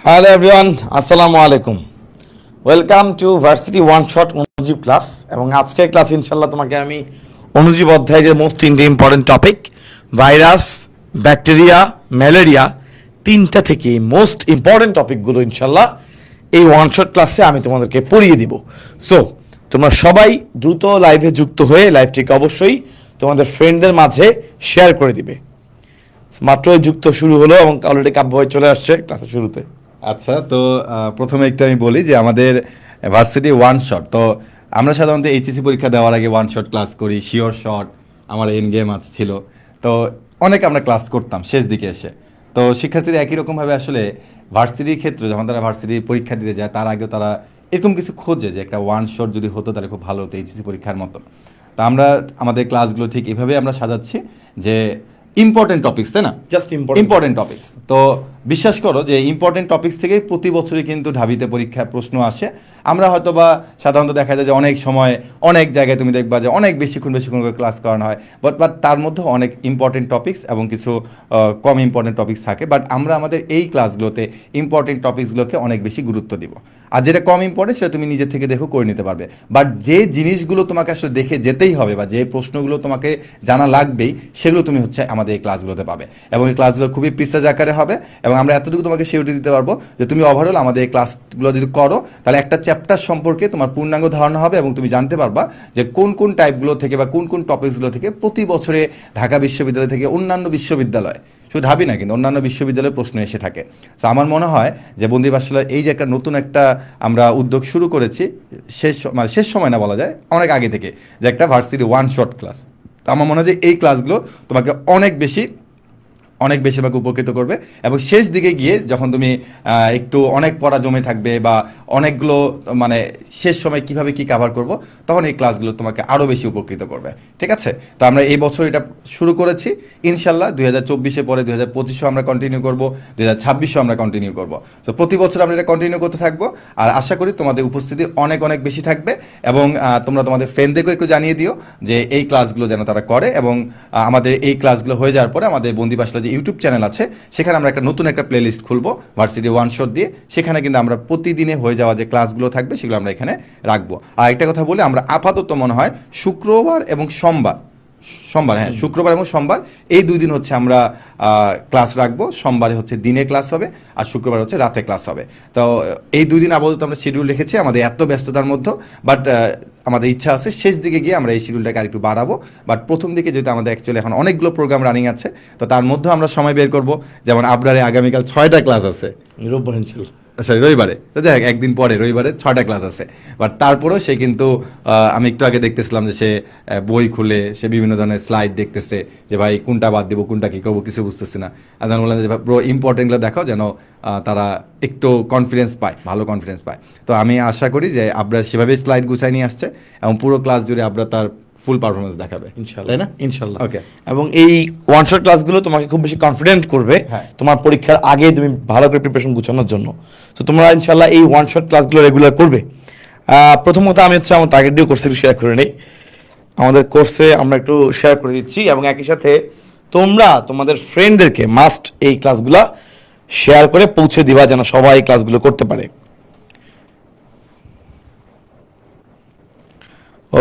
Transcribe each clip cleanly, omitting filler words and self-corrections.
Hello everyone, আসসালামু আলাইকুম। Welcome to varsity one shot অনুজীব ক্লাস। এবং আজকের ক্লাস ইনশাল্লাহ তোমাকে আমি অনুজীব অধ্যায়ের যে most important topic virus, bacteria, malaria, তিনটা থেকে মোস্ট ইম্পর্টেন্ট টপিকগুলো ইনশাল্লাহ এই ওয়ান শট ক্লাসে আমি তোমাদেরকে পড়িয়ে দিব। সো তোমরা সবাই দ্রুত লাইভে যুক্ত হয়ে লাইভটিকে অবশ্যই তোমাদের ফ্রেন্ডদের মাঝে শেয়ার করে দিবে। মাত্রই যুক্ত শুরু হলো এবং অলরেডি কাব্য ভাই চলে আসছে ক্লাসের শুরুতে। আচ্ছা, তো প্রথমে একটু আমি বলি যে আমাদের ভার্সিটি ওয়ান শট, তো আমরা সাধারণত এইচএসসি পরীক্ষা দেওয়ার আগে ওয়ান শট ক্লাস করি, শিওর শট আমার এন গেম ছিল। তো অনেক আমরা ক্লাস করতাম শেষ দিকে এসে। তো শিক্ষার্থীরা একই রকমভাবে আসলে ভার্সিটির ক্ষেত্রে যখন তারা ভার্সিটি পরীক্ষা দিতে যায় তার আগেও তারা এরকম কিছু খোঁজে যে একটা ওয়ান শট যদি হতো তাহলে খুব ভালো হতো এইচএসসি পরীক্ষার মতো। তো আমরা আমাদের ক্লাসগুলো ঠিক এভাবে আমরা সাজাচ্ছি যে ইম্পর্টেন্ট টপিক্স, তাই না? Just important topics. তো বিশ্বাস করো যে ইম্পর্টেন্ট টপিক্স থেকেই প্রতি বছরই কিন্তু ঢাবিতে পরীক্ষায় প্রশ্ন আসে। আমরা হয়তো বা সাধারণত দেখা যায় যে অনেক সময় অনেক জায়গায় তুমি দেখবা যে অনেক বেশিক্ষণ করে ক্লাস করানো হয়, বাট তার মধ্যে অনেক ইম্পর্টেন্ট টপিক্স এবং কিছু কম ইম্পর্টেন্ট টপিক্স থাকে। বাট আমরা আমাদের এই ক্লাসগুলোতে ইম্পর্টেন্ট টপিক্সগুলোকে অনেক বেশি গুরুত্ব দিব। আর যেটা কম ইম্পর্টেন্ট সেটা তুমি নিজে থেকে দেখো করে নিতে পারবে। বাট যে জিনিসগুলো তোমাকে আসলে দেখে যেতেই হবে বা যে প্রশ্নগুলো তোমাকে জানা লাগবেই সেগুলো তুমি হচ্ছে আমাদের এই ক্লাসগুলোতে পাবে। এবং এই ক্লাসগুলো খুবই প্রিসাইজ আকারে হবে এবং আমরা এতটুকু তোমাকে সিউরিটি দিতে পারবো যে তুমি ওভারঅল আমাদের এই ক্লাসগুলো যদি করো তাহলে একটা চ্যাপ্টার সম্পর্কে তোমার পূর্ণাঙ্গ ধারণা হবে এবং তুমি জানতে পারবা যে কোন কোন টাইপগুলো থেকে বা কোন কোন টপিকসগুলো থেকে প্রতি বছরে ঢাকা বিশ্ববিদ্যালয় থেকে অন্যান্য বিশ্ববিদ্যালয়, শুধু ঢাবি না কিন্তু অন্যান্য বিশ্ববিদ্যালয়ের প্রশ্ন এসে থাকে। সো আমার মনে হয় যে বন্দি পাঠশালায় এই যে একটা নতুন একটা আমরা উদ্যোগ শুরু করেছি, শেষ সময় না বলা যায়, অনেক আগে থেকে, যে একটা ভার্সিটি ওয়ান শট ক্লাস। তো আমার মনে হয় যে এই ক্লাসগুলো তোমাকে অনেক বেশি আমাকে উপকৃত করবে। এবং শেষ দিকে গিয়ে যখন তুমি একটু অনেক পড়া জমে থাকবে বা অনেকগুলো মানে শেষ সময় কিভাবে কি কভার করব, তখন এই ক্লাসগুলো তোমাকে আরও বেশি উপকৃত করবে। ঠিক আছে? তো আমরা এই বছর এটা শুরু করেছি, ইনশাল্লাহ 2024-এ পরে 2025-এও আমরা কন্টিনিউ করব, 2026-এও আমরা কন্টিনিউ করব। তো প্রতি বছর আমরা এটা কন্টিনিউ করতে থাকবো। আর আশা করি তোমাদের উপস্থিতি অনেক বেশি থাকবে এবং তোমরা তোমাদের ফ্রেন্ডদেরকেও একটু জানিয়ে দিও যে এই ক্লাসগুলো যেন তারা করে। এবং আমাদের এই ক্লাসগুলো হয়ে যাওয়ার পরে আমাদের বন্দি পাঠশালা যে ইউটিউব চ্যানেল আছে সেখানে আমরা একটা নতুন একটা প্লেলিস্ট খুলবো ভার্সিটি ওয়ান শট দিয়ে। সেখানে কিন্তু আমরা প্রতিদিনে হয়ে যাওয়া যে ক্লাসগুলো থাকবে সেগুলো আমরা এখানে রাখবো। আর একটা কথা বলি, আমরা আপাতত মনে হয় শুক্রবার এবং সোমবার, শুক্রবার এবং সোমবার এই দুই দিন হচ্ছে আমরা ক্লাস রাখবো। সোমবারে হচ্ছে দিনে ক্লাস হবে আর শুক্রবার হচ্ছে রাতে ক্লাস হবে। তো এই দুই দিন আপাতত আমরা শিডিউল রেখেছি আমাদের এত ব্যস্ততার মধ্যে। বাট আমাদের ইচ্ছা আছে শেষ দিকে গিয়ে আমরা এই শিডিউলটাকে আরেকটু বাড়াবো। বাট প্রথম দিকে যেহেতু আমাদের অ্যাকচুয়ালি এখন অনেকগুলো প্রোগ্রাম রানিং আছে, তো তার মধ্যেও আমরা সময় বের করব। যেমন আবরারে আগামীকাল 6টা ক্লাস আছে, রবিবারে, তো দেখ একদিন পরে রবিবারে 6টা ক্লাস আছে। বাট তারপরেও সে কিন্তু আমি একটু আগে দেখতেছিলাম যে সে বই খুলে সে বিভিন্ন ধরনের স্লাইড দেখতেছে যে ভাই কোনটা বাদ দেবো, কোনটা কী করবো, কিছু বুঝতেছি না। আর যেন বললাম যে ব্রো ইম্পর্টেন্টগুলো দেখাও যেন তারা একটু কনফিডেন্স পায়, ভালো কনফিডেন্স পায়। তো আমি আশা করি যে আবরা সেভাবেই স্লাইড গুছাই নিয়ে আসছে এবং পুরো ক্লাস জুড়ে আবরা তার ফুল পারফরমেন্স দেখাবে ইনশাআল্লাহ, তাই না? ইনশাআল্লাহ। ওকে। এবং এই ওয়ান শট ক্লাসগুলো তোমাকে খুব বেশি কনফিডেন্ট করবে তোমার পরীক্ষার আগে তুমি ভালো করে প্রিপারেশন গুছানোর জন্য। তো তোমরা ইনশাআল্লাহ এই ওয়ান শট ক্লাসগুলো রেগুলার করবে। প্রথমত আমি হচ্ছে আমার টার্গেট ডিউ কোর্সে একটু শেয়ার করে নেই। আমাদের কোর্সে আমরা একটু শেয়ার করে দিচ্ছি এবং একই সাথে তোমরা তোমাদের ফ্রেন্ডদেরকে মাস্ট এই ক্লাসগুলো শেয়ার করে পৌঁছে দিবা যেন সবাই এই ক্লাসগুলো করতে পারে।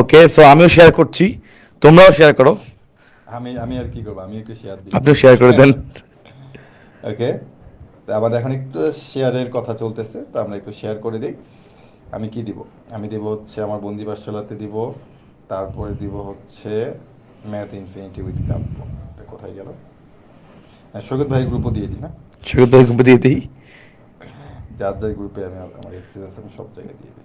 ওকে, সো আমিও শেয়ার করছি, তোমরাও শেয়ার করো। আমি আর কি করব, আমি একটু শেয়ার দিই, আপনিও শেয়ার করে দেন। ওকে, তো আমাদের এখন একটু শেয়ারের কথা চলতেছে, তো আমরা একটু শেয়ার করে দিই। আমি কি দিব? আমি দেব হচ্ছে আমার বন্দি পাঠশালাতে দিব, তারপরে দিব হচ্ছে ম্যাথ ইনফিনিটি উইথ কাব্য। কোথায় গেল? সৈকত ভাই গ্রুপও দিয়ে দিই না? সৈকত ভাই গ্রুপে দিয়ে দিই, যার গ্রুপে আমি আমার এক্সেস আছে আমি সব জায়গায় দিয়ে দিই।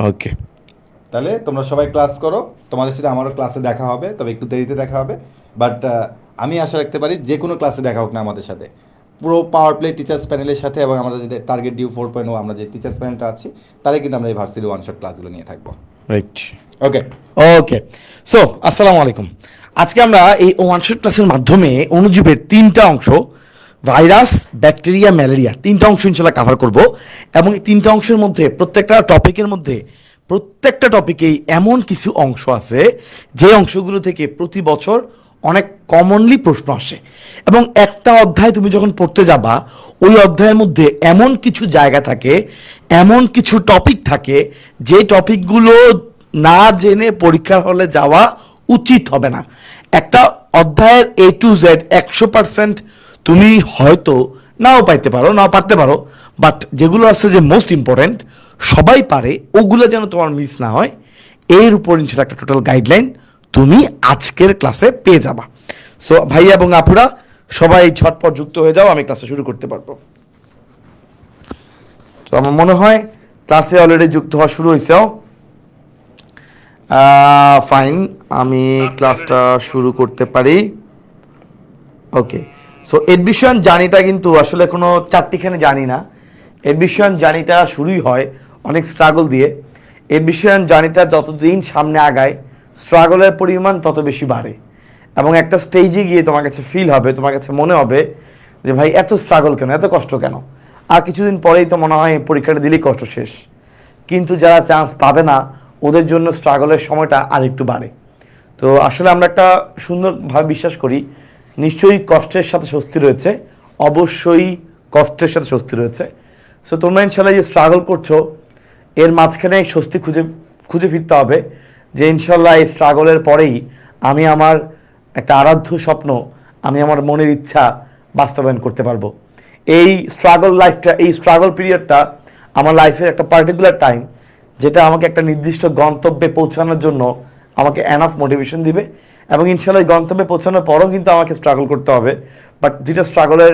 ওকে, তাহলে তোমরা সবাই ক্লাস করো, তোমাদের সাথে আমারও ক্লাসে দেখা হবে, তবে একটু দেরিতে দেখা হবে। বাট আমি আশা রাখতে পারি যে কোনো ক্লাসে দেখা হোক না আমাদের সাথে, পুরো পাওয়ার প্লে টিচার্স প্যানেলের সাথে এবং আমরা যে টার্গেট ডিউ 4.0 আমরা যে টিচার্স প্যানেলটা আছি তাহলে কিন্তু আমরা এই ভার্সিটি ওয়ান শট ক্লাসগুলো নিয়ে থাকবো। রাইট, ওকে ওকে। সো আসসালামু আলাইকুম। আজকে আমরা এই ওয়ান শট ক্লাসের মাধ্যমে অণুজীবের তিনটা অংশ, ভাইরাস, ব্যাকটেরিয়া, ম্যালেরিয়া, তিনটা অংশ ইনশাল্লাহ কভার করব। এবং এই তিনটা অংশের মধ্যে প্রত্যেকটা টপিকেই এমন কিছু অংশ আছে যে অংশগুলো থেকে প্রতি বছর অনেক কমনলি প্রশ্ন আসে, এবং একটা অধ্যায় তুমি যখন পড়তে যাবা ওই অধ্যায়ের মধ্যে এমন কিছু জায়গা থাকে, এমন কিছু টপিক থাকে যে টপিকগুলো না জেনে পরীক্ষার হলে যাওয়া উচিত হবে না। একটা অধ্যায়ের A to Z 100% তুমি হয়তো নাও পাইতে পারো, নাও পারতে পারো, বাট যেগুলো আছে যে মোস্ট ইম্পর্টেন্ট সবাই পারে, ওগুলো যেন তোমার মিস না হয়, এর উপর ইনশাআল্লাহ একটা টোটাল গাইডলাইন তুমি আজকের ক্লাসে পেয়ে যাবা। সো ভাইয়া এবং আপুরা সবাই ঝটপট যুক্ত হয়ে যাও, আমি ক্লাসে শুরু করতে পারবো। তো আমার মনে হয় ক্লাসে অলরেডি যুক্ত হওয়া শুরু হয়েছে। ফাইন, আমি ক্লাসটা শুরু করতে পারি। ওকে, সো এডমিশন জার্নিটা কিন্তু আসলে কোনো চারটিখানে জানি না। এডমিশন জার্নিটা শুরুই হয় অনেক স্ট্রাগল দিয়ে। এডমিশন জার্নিটা যতদিন সামনে আগায় স্ট্রাগলের পরিমাণ তত বেশি বাড়ে, এবং একটা স্টেজে গিয়ে তোমার কাছে ফিল হবে, তোমার কাছে মনে হবে যে ভাই এত স্ট্রাগল কেন, এত কষ্ট কেন। আর কিছুদিন পরেই তো মনে হয় পরীক্ষাটা দিলেই কষ্ট শেষ। কিন্তু যারা চান্স পাবে না ওদের জন্য স্ট্রাগলের সময়টা আর একটু বাড়ে। তো আসলে আমরা একটা সুন্দরভাবে বিশ্বাস করি নিশ্চয়ই কষ্টের সাথে স্বস্তি রয়েছে, অবশ্যই কষ্টের সাথে স্বস্তি রয়েছে। সো তোমরা ইনশাল্লাহ যে স্ট্রাগল করছো এর মাঝখানে স্বস্তি খুঁজে ফিরতে হবে, যে ইনশাল্লাহ এই স্ট্রাগলের পরেই আমি আমার একটা আরাধ্য স্বপ্ন, আমি আমার মনের ইচ্ছা বাস্তবায়ন করতে পারবো। এই স্ট্রাগল লাইফটা, এই স্ট্রাগল পিরিয়ডটা আমার লাইফের একটা পার্টিকুলার টাইম, যেটা আমাকে একটা নির্দিষ্ট গন্তব্যে পৌঁছানোর জন্য আমাকে এনাফ মোটিভেশন দিবে, এবং ইনশাল্লাহ এই গন্তব্যে পৌঁছানোর পরও কিন্তু আমাকে স্ট্রাগল করতে হবে, বাট দুইটা স্ট্রাগলের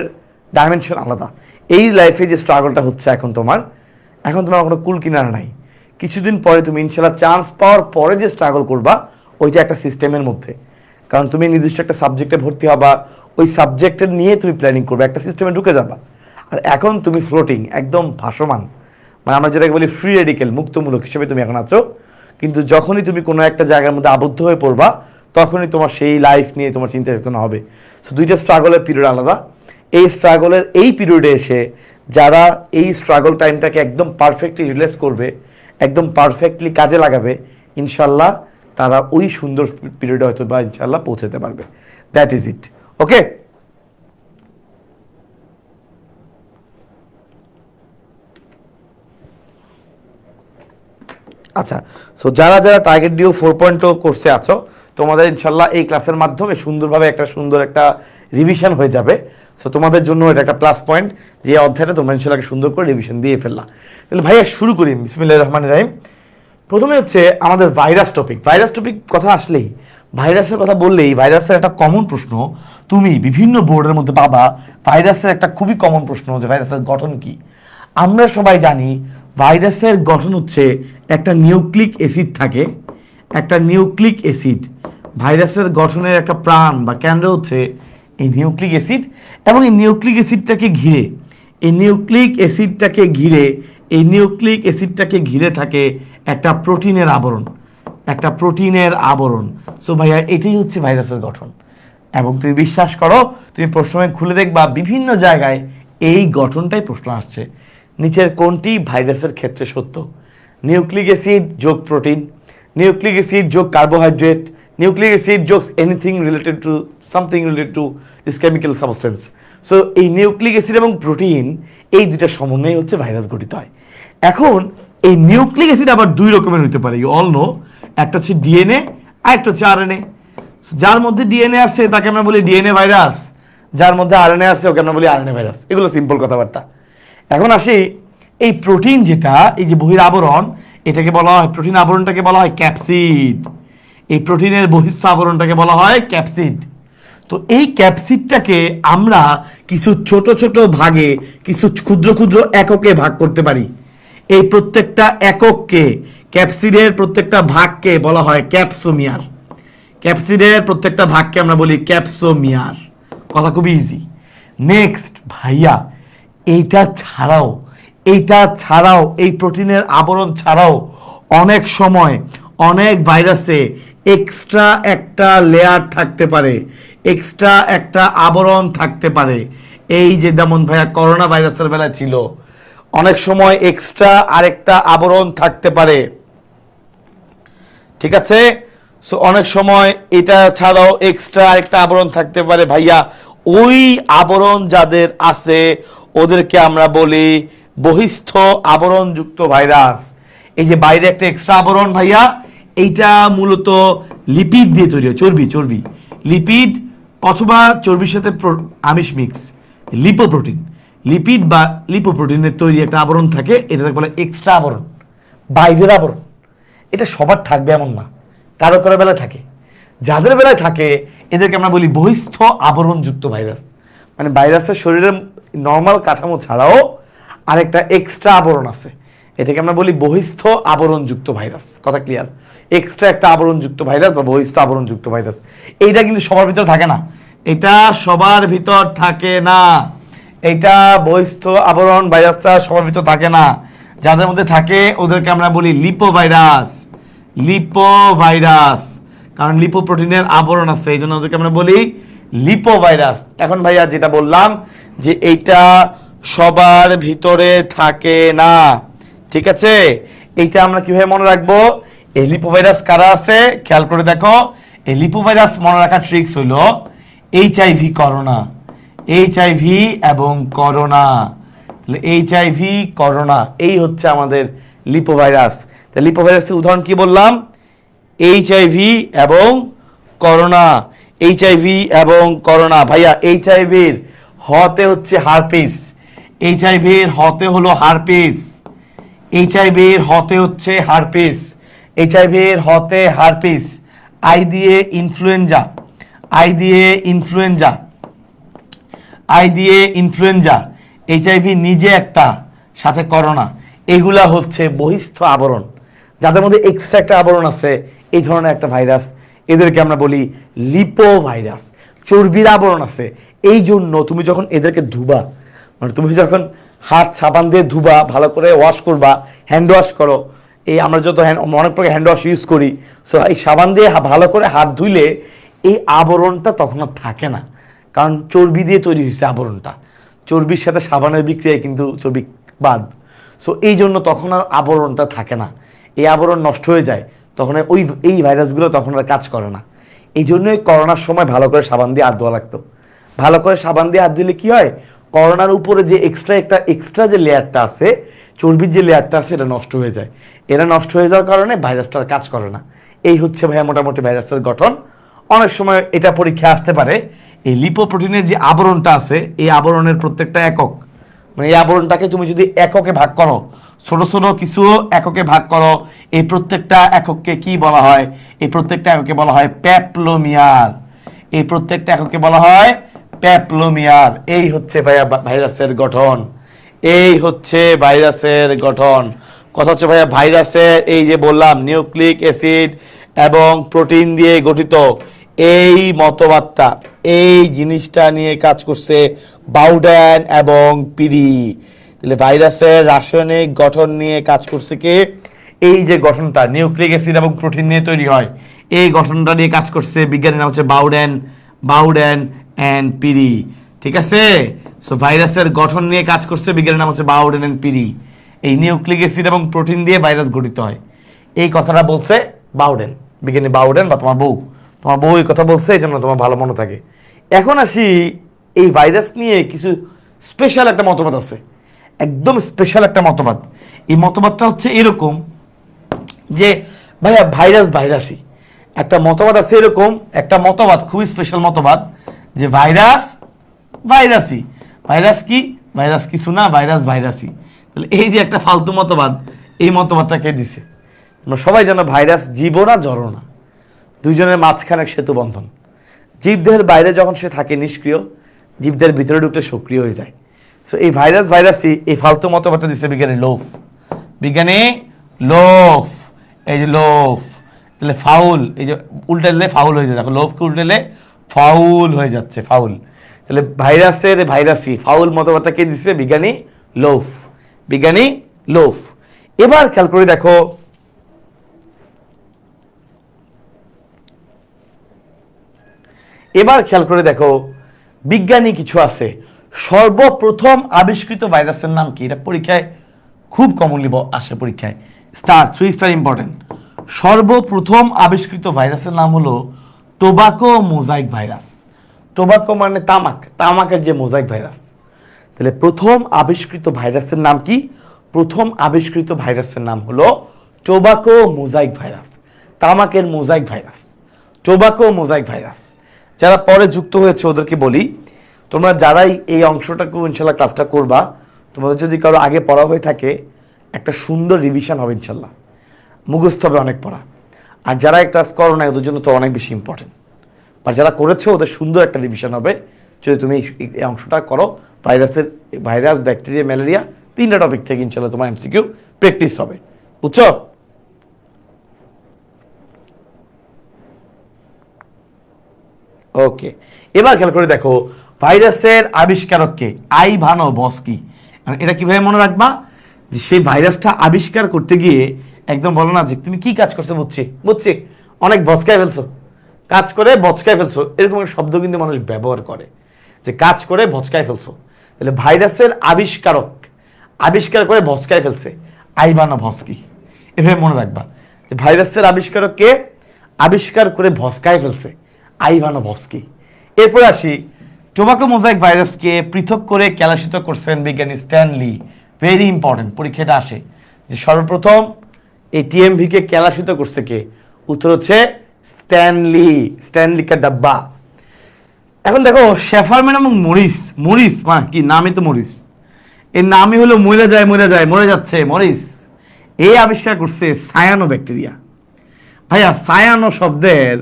ডাইমেনশন আলাদা। এই লাইফে যে স্ট্রাগলটা হচ্ছে এখন তোমার কোনো কুল কিনারা নাই। কিছুদিন পরে তুমি ইনশাল্লাহ চান্স পাওয়ার পরে যে স্ট্রাগল করবা ওইটা একটা সিস্টেমের মধ্যে, কারণ তুমি নির্দিষ্ট একটা সাবজেক্টে ভর্তি হবা, ওই সাবজেক্টের নিয়ে তুমি প্ল্যানিং করবে, একটা সিস্টেমে ঢুকে যাবা। আর এখন তুমি ফ্লোটিং, একদম ভাসমান, মানে আমরা যেটাকে বলি ফ্রি রেডিক্যাল, মুক্তমূলক হিসেবে তুমি এখন আছো। কিন্তু যখনই তুমি কোনো একটা জায়গার মধ্যে আবদ্ধ হয়ে পড়বা তখনই তোমার সেই লাইফ নিয়ে তোমার চিন্তা চেতনা হবে। সো দুইটা স্ট্রাগলের পিরিয়ড আলাদা। এই স্ট্রাগলের এই পিরিয়ডে এসে যারা এই স্ট্রাগল টাইমটাকে একদম পারফেক্টলি রিলেস করবে, একদম পারফেক্টলি কাজে লাগাবে, ইনশাল্লাহ তারা ওই সুন্দর পিরিয়ডে হয়তো বা ইনশাল্লাহ পৌঁছাতে পারবে। That is it. ওকে, আচ্ছা। সো যারা যারা টার্গেট ডিও 4.0 কোর্সে আছো তোমাদের ইনশাল্লাহ এই ক্লাসের মাধ্যমে সুন্দরভাবে একটা সুন্দর একটা রিভিশন হয়ে যাবে। সো তোমাদের জন্য এটা একটা প্লাস পয়েন্ট যে অধ্যায়টা তোমরা ইনশাল্লাহ সুন্দর করে রিভিশন দিয়ে ফেললা। তাহলে ভাইয়া শুরু করি, বিসমিল্লাহির রহমানির রহিম। প্রথমে হচ্ছে আমাদের ভাইরাস টপিক। ভাইরাস টপিক কথা আসলেই, ভাইরাসের কথা বললেই ভাইরাসের একটা কমন প্রশ্ন তুমি বিভিন্ন বোর্ডের মধ্যে পাবা। ভাইরাসের একটা খুবই কমন প্রশ্ন যে ভাইরাসের গঠন কি। আমরা সবাই জানি ভাইরাসের গঠন হচ্ছে একটা নিউক্লিক অ্যাসিড থাকে, একটা নিউক্লিক অ্যাসিড। ভাইরাসের গঠনের একটা প্রাণ বা কেন্দ্র হচ্ছে এই নিউক্লিক অ্যাসিড, এবং এই নিউক্লিক অ্যাসিডটাকে ঘিরে, এই নিউক্লিক অ্যাসিডটাকে ঘিরে থাকে একটা প্রোটিনের আবরণ, একটা প্রোটিনের আবরণ। সো ভাইয়া এটাই হচ্ছে ভাইরাসের গঠন, এবং তুমি বিশ্বাস করো তুমি প্রশ্নে খুলে দেখবা বিভিন্ন জায়গায় এই গঠনটাই প্রশ্ন আসছে। নিচের কোনটি ভাইরাসের ক্ষেত্রে সত্য? নিউক্লিক অ্যাসিড যোগ প্রোটিন, নিউক্লিক অ্যাসিড যোগ কার্বোহাইড্রেট, নিউক্লিক অ্যাসিড যোগ anything related to something related to this chemical substance. So এই নিউক্লিক অ্যাসিড এবং প্রোটিন এই দুইটা সমন্বয়ে হচ্ছে ভাইরাস গঠিত হয়। এখন এই নিউক্লিক অ্যাসিড আবার দুই রকমের হতে পারে, ইউ অল নো। একটা হচ্ছে ডিএনএ আর একটা হচ্ছে আরএনএ। যার মধ্যে ডিএনএ আছে তাকে আমরা বলি ডিএনএ ভাইরাস, যার মধ্যে আরএনএ আছে ওকে আমরা বলি আরএনএ ভাইরাস। এগুলো সিম্পল কথাবার্তা। এখন আসি এই প্রোটিন, যেটা এই যে বহির আবরণ, এটাকে বলা হয়, প্রোটিন আবরণটাকে বলা হয় ক্যাপসিড। এই প্রোটিনের বহিস্থ আবরণটাকে বলা হয় ক্যাপসিড। তো এই ক্যাপসিডটাকে আমরা কিছু ছোট ছোট ভাগে, কিছু ক্ষুদ্র ক্ষুদ্র এককে ভাগ করতে পারি। এই প্রত্যেকটা একককে, ক্যাপসিডের প্রত্যেকটা ভাগকে বলা হয় ক্যাপসোমিয়ার। ক্যাপসিডের প্রত্যেকটা ভাগকে আমরা বলি ক্যাপসোমিয়ার। কথা খুবই ইজি। নেক্সট ভাইয়া, এইটা ছাড়াও এই প্রোটিনের আবরণ ছাড়াও অনেক সময় অনেক ভাইরাসে এক্সট্রা একটা লেয়ার থাকতে পারে, এক্সট্রা একটা আবরণ থাকতে পারে। এই যে যেমন ভাইয়া করোনা ভাইরাসের বেলা ছিল, অনেক সময় এক্সট্রা আরেকটা আবরণ থাকতে পারে। ঠিক আছে? সো অনেক সময় এটা ছাড়াও এক্সট্রা একটা আবরণ থাকতে পারে ভাইয়া, ওই আবরণ যাদের আছে ওদেরকে আমরা বলি বহিস্থ আবরণযুক্ত ভাইরাস। এই যে বাইরে একটা এক্সট্রা আবরণ ভাইয়া, এইটা মূলত লিপিড দিয়ে তৈরি হয়, চর্বি চর্বি লিপিড অথবা চর্বির সাথে আমিষ মিক্স, লিপোপ্রোটিন, লিপিড বা লিপোপ্রোটিনের তৈরি একটা আবরণ থাকে, এটাকে বলে এক্সট্রা আবরণ, বাইরের আবরণ। এটা সবার থাকবে এমন না, কারো কারো বেলায় থাকে। যাদের বেলায় থাকে এদেরকে আমরা বলি বহিস্থ আবরণযুক্ত ভাইরাস। মানে ভাইরাসের শরীরের নর্মাল কাঠামো ছাড়াও আরেকটা এক্সট্রা আবরণ আছে, এটাকে আমরা বলি বহিস্থ আবরণযুক্ত ভাইরাস। কথা ক্লিয়ার? এক্সট্রা একটা আবরণযুক্ত ভাইরাস বা বহিস্থ আবরণযুক্ত ভাইরাস, এইটা কিন্তু সবার ভিতর থাকে না, এটা সবার ভিতর থাকে না, এটা বহিস্থ আবরণ ভাইরাসটা সবার ভিতর থাকে না। যাদের মধ্যে থাকে ওদেরকে আমরা বলি লিপোভাইরাস, লিপোভাইরাস, কারণ লিপোপ্রোটিনের আবরণ আছে, এই জন্য ওদেরকে আমরা বলি লিপোভাইরাস। এখন ভাইয়া যেটা বললাম যে এইটা সবার ভিতরে থাকে না, ঠিক আছে? এইটা আমরা কিভাবে মনে রাখবো? এই লিপোভাইরাস কারা আছে খেয়াল করে দেখো। এই লিপোভাইরাস মনে রাখার ট্রিক্স হলো এইচআইভি, করোনা, এইচআইভি এবং করোনা। তাহলে এইচআইভি করোনা এই হচ্ছে আমাদের লিপোভাইরাস। তাহলে লিপোভাইরাসের উদাহরণ কি বললাম? এইচআইভি এবং করোনা, এইচআইভি এবং করোনা। ভাইয়া এইচআইভির হতে হচ্ছে হারপিস, এইচআইভির হতে হলো হারপিস, এইচআইভির হতে হচ্ছে হারপিস, এইচআইভির হতে হারপিস। আই দিয়ে ইনফ্লুয়েঞ্জা, আই দিয়ে ইনফ্লুয়েঞ্জা, আই দিয়ে ইনফ্লুয়েঞ্জা, এইচআইভি নিজে একটা, সাথে করোনা। এগুলা হচ্ছে বহিস্থ আবরণ, যাদের মধ্যে এক্সট্রা একটা আবরণ আছে, এই ধরনের একটা ভাইরাস, এদেরকে আমরা বলি লিপোভাইরাস। চর্বির আবরণ আছে, এই জন্য তুমি যখন এদেরকে ধুবা, মানে তুমি যখন হাত সাবান দিয়ে ধুবা, ভালো করে ওয়াশ করবা, হ্যান্ড ওয়াশ করো, এই আমরা যত অনেক প্রকার হ্যান্ড ওয়াশ ইউজ করি, সো এই সাবান দিয়ে ভালো করে হাত ধুইলে এই আবরণটা তখন আর থাকে না, কারণ চর্বি দিয়ে তৈরি হয়েছে আবরণটা, চর্বির সাথে সাবানের বিক্রিয়ায় কিন্তু চর্বি বাদ। সো এই জন্য তখন আর আবরণটা থাকে না, এই আবরণ নষ্ট হয়ে যায়, তখন এই ভাইরাসগুলো তখন আর কাজ করে না। এই জন্যই করোনার সময় ভালো করে সাবান দিয়ে হাত ধোয়া লাগতো। ভালো করে সাবান দিয়ে হাত দিলে কি হয়, করোনার উপরে যে এক্সট্রা যে লেয়ারটা আছে, চর্বির যে লেয়ারটা আছে, এটা নষ্ট হয়ে যায়। এরা নষ্ট হয়ে যাওয়ার কারণে ভাইরাসটার কাজ করে না। এই হচ্ছে ভাইয়া মোটামুটি ভাইরাসের গঠন। অনেক সময় এটা পরীক্ষা আসতে পারে, এই লিপোপ্রোটিনের যে আবরণটা আছে, এই আবরণের প্রত্যেকটা একক, মানে এই আবরণটাকে তুমি যদি এককে ভাগ করো, ছোট ছোট কিছু এককে ভাগ করো, এই প্রত্যেকটা এককে কি বলা হয়? এই প্রত্যেকটা এককে বলা হয় প্যাপলোমিয়ার, এই প্রত্যেকটা এককে বলা হয় প্যাপলোমিয়ার। এই হচ্ছে ভাইয়া ভাইরাসের গঠন, এই হচ্ছে ভাইরাসের গঠন। কথা হচ্ছে ভাইয়া ভাইরাসের এই যে বললাম নিউক্লিক অ্যাসিড এবং প্রোটিন দিয়ে গঠিত, এই মতবাদটা, এই জিনিসটা নিয়ে কাজ করছে বাউডেন এবং পিরি। তাহলে ভাইরাসের রাসায়নিক গঠন নিয়ে কাজ করছে কে? এই যে গঠনটা নিউক্লিক অ্যাসিড এবং প্রোটিন নিয়ে তৈরি হয়, এই গঠনটা নিয়ে কাজ করছে বিজ্ঞানীর নাম হচ্ছে বাউডেন অ্যান্ড পিরি, ঠিক আছে? সো ভাইরাসের গঠন নিয়ে কাজ করছে বিজ্ঞানীর নাম হচ্ছে বাউডেন অ্যান্ড পিরি। এই নিউক্লিক অ্যাসিড এবং প্রোটিন দিয়ে ভাইরাস গঠিত হয়, এই কথাটা বলছে বাউডেন, বিজ্ঞানী বাউডেন, বা তোমার বউ এই কথা বলছে, এই জন্য তোমার ভালো মনে থাকে। এখন আসি এই ভাইরাস নিয়ে কিছু স্পেশাল একটা মতবাদ আছে, একদম স্পেশাল একটা মতবাদ। এই মতবাদটা হচ্ছে এরকম যে ভাইয়া ভাইরাস ভাইরাসই, একটা মতবাদ আছে এরকম, একটা মতবাদ খুবই স্পেশাল মতবাদ যে ভাইরাস ভাইরাসই। ভাইরাস কি? ভাইরাস কিছু না, ভাইরাস ভাইরাসই। তাহলে এই যে একটা ফালতু মতবাদ, এই মতবাদটা কে দিছে? আমরা সবাই জানো ভাইরাস জীব না জড় না, দুইজনের মাঝখানে সেতু বন্ধন। জীবদেহের বাইরে যখন সে থাকে নিষ্ক্রিয়, জীবদের ভিতরে ঢুকলে সক্রিয় হয়ে যায়। সো এই ভাইরাস ভাইরাসই, এই ফালতু মতবাদটা দিচ্ছে বিজ্ঞানী লোফ, বিজ্ঞানী লোফ, এই যে লোফ। তাহলে ফাউল, এই যে উল্টালে ফাউল হয়ে যায়, দেখো লোফকে উল্টালে ফাউল হয়ে যাচ্ছে, ফাউল। তাহলে ভাইরাসের ভাইরাসই ফাউল মতবাদটা কে দিচ্ছে? বিজ্ঞানী লোফ, বিজ্ঞানী লোফ। এবার খেয়াল করে দেখো, এবার খেয়াল করে দেখো বিজ্ঞানী কিছু আছে। সর্বপ্রথম আবিষ্কৃত ভাইরাসের নাম কি? এটা পরীক্ষায় খুব কমনলি আসে, পরীক্ষায় স্টার 3 স্টার ইম্পর্টেন্ট। সর্বপ্রথম আবিষ্কৃত ভাইরাসের নাম হলো টোবাকো মোজাইক ভাইরাস। টোবাকো মানে তামাক, তামাকের যে মোজাইক ভাইরাস। তাহলে প্রথম আবিষ্কৃত ভাইরাসের নাম কি? প্রথম আবিষ্কৃত ভাইরাসের নাম হলো টোবাকো মোজাইক ভাইরাস, তামাকের mosaic virus, tobacco mosaic virus. যারা পরে যুক্ত হয়েছে ওদেরকে বলি, তোমরা যারাই এই অংশটাকে ইনশাল্লাহ ক্লাসটা করবা, তোমাদের যদি কারো আগে পড়া হয়ে থাকে একটা সুন্দর রিভিশন হবে ইনশাল্লাহ, মুখস্থ হবে অনেক পড়া। আর যারা এই ক্লাস করো না ওদের জন্য তো অনেক বেশি ইম্পর্টেন্ট, আর যারা করেছো ওদের সুন্দর একটা রিভিশন হবে যদি তুমি এই অংশটা করো। ভাইরাস, ব্যাকটেরিয়া, ম্যালেরিয়া, 3টা টপিক থেকে ইনশাল্লাহ তোমার এমসিকিউ প্র্যাকটিস হবে, বুঝছো? ওকে, এবার খেয়াল করে দেখো ভাইরাসের আবিষ্কারক কে? আইভানোভস্কি। এটা কিভাবে মনে রাখবা? যে সেই ভাইরাসটা আবিষ্কার করতে গিয়ে একদম বলো না যে তুমি কি কাজ করছো, বুঝছি অনেক বচকায় ফেলছো, কাজ করে বচকায় ফেলছো, এরকম একটা শব্দ কিন্তু মানুষ ব্যবহার করে যে কাজ করে বচকায় ফেলছো। তাহলে ভাইরাসের আবিষ্কারক আবিষ্কার করে বচকায় ফেলছে আইভানোভস্কি, এভাবে মনে রাখবা যে ভাইরাসের আবিষ্কারক কে? আবিষ্কার করে ভস্কায় ফেলছে আইভানোভস্কি। এরপরে আসি, টোবাকো মোজাইক ভাইরাসকে পৃথক করে ক্যালাসিত করছেন বিজ্ঞানী স্ট্যানলি। ভেরি ইম্পর্টেন্ট, পরীক্ষাটা আসে যে সর্বপ্রথম এই টিএমভি কে ক্যালাসিত করছে কে? উত্তর হচ্ছে স্ট্যানলি, স্ট্যানলি কা ডাব্বা। এখন দেখো শেফারম্যান এবং মরিস কি নামই তো মরিস, এর নামই হলো মরে যাচ্ছে মরিস। এই আবিষ্কার করছে সায়ানো ব্যাকটেরিয়া। ভাইয়া সায়ানো শব্দের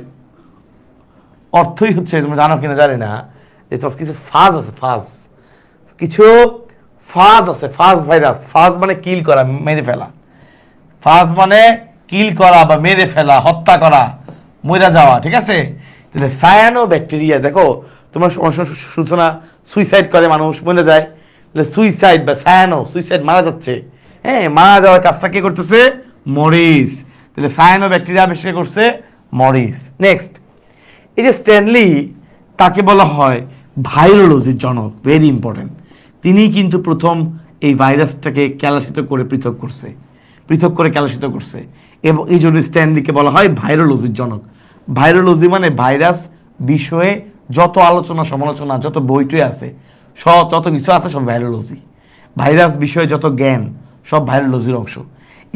অর্থই হচ্ছে, তুমি জানো কিনা জানি না, যে সব কিছু ফাজ আছে, কিছু ফাজ আছে, ফাজ ভাইরাস। ফাজ মানে কিল করা, মেরে ফেলা। ফাজ মানে কিল করা বা মেরে ফেলা, হত্যা করা, মরে যাওয়া, ঠিক আছে? তাহলে সায়ানো ব্যাকটেরিয়া, দেখো তোমার সূচনা সুইসাইড করে মানুষ, মরে যায়, তাহলে সুইসাইড বা সায়ানো, সুইসাইড মারা যাচ্ছে, হ্যাঁ, মারা যাওয়ার কাজটা কে করতেছে? মরিস। তাহলে সায়ানো ব্যাকটেরিয়া আবিষ্কার করছে মরিস। নেক্সট, এই যে স্ট্যানলি, তাকে বলা হয় ভাইরোলজির জনক। ভেরি ইম্পর্টেন্ট, তিনি কিন্তু প্রথম এই ভাইরাসটাকে ক্যালাসিত করে পৃথক করে ক্যালাসিত করছে, এবং এই জন্য স্ট্যানলিকে বলা হয় ভাইরোলজির জনক। ভাইরোলজি মানে ভাইরাস বিষয়ে যত আলোচনা সমালোচনা, যত বইটই আছে, যত কিছু আছে সব ভাইরোলজি। ভাইরাস বিষয়ে যত জ্ঞান সব ভাইরোলজির অংশ।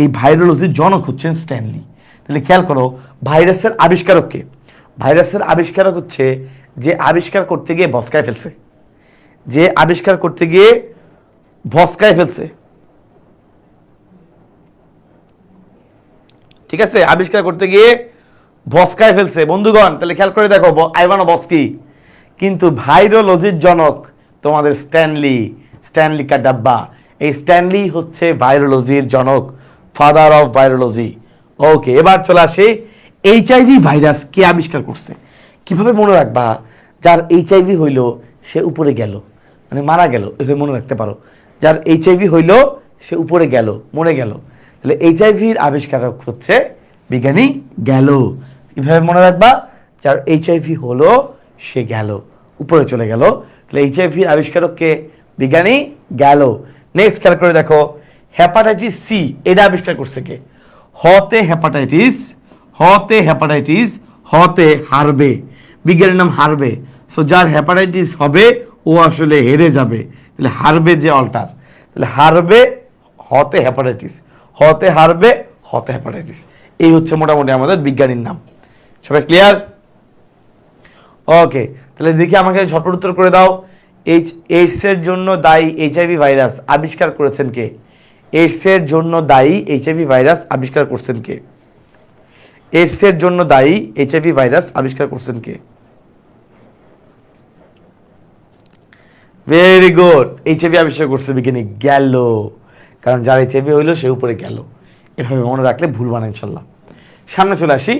এই ভাইরোলজির জনক হচ্ছেন স্ট্যানলি। তাহলে খেয়াল করো ভাইরাসের আবিষ্কারক কে? ভাইরাসের আবিষ্কারক হচ্ছে যে আবিষ্কার করতে গিয়ে ভস্কায় ফেলছে, যে আবিষ্কার করতে গিয়ে ভস্কায় ফেলছে, ঠিক আছে? আবিষ্কার করতে গিয়ে ভস্কায় ফেলছে বন্ধুগণ। তাহলে খেয়াল করে দেখো আইভানোভস্কি, কিন্তু ভাইরোলজির জনক তোমাদের স্ট্যানলি কা ডাব্বা। এই স্ট্যানলি হচ্ছে ভাইরোলজির জনক, ফাদার অফ ভাইরোলজি। ওকে, এবার চলে আসি এইচআইভি ভাইরাস কে আবিষ্কার করছে? কিভাবে মনে রাখবা? যার এইচআইভি হইল সে উপরে গেল, মানে মারা গেল, এভাবে মনে রাখতে পারো। যার এইচআইভি হইল সে উপরে গেল, মরে গেল। তাহলে এইচআইভির আবিষ্কারক হচ্ছে বিজ্ঞানী গেল। কিভাবে মনে রাখবা? যার এইচআইভি হলো সে গেল, উপরে চলে গেল। তাহলে এইচআইভির আবিষ্কারক কে? বিজ্ঞানী গেল। নেক্সট খেয়াল করে দেখো হেপাটাইটিস সি, এটা আবিষ্কার করছে কে? হতে হেপাটাইটিস, হতে হারবে, বিজ্ঞানীর নাম হারবে। সো যার হেপাটাইটিস হবে ও আসলে হেরে যাবে, তাহলে হারবে যে অল্টার, তাহলে হারবে হতে হেপাটাইটিস, হতে হারবে হতে হেপাটাইটিস। এই হচ্ছে মোটামুটি আমাদের বিজ্ঞানীর নাম। সবাই ক্লিয়ার? ওকে, তাহলে দেখি আমাকে ঝটপট উত্তর করে দাও। এইডস এর জন্য দায়ী এইচআইভি ভাইরাস আবিষ্কার করেছেন কে? এইডস এর জন্য দায়ী এইচআইভি ভাইরাস আবিষ্কার করছেন কে? এইডস এর জন্য দায়ী এইচআইভি ভাইরাস আবিষ্কার করছেন কে? ভেরি গুড, এইচআইভি আবিষ্কার করছে বিজ্ঞানী গেল, কারণ যার এইচআইভি হইলো সে উপরে গেল। এভাবে মনে রাখলে ভুল বানা ইনশাল্লাহ। সামনে চলে আসি,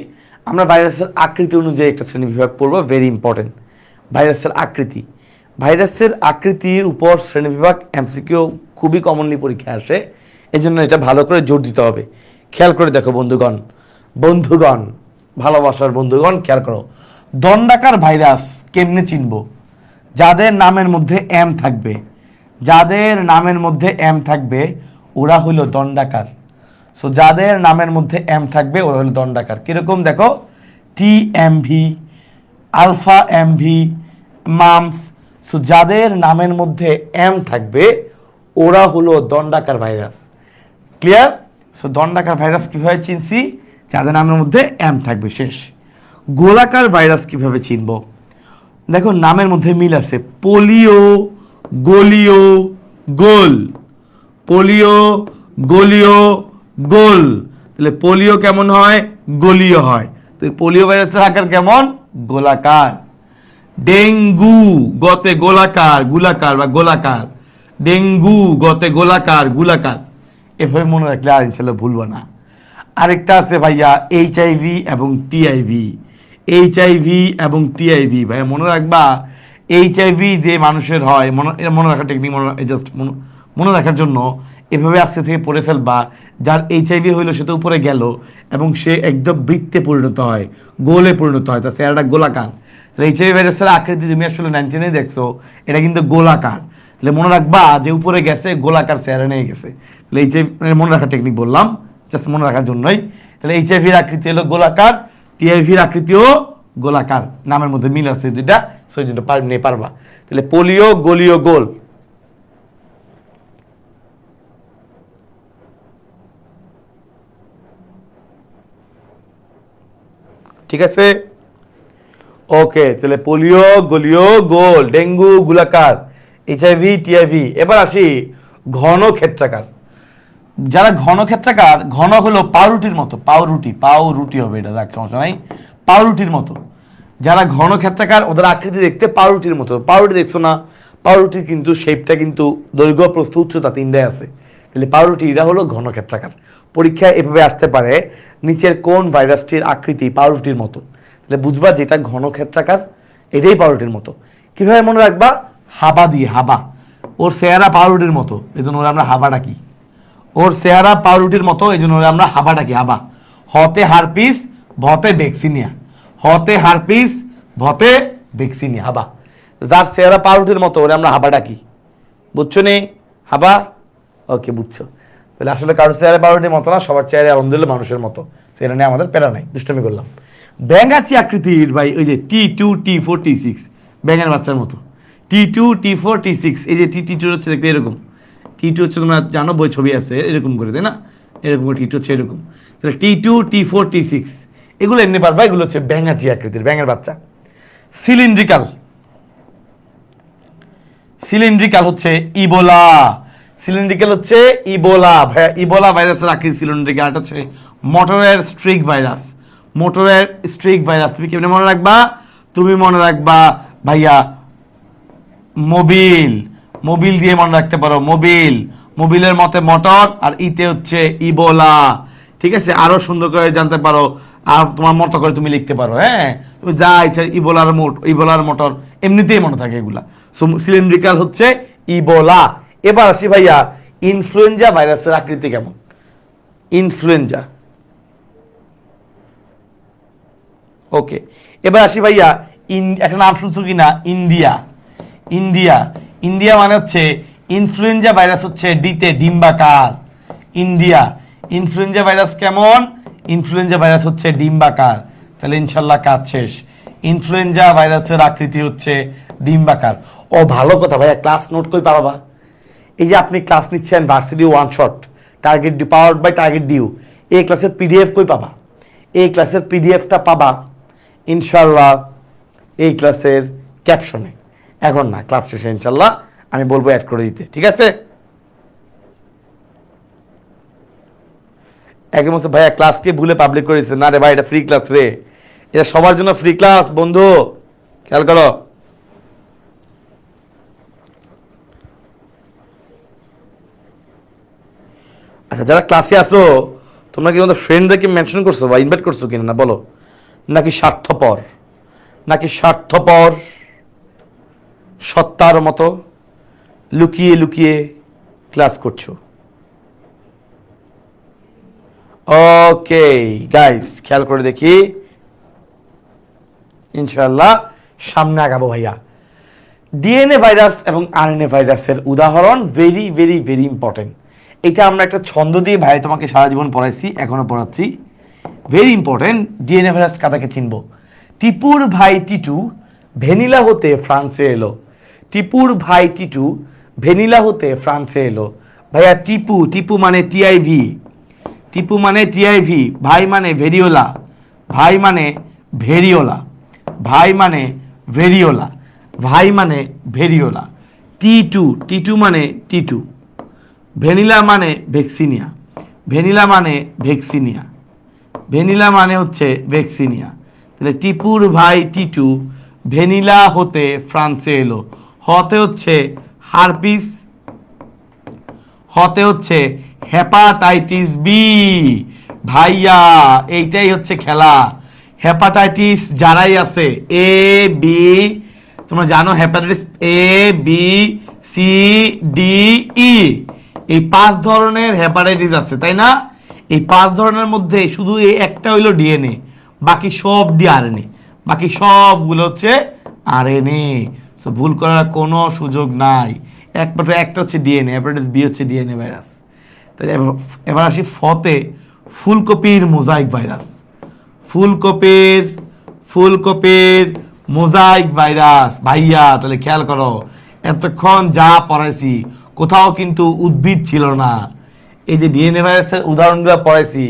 আমরা ভাইরাসের আকৃতি অনুযায়ী একটা শ্রেণী বিভাগ পড়বো। ভেরি ইম্পর্টেন্ট, ভাইরাসের আকৃতি। ভাইরাসের আকৃতির উপর শ্রেণী বিভাগ এমসিকিউ খুবই কমনলি পরীক্ষায় আসে, এই জন্য এটা ভালো করে জোর দিতে হবে। খেয়াল করে দেখো বন্ধুগণ, ভালোবাসার বন্ধুগণ, খেয়াল করো দণ্ডাকার ভাইরাস কেমনে চিনবো? যাদের নামের মধ্যে এম থাকবে, ওরা হলো দণ্ডাকার। সো যাদের নামের মধ্যে এম থাকবে ওরা হলো দণ্ডাকার। কিরকম দেখো, TMV, alpha MV, mumps. So যাদের নামের মধ্যে এম থাকবে ওরা হলো দণ্ডাকার ভাইরাস। ক্লিয়ার? সো দণ্ডাকার ভাইরাস কিভাবে চিনছি? যাদের নামের মধ্যে এম থাকবে, শেষ। গোলাকার ভাইরাস কিভাবে চিনব? দেখো নামের মধ্যে মিল আছে, পোলিও, গোলিও, গোল। পোলিও, গোলিও, গোল। তাহলে পোলিও কেমন হয়? গোলীয় হয়। তো পোলিও ভাইরাসের আকার কেমন? গোলাকার। ডেঙ্গু গতে গোলাকার, গুলাকার বা গোলাকার। ডেঙ্গু গতে গোলাকার, গুলাকার। এভাবে মনে রাখলে আর ইনশাল্লাহ ভুলবো না। আরেকটা আছে ভাইয়া HIV এবং TIV। HIV এবং TIV ভাইয়া মনে রাখবা, HIV যে মানুষের হয়, মনে রাখার টেকনিক, জাস্ট মনে রাখার জন্য এভাবে আজকে থেকে পড়ে ফেলবা। যার HIV হইলো সে তো উপরে গেল এবং সে একদম বৃত্তে পরিণত হয়, গোলে পরিণত হয়, তার চেহারাটা গোলাকার। HIV ভাইরাসের আকৃতি তুমি আসলে 19 দেখছো, এটা কিন্তু গোলাকার। তাহলে মনে রাখবা যে উপরে গেছে, গোলাকার চেহারা নিয়ে গেছে। তাহলে HIV মনে রাখার টেকনিক বললাম, জাস্ট মনে রাখার জন্যই। তাহলে HIV-র আকৃতি হলো গোলাকার, TIV-র আকৃতিও গোলাকার। নামের মধ্যে মিল আছে দুইটা, সেই জন্য নিয়ে পারবা। তাহলে পোলিও, গোলিও, গোল। ঠিক আছে, ওকে। তাহলে পোলিও, গোলিও, গোল। ডেঙ্গু, গোলাকার। HIV, TIV। এবার আসি ঘন ক্ষেত্রাকার। যারা ঘন ক্ষেত্রাকার, ঘন হলো পাউরুটির মতো, পাউরুটি হবে এটা, দেখ সমস্যা নাই, পাউরুটির মতো। যারা ঘন ক্ষেত্রাকার ওদের আকৃতি দেখতে পাউরুটির মতো। পাউরুটি দেখছো না? পাউরুটির কিন্তু শেপটা কিন্তু দৈর্ঘ্য, প্রস্থ, উচ্চতা তিনটাই আছে। তাহলে পাউরুটি এটা হলো ঘন ক্ষেত্রাকার। পরীক্ষায় এভাবে আসতে পারে, নিচের কোন ভাইরাসটির আকৃতি পাউরুটির মতো? তাহলে বুঝবা যেটা ঘন ক্ষেত্রাকার এটাই পাউরুটির মতো। কিভাবে মনে রাখবা? হাবা দিয়ে, হাবা। ওর চেহারা পাউরুটির মতো, এই জন্য আমরা হাবা ডাকি। ওর চেহারা পাউরুটির মতো, এই জন্য আমরা হাবা ডাকি, হাবা। হতে হারপিস, ভতে ভ্যাকসিনিয়া। হতে হারপিস, ভতে ভ্যাকসিনিয়া, হাবা। যার চেহারা পাউরুটির মতো ওরে আমরা হাবা ডাকি। বুঝছো নি? হাবা, ওকে, বুঝছো। তাহলে আসলে কারোর চেহারা পাউরুটির মতো না, সবার চেহারা আলহামদুলিল্লাহ মানুষের মতো। সেটা নিয়ে আমাদের প্যারা নাই, দুষ্টমি করলাম। ব্যাঙাচি আকৃতির ভাই, ওই যে T2, T4, T6, ব্যাঙের বাচ্চার মতো। T2, T4, T6, এই যে T2 হচ্ছে দেখতে এরকম। T2 হচ্ছে তোমরা জানো, বই ছবি আছে এরকম করে, তাই না? এরকম করে T2 হচ্ছে এরকম। তাহলে T2, T4, T6 এগুলো এমনি পারবা, এগুলো হচ্ছে ব্যাঙাচি আকৃতির, ব্যাঙের বাচ্চা। সিলিন্ড্রিকাল, সিলিন্ড্রিকাল হচ্ছে ইবোলা। সিলিন্ড্রিকাল হচ্ছে ইবোলা। ভাইয়া ইবোলা ভাইরাসের আকৃতি সিলিন্ড্রিকাল। এটা হচ্ছে মোটরের স্ট্রিক ভাইরাস। মোটরের স্ট্রিক ভাইরাস তুমি কেমনে মনে রাখবা? তুমি মনে রাখবা ভাইয়া মোবিল, মোবিল দিয়ে মনে রাখতে পারো, মোবিল। মোবিলের মতে মোটর, আর ইতে হচ্ছে ইবোলা। ঠিক আছে, আরো সুন্দর করে জানতে পারো, আর তোমার মতো করে তুমি লিখতে পারো। হ্যাঁ, তুমি যা ইচ্ছা, ইবোলার মোটর এমনিতেই মনে থাকে এগুলা। সিলিন্ড্রিকাল হচ্ছে ইবোলা। এবার আসি ভাইয়া ইনফ্লুয়েঞ্জা ভাইরাসের আকৃতি কেমন? ইনফ্লুয়েঞ্জা, ওকে। এবার আসি ভাইয়া একটা নাম শুনছো কিনা, ইন্ডিয়া। ইন্ডিয়া, ইন্ডিয়া মানে হচ্ছে ইনফ্লুয়েঞ্জা ভাইরাস হচ্ছে ডিতে ডিম্বাকার। ইন্ডিয়া, ইনফ্লুয়েঞ্জা ভাইরাস কেমন? ইনফ্লুয়েঞ্জা ভাইরাস হচ্ছে ডিম্বাকার। তাহলে ইনশাল্লাহ কাজ শেষ। ইনফ্লুয়েঞ্জা ভাইরাসের আকৃতি হচ্ছে ডিম্বাকার। ও ভালো কথা ভাইয়া, ক্লাস নোট কই পাবা? এই যে আপনি ক্লাস নিচ্ছেন varsity one shot, target due, powered by target due, এই ক্লাসের PDF কই পাবা? এই ক্লাসের PDFটা পাবা ইনশাল্লাহ এই ক্লাসের ক্যাপশনে। এখন না, ক্লাস শেষে ইনশাল্লাহ আমি বলবো অ্যাড করে দিতে, ঠিক আছে? একদম হচ্ছে ভাইয়া ক্লাসকে ভুলে পাবলিক করে দিচ্ছে। না রে ভাই, এটা ফ্রি ক্লাস রে, এটা সবার জন্য ফ্রি ক্লাস বন্ধু, খেয়াল করো। আচ্ছা, যারা ক্লাসে আসো তোমরা কি তোমাদের ফ্রেন্ডদেরকে মেনশন করছো বা ইনভাইট করছো কিনা না বলো? নাকি স্বার্থপর, নাকি স্বার্থপর সত্তার মতো লুকিয়ে লুকিয়ে ক্লাস করছো? ওকে গাইস, খেয়াল করে দেখি, ইনশাআল্লাহ সামনে আগাবো ভাইয়া। DNA ভাইরাস এবং RNA ভাইরাসের উদাহরণ ভেরি ভেরি ভেরি ইম্পর্টেন্ট। এটা আমরা একটা ছন্দ দিয়ে ভাই তোমাকে সারা জীবন পড়াইছি, এখনো পড়াচ্ছি। ভেরি ইম্পর্টেন্ট, ডিএনএ ভাইরাস কাটাকে চিনব। টিপুর ভাই টিটু ভ্যানিলা হতে ফ্রান্সে এলো। টিপুর ভাই টিটু ভ্যানিলা হতে ফ্রান্সে এলো। ভাইয়া টিপু, টিপু মানে টিআইভি, টিপু মানে টিআইভি, ভাই মানে ভেরিওলা, ভাই মানে ভেরিওলা, ভাই মানে ভেরিওলা, ভাই মানে ভেরিওলা। টি2, টি2 মানে টি2, ভ্যানিলা মানে ভ্যাকসিনিয়া, ভ্যানিলা মানে ভ্যাকসিনিয়া, ভ্যানিলা মানে হচ্ছে ভ্যাকসিনিয়া। তাহলে টিপুর ভাই টিটু ভ্যানিলা হতে ফ্রান্সে এলো। হতে হচ্ছে হারপিস, হতে হচ্ছে হেপাটাইটিস বি। ভাইয়া এইটাই হচ্ছে খেলা। হেপাটাইটিস যারাই আছে এ বি, তোমরা জানো hepatitis A B C D E, এই 5 ধরনের হেপাটাইটিস আছে, তাই না? এই 5 ধরনের মধ্যে শুধু এই একটা হইলো ডিএনএ, বাকি সব ডিআরএনএ, বাকি সবগুলো হচ্ছে আরএনএ। তো ভুল করার কোনো সুযোগ নাই, একমাত্র একটা হচ্ছে ডিএনএ, হেপাটাইটিস বি হচ্ছে ডিএনএ ভাইরাস। তাই এবার আসি ফতে, ফুলকপির মোজাইক ভাইরাস। ফুলকপির, ফুলকপির মোজাইক ভাইরাস। ভাইয়া তাহলে খেয়াল করো, এতক্ষণ যা পড়াইছি কোথাও কিন্তু উদ্ভিদ ছিল না। এই যে ডিএনএ ভাইরাসের উদাহরণগুলো পড়াইছি,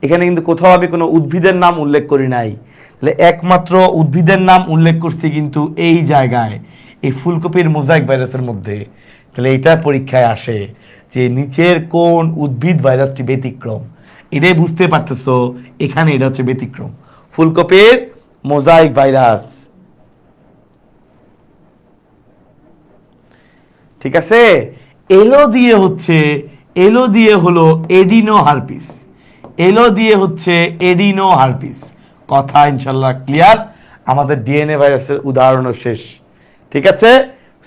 এখানে কিন্তু কোথাও আমি কোনো উদ্ভিদের নাম উল্লেখ করি নাই। তাহলে একমাত্র উদ্ভিদের নাম উল্লেখ করছি কিন্তু এই জায়গায়, এই ফুলকপির মোজাইক ভাইরাসের মধ্যে। তাহলে এটা পরীক্ষায় আসে যে নিচের কোন উদ্ভিদ ভাইরাসটি ব্যতিক্রম, এটাই বুঝতে পারতেছো। এখানে এটা হচ্ছে ব্যতিক্রম, ফুলকপির মোজাইক ভাইরাস। ঠিক আছে? এলো দিয়ে হচ্ছে, এলো দিয়ে হলো এডিনো হারপিস, এলো দিয়ে হচ্ছে এডিনো হারপিস। কথা ইনশাল্লাহ ক্লিয়ার। আমাদের ডিএনএ ভাইরাসের উদাহরণও শেষ। ঠিক আছে?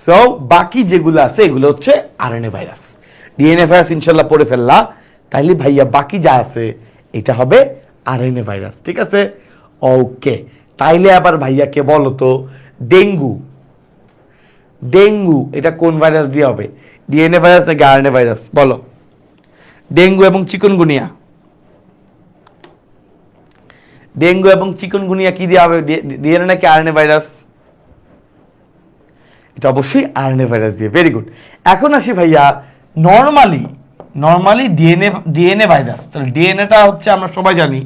সো বাকি যেগুলো আছে এগুলো হচ্ছে আরএনএ ভাইরাস। ডিএনএ ভাইরাস ইনশাল্লাহ পড়ে ফেললা, তাইলে ভাইয়া বাকি যা আছে এটা হবে আরএনএ ভাইরাস। ঠিক আছে? ওকে, তাইলে আবার ভাইয়াকে বলো তো, ডেঙ্গু, ডেঙ্গু এটা কোন ভাইরাস দিয়ে হবে? ডিএনএ ভাইরাস নাকি আরএনএ ভাইরাস? বলো। ডেঙ্গু এবং চিকুনগুনিয়া, ডেঙ্গু এবং চিকুনগুনিয়া কি দিয়ে হবে? ডিএনএ নাকি আরএনএ ভাইরাস? এটা অবশ্যই আরএনএ ভাইরাস দিয়ে। Very good. এখন আসি ভাইয়া নরমালি, নরমালি ডিএনএ ভাইরাস। তাহলে ডিএনএটা হচ্ছে আমরা সবাই জানি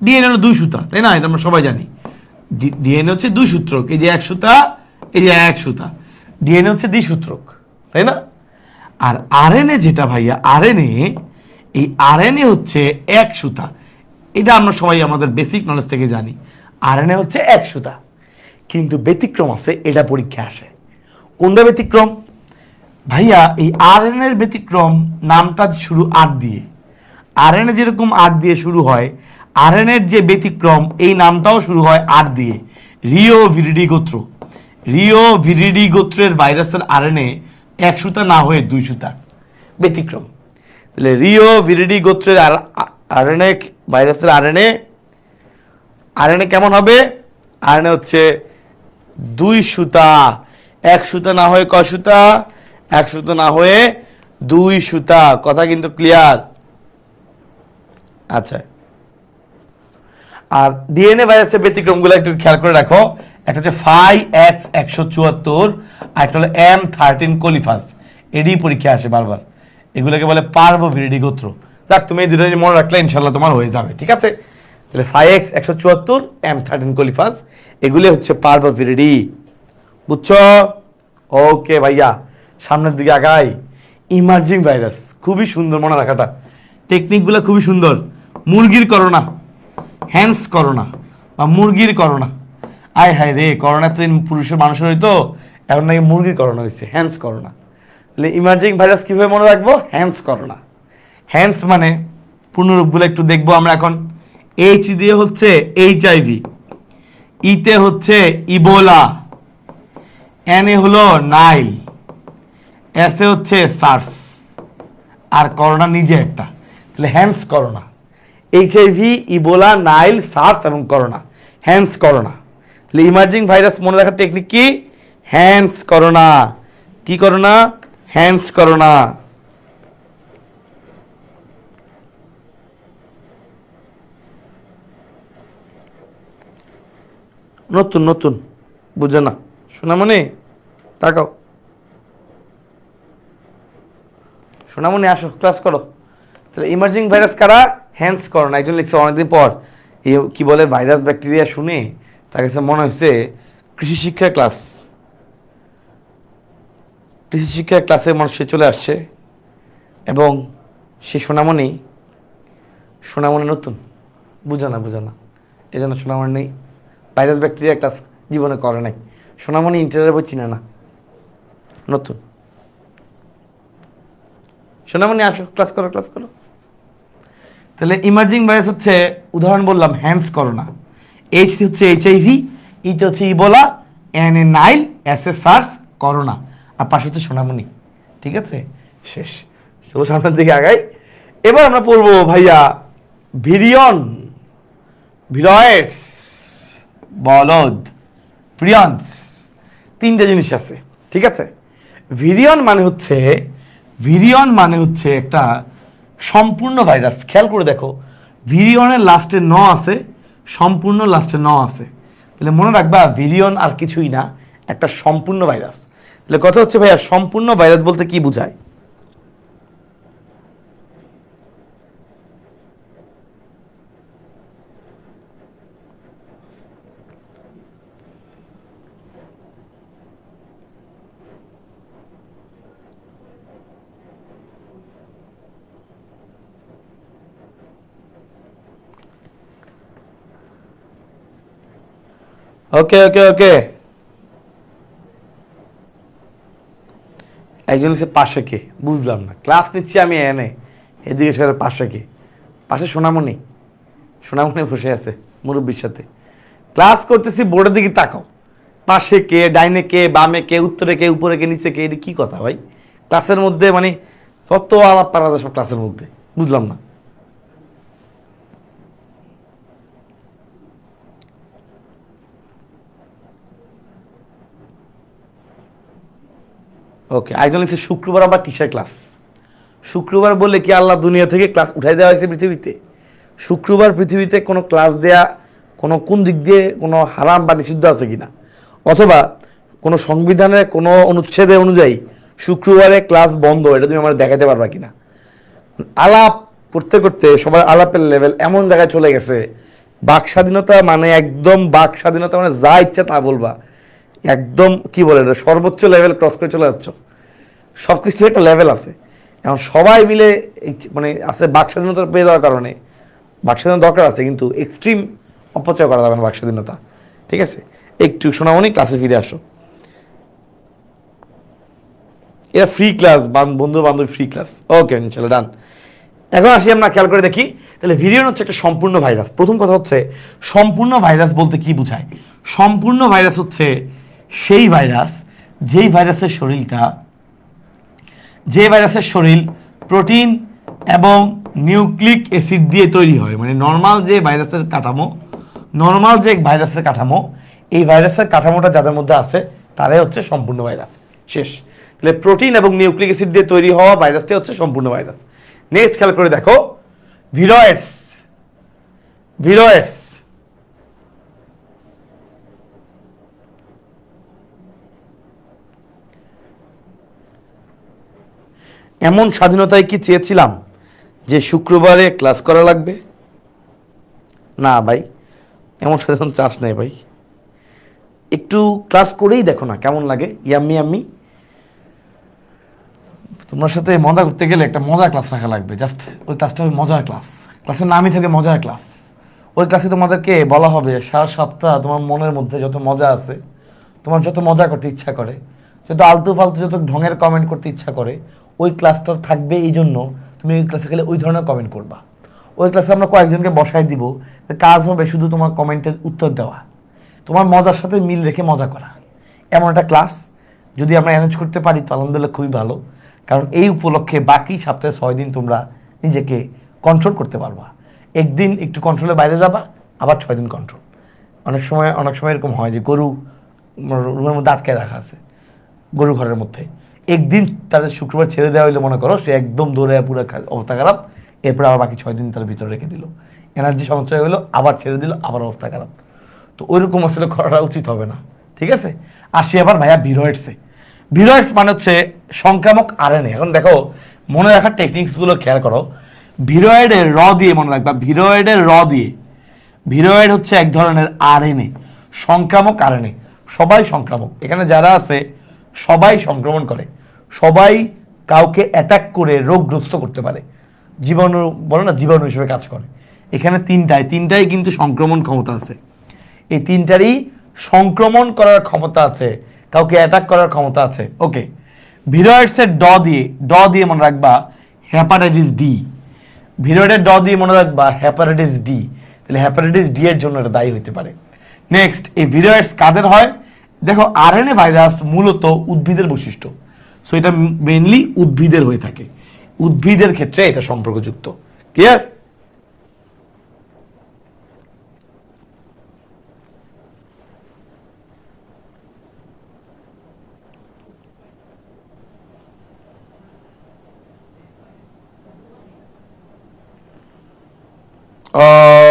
ডিএনএ হলো 2 সুতা, তাই না? এটা আমরা সবাই জানি। ডিএনএ হচ্ছে 2 সূত্রক, এই যে 1 সুতা, এই যে 1 সুতা। ডিএনএ হচ্ছে দ্বিসূত্রক, তাই না? আর আরএনএ যেটা ভাইয়া, আরএনএ, এই আরএনএ হচ্ছে 1 সুতা। এটা আমরা সবাই আমাদের বেসিক নলেজ থেকে জানি, আরএনএ হচ্ছে 1 সুতা। কিন্তু ব্যতিক্রম আছে, এটা পরীক্ষা আসে। কোনটা ব্যতিক্রম ভাইয়া? এই আরএনএ এর ব্যতিক্রম নামটা শুরু 8 দিয়ে। আরএনএ যেরকম 8 দিয়ে শুরু হয়, আরএনএ এর যে ব্যতিক্রম এই নামটাও শুরু হয় 8 দিয়ে। রিও ভিরিডি গোত্র, রিও ভিরিডি গোত্রের ভাইরাসের আরএনএ 1 সুতা না হয়ে 2 সুতা, ব্যতিক্রম। তাহলে রিও ভিরিডি গোত্রের আরএনএ ভাইরাসের আরএনএ, আরএনএ কেমন হবে? আরএনএ হচ্ছে 2 সুতা। 1 সুতা না হয়ে কয় সুতা? 1 সুতা না হয়ে 2 সুতা। কথা কিন্তু ক্লিয়ার? আচ্ছা, আর ডিএনএ ভাইরাসের ব্যতিক্রমগুলো একটু খেয়াল করে রাখো। একটা হচ্ছে 5X174, আর একটা হলো M13 কোলিফাস। এডি পরীক্ষা আসে বারবার, এগুলোকে বলে পার্ভোভিরিডি গোত্র। যাক, তুমি এই দুটো মনে রাখলে ইনশাল্লাহ তোমার হয়ে যাবে। ঠিক আছে? তাহলে 5X174, M13 কোলিফাস, এগুলো হচ্ছে পার্ভোভিরিডি। বুঝছো? ওকে ভাইয়া, সামনের দিকে আগাই। ইমার্জিং ভাইরাস, খুবই সুন্দর মনে রাখাটা, টেকনিকগুলো খুবই সুন্দর। মুরগির করোনা, হ্যান্স করোনা বা মুরগির করোনা। আয় হায় রে, করোনা তো পুরুষের মানুষের হইতো, এখন নাকি মুরগির করোনা হয়েছে, হ্যান্স করোনা। তাহলে ইমার্জিং ভাইরাস কিভাবে মনে রাখবো? Hence corona. হ্যান্স মানে পূর্ণরূপগুলো একটু দেখবো আমরা এখন। এইচ দিয়ে হচ্ছে এইচআইভি, ইতে হচ্ছে ইবোলা, এনে হলো নাইল, এসে হচ্ছে সার্স, আর করোনা নিজে একটা। তাহলে hens corona, HIV, Ebola, Nile, SARS এবং করোনা, হ্যান্স করোনা। তাহলে ইমার্জিং ভাইরাস মনে রাখার টেকনিক কি? Hens corona. কি করোনা? Hens corona. নতুন নতুন, বুঝে না সোনামণি, তাকাও। সোনামণি আসো, ক্লাস করো। তাহলে ইমার্জিং ভাইরাস কারা? হ্যান্ডস করো না। একজন লিখছে অনেকদিন পর এই কি বলে ভাইরাস ব্যাকটেরিয়া শুনে তার কাছে মনে হয়েছে কৃষি শিক্ষার ক্লাস, কৃষি শিক্ষার ক্লাসে মানুষ সে চলে আসছে এবং সে সোনামণি, সোনামণি নতুন, বুঝে না বুঝে না, এই জন্য সোনামণি নেই, ভাইরাস ব্যাকটেরিয়া ক্লাস জীবনে করে নাই। সোনামণি ইন্টারের বই চিনে না, নতুন। সোনামণি আসো, ক্লাস করো, ক্লাস করো। তাহলে ইমার্জিং ভাইরাস হচ্ছে উদাহরণ বললাম হ্যান্ডস করোনা, এইচ হচ্ছে HIV, ইতে হচ্ছে Ebola, N A Nile, S A SARS, corona, আর পাশে হচ্ছে সোনামণি। ঠিক আছে, শেষ। চলো সামনের দিকে আগাই। এবার আমরা পড়বো ভাইয়া ভিরিয়ন, ভিরয়েডস, বলদ, প্রিয়ন্স, তিনটা জিনিস আছে। ঠিক আছে, ভিরিয়ন মানে হচ্ছে একটা সম্পূর্ণ ভাইরাস। খেয়াল করে দেখো, ভিরিয়নের লাস্টে ন আছে, সম্পূর্ণ লাস্টে ন আছে। তাহলে মনে রাখবা ভিরিয়ন আর কিছুই না, একটা সম্পূর্ণ ভাইরাস। তাহলে কথা হচ্ছে ভাইয়া সম্পূর্ণ ভাইরাস বলতে কি বোঝায়? ওকে ওকে ওকে, একজন হচ্ছে পাশে কে, বুঝলাম না, ক্লাস নিচ্ছি আমি এনে, এদিকে সে পাশে কে, পাশে সোনামণি, সোনামণি বসে আছে মুরব্বীর সাথে, ক্লাস করতেছি, বোর্ডের দিকে তাকাও, পাশে কে, ডাইনে কে, বামে কে, উত্তরে কে, উপরে কে, নিচে কে, এটা কি কথা ভাই? ক্লাসের মধ্যে মানে কত আলাপ পারা যায় সব ক্লাসের মধ্যে, বুঝলাম না। ওকে, একজন লিখছে শুক্রবার আবার কিসের ক্লাস? শুক্রবার বললে কি আল্লাহ দুনিয়া থেকে ক্লাস উঠাই দেওয়া হয়েছে পৃথিবীতে? শুক্রবার পৃথিবীতে কোনো ক্লাস দেয়া কোন দিক দিয়ে কোনো হারাম বা নিষিদ্ধ আছে কিনা, অথবা কোনো সংবিধানের কোনো অনুচ্ছেদে অনুযায়ী শুক্রবারে ক্লাস বন্ধ, এটা তুমি আমার দেখাতে পারবা কিনা? আলাপ করতে করতে সবার আলাপের লেভেল এমন জায়গায় চলে গেছে, বাক স্বাধীনতা মানে একদম বাক স্বাধীনতা মানে যা ইচ্ছা তা বলবা, একদম কি বলে এটা সর্বোচ্চ লেভেল ক্রস করে চলে যাচ্ছ। সব কিছুর একটা লেভেল আছে। এখন সবাই মিলে মানে আছে বাক স্বাধীনতা পেয়ে যাওয়ার কারণে, বাক স্বাধীনতা দরকার আছে কিন্তু এক্সট্রিম অপচয় করা যাবে না বাক স্বাধীনতা। ঠিক আছে, একটু শোনামনি, ক্লাসে ফিরে আসো। এটা ফ্রি ক্লাস, বন্ধু বান্ধব ফ্রি ক্লাস। ওকে ইনশাল্লাহ, ডান। এখন আসি আমরা খেয়াল করে দেখি। তাহলে ভিরিয়ন হচ্ছে একটা সম্পূর্ণ ভাইরাস। প্রথম কথা হচ্ছে সম্পূর্ণ ভাইরাস বলতে কি বোঝায়? সম্পূর্ণ ভাইরাস হচ্ছে সেই ভাইরাস যেই ভাইরাসের শরীর প্রোটিন এবং নিউক্লিক অ্যাসিড দিয়ে তৈরি হয়। মানে নর্মাল যে ভাইরাসের কাঠামো, এই ভাইরাসের কাঠামোটা যাদের মধ্যে আছে তারাই হচ্ছে সম্পূর্ণ ভাইরাস। শেষ। তাহলে প্রোটিন এবং নিউক্লিক অ্যাসিড দিয়ে তৈরি হওয়া ভাইরাসটি হচ্ছে সম্পূর্ণ ভাইরাস। নেক্সট খেয়াল করে দেখো, ভিরয়েডস, এমন স্বাধীনতায় কি চেয়েছিলাম যে শুক্রবারে ক্লাস করা লাগবে? না ভাই, এমন স্বাধীনতা চাস নাই ভাই, একটু ক্লাস করেই দেখো না কেমন লাগে। ইয়াম্মি তোমার সাথে মজা করতে গেলে একটা মজার ক্লাস রাখা লাগবে, জাস্ট ওই ক্লাসটা হবে মজার ক্লাস, ক্লাসের নামই থাকে মজার ক্লাস। ওই ক্লাসে তোমাদেরকে বলা হবে সারা সপ্তাহ তোমার মনের মধ্যে যত মজা আছে, তোমার যত মজা করতে ইচ্ছা করে, যত আলতু ফালতু যত ঢঙের কমেন্ট করতে ইচ্ছা করে, ওই ক্লাসটা থাকবে। এই জন্য তুমি ওই ক্লাসে গেলে ওই ধরনের কমেন্ট করবা। ওই ক্লাসে আমরা কয়েকজনকে বসাই দিব, কাজ হবে শুধু তোমার কমেন্টের উত্তর দেওয়া, তোমার মজার সাথে মিল রেখে মজা করা। এমন একটা ক্লাস যদি আমরা অ্যারেঞ্জ করতে পারি তো আলহামদুলিল্লাহ খুবই ভালো, কারণ এই উপলক্ষে বাকি সপ্তাহে 6 দিন তোমরা নিজেকে কন্ট্রোল করতে পারবা। একদিন একটু কন্ট্রোলের বাইরে যাবা, আবার 6 দিন কন্ট্রোল। অনেক সময় এরকম হয় যে গরু রুমের মধ্যে আটকে রাখা আছে, গরু ঘরের মধ্যে, একদিন তাদের শুক্রবার ছেড়ে দেওয়া হইলে মনে করো সে একদম দৌড়ে পুরো অবস্থা খারাপ, এরপরে আবার বাকি 6 দিন তার ভিতরে রেখে দিল, এনার্জি সঞ্চয় হলো, আবার ছেড়ে দিল, আবার অবস্থা খারাপ। তো ওইরকম আসলে করা উচিত হবে না, ঠিক আছে। আসি আবার ভাইয়া ভিরয়েডসে। ভিরয়েডস মানে হচ্ছে সংক্রামক আরএনএ। এখন দেখো মনে রাখার টেকনিক্সগুলো খেয়াল করো। ভিরয়েডের র দিয়ে মনে রাখবা, ভিরয়েডের র দিয়ে, ভিরয়েড হচ্ছে এক ধরনের আরএনএ, সংক্রামক আরএনএ। সবাই সংক্রামক, এখানে যারা আছে সবাই সংক্রমণ করে, সবাই কাউকে অ্যাটাক করে রোগগ্রস্ত করতে পারে, জীবাণু বলে না, জীবাণু হিসেবে কাজ করে। এখানে তিনটাই কিন্তু সংক্রমণ ক্ষমতা আছে, এই তিনটারই সংক্রমণ করার ক্ষমতা আছে, কাউকে অ্যাটাক করার ক্ষমতা আছে। ওকে, ভিরয়েডসের ড দিয়ে মনে রাখবা হেপাটাইটিস ডি। ভিরয়েডের ড দিয়ে মনে রাখবা হেপাটাইটিস ডি, তাহলে হেপাটাইটিস ডি এর জন্য এটা দায়ী হতে পারে। নেক্সট, এই ভিরয়েডস কাদের হয়? দেখো আরএনএ ভাইরাস মূলত উদ্ভিদের বৈশিষ্ট্য, সো এটা মেইনলি উদ্ভিদের হয়ে থাকে, উদ্ভিদের ক্ষেত্রে এটা সম্পর্কযুক্ত। ক্লিয়ার?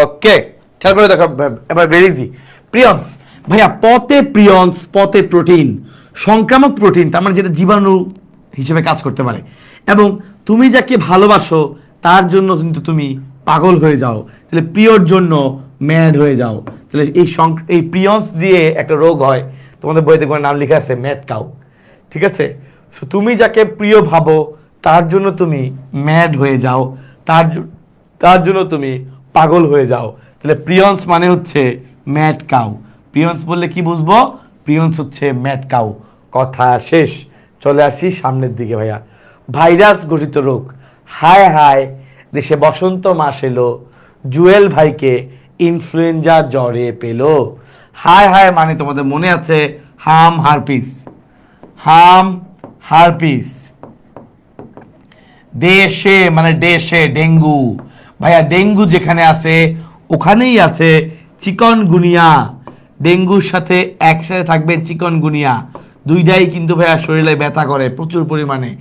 ওকে, খেয়াল করে দেখো এবার ভেরি ইজি। প্রিয়ন্স ভাইয়া, পথে প্রিয়ন্স, পথে প্রোটিন, সংক্রামক প্রোটিন, তার মানে যেটা জীবাণু হিসেবে কাজ করতে পারে। এবং তুমি যাকে ভালোবাসো তার জন্য কিন্তু তুমি পাগল হয়ে যাও, তাহলে প্রিয়র জন্য ম্যাড হয়ে যাও। তাহলে এই প্রিয়ন্স দিয়ে একটা রোগ হয়, তোমাদের বইতে কোনো নাম লেখা আছে ম্যাড কাউ, ঠিক আছে। সো তুমি যাকে প্রিয় ভাবো তার জন্য তুমি ম্যাড হয়ে যাও, তার জন্য তুমি পাগল হয়ে যাও। তাহলে প্রিয়ন্স মানে হচ্ছে ম্যাড কাউ। প্রিয়ন্স বললে কি বুঝবো? প্রিয়ন্স হচ্ছে ম্যাড কাউ। কথা শেষ। চলে আসি সামনের দিকে ভাইয়া। ভাইরাস গঠিত রোগ। হায় হায়, দেশে বসন্ত মাস এলো, জুয়েল ভাইকে ইনফ্লুয়েঞ্জা জ্বরে পেল। হায় হায় মানে তোমাদের মনে আছে হাম হারপিস, হাম হারপিস। দেশে মানে দেশে ডেঙ্গু। ভাইয়া ডেঙ্গু যেখানে আছে ওখানেই আছে চিকনগুনিয়া। ডেঙ্গুর সাথে একসাথে থাকবে চিকনগুনিয়া। দুইটাই কিন্তু ভাইয়া শরীরে ব্যথা করে প্রচুর পরিমাণে।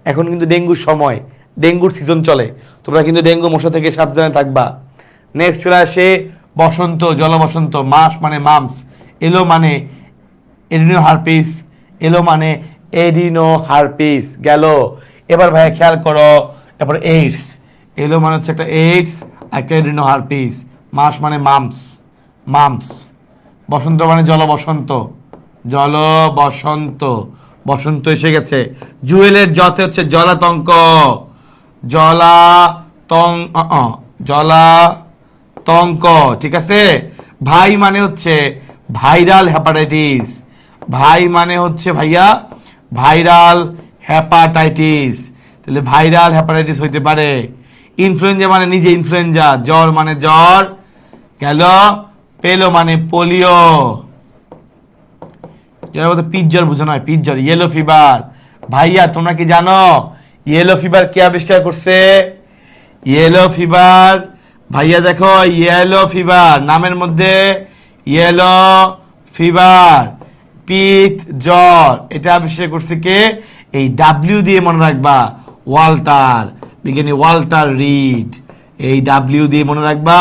এখন কিন্তু ডেঙ্গুর সময়, ডেঙ্গুর সিজন চলে, তোমরা কিন্তু ডেঙ্গু মশা থেকে সাবধানে থাকবা। নেক্সট চলে আসে বসন্ত, জলবসন্ত। মাস মানে মামস, এলো মানে এডিনো হারপিস, এলো মানে এডিনো হারপিস গেল। এবার ভাইয়া খেয়াল করো, এরপর এইডস, এলো মানে হচ্ছে একটা এইডস, একটা এডিনো হারপিস। মাস মানে মামস, মামস। বসন্ত মানে জলবসন্ত, জলবসন্ত, বসন্ত এসে গেছে। জুয়েলের জতে হচ্ছে জলাতঙ্ক, জলাতঙ্ক, ঠিক আছে। ভাই মানে হচ্ছে ভাইরাল হেপাটাইটিস, ভাই মানে হচ্ছে ভাইয়া ভাইরাল হেপাটাইটিস, তাহলে ভাইরাল হেপাটাইটিস হইতে পারে। ইনফ্লুয়েঞ্জা মানে নিজে ইনফ্লুয়েঞ্জা, জ্বর মানে জ্বর গেল, পেলো মানে পোলিও, পিজ্জর বুঝো নয়, পিজ্জর। Yellow fever. ভাইয়া তোমরা কি জানো ইয়েলো ফিভার কে আবিষ্কার করছে? ইয়েলো ফিভার ভাইয়া দেখো, ইয়েলো ফিভার নামের মধ্যে ইয়েলো ফিভার, পিত জ্বর, এটা আবিষ্কার করছে কে? এই ডাব্লিউ দিয়ে মনে রাখবা, ওয়াল্টার, বিজ্ঞানী ওয়াল্টার রিড। এই ডাব্লিউ দিয়ে মনে রাখবা,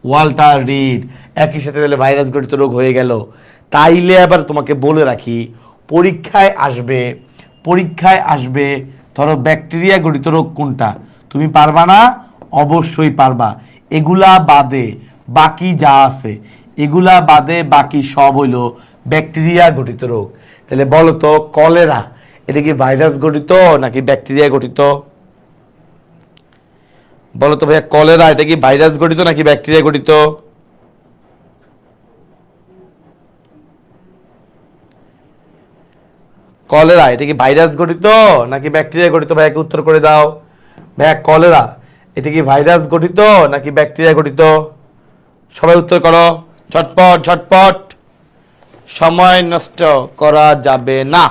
ওয়াল্টার রিড। একই সাথে তাহলে ভাইরাস গঠিত রোগ হয়ে গেল। তাইলে আবার তোমাকে বলে রাখি, পরীক্ষায় আসবে, পরীক্ষায় আসবে ধরো ব্যাকটেরিয়া গঠিত রোগ কোনটা, তুমি পারবা না? অবশ্যই পারবা। এগুলা বাদে বাকি যা আছে, এগুলা বাদে বাকি সব হইলো ব্যাকটেরিয়া গঠিত রোগ। তাহলে বলো তো কলেরা এটা কি ভাইরাস গঠিত নাকি ব্যাকটেরিয়া গঠিত? বলো তো ভাইয়া, কলেরা এটা কি ভাইরাস গঠিত নাকি ব্যাকটেরিয়া গঠিত? কলেরা এটা কি ভাইরাস গঠিত নাকি ব্যাকটেরিয়া গঠিত? ভাইয়াকে উত্তর করে দাও। ভাইয়া কলেরা এটা কি ভাইরাস গঠিত নাকি ব্যাকটেরিয়া গঠিত? সবাই উত্তর করো, ঝটপট ঝটপট, সময় নষ্ট করা যাবে না।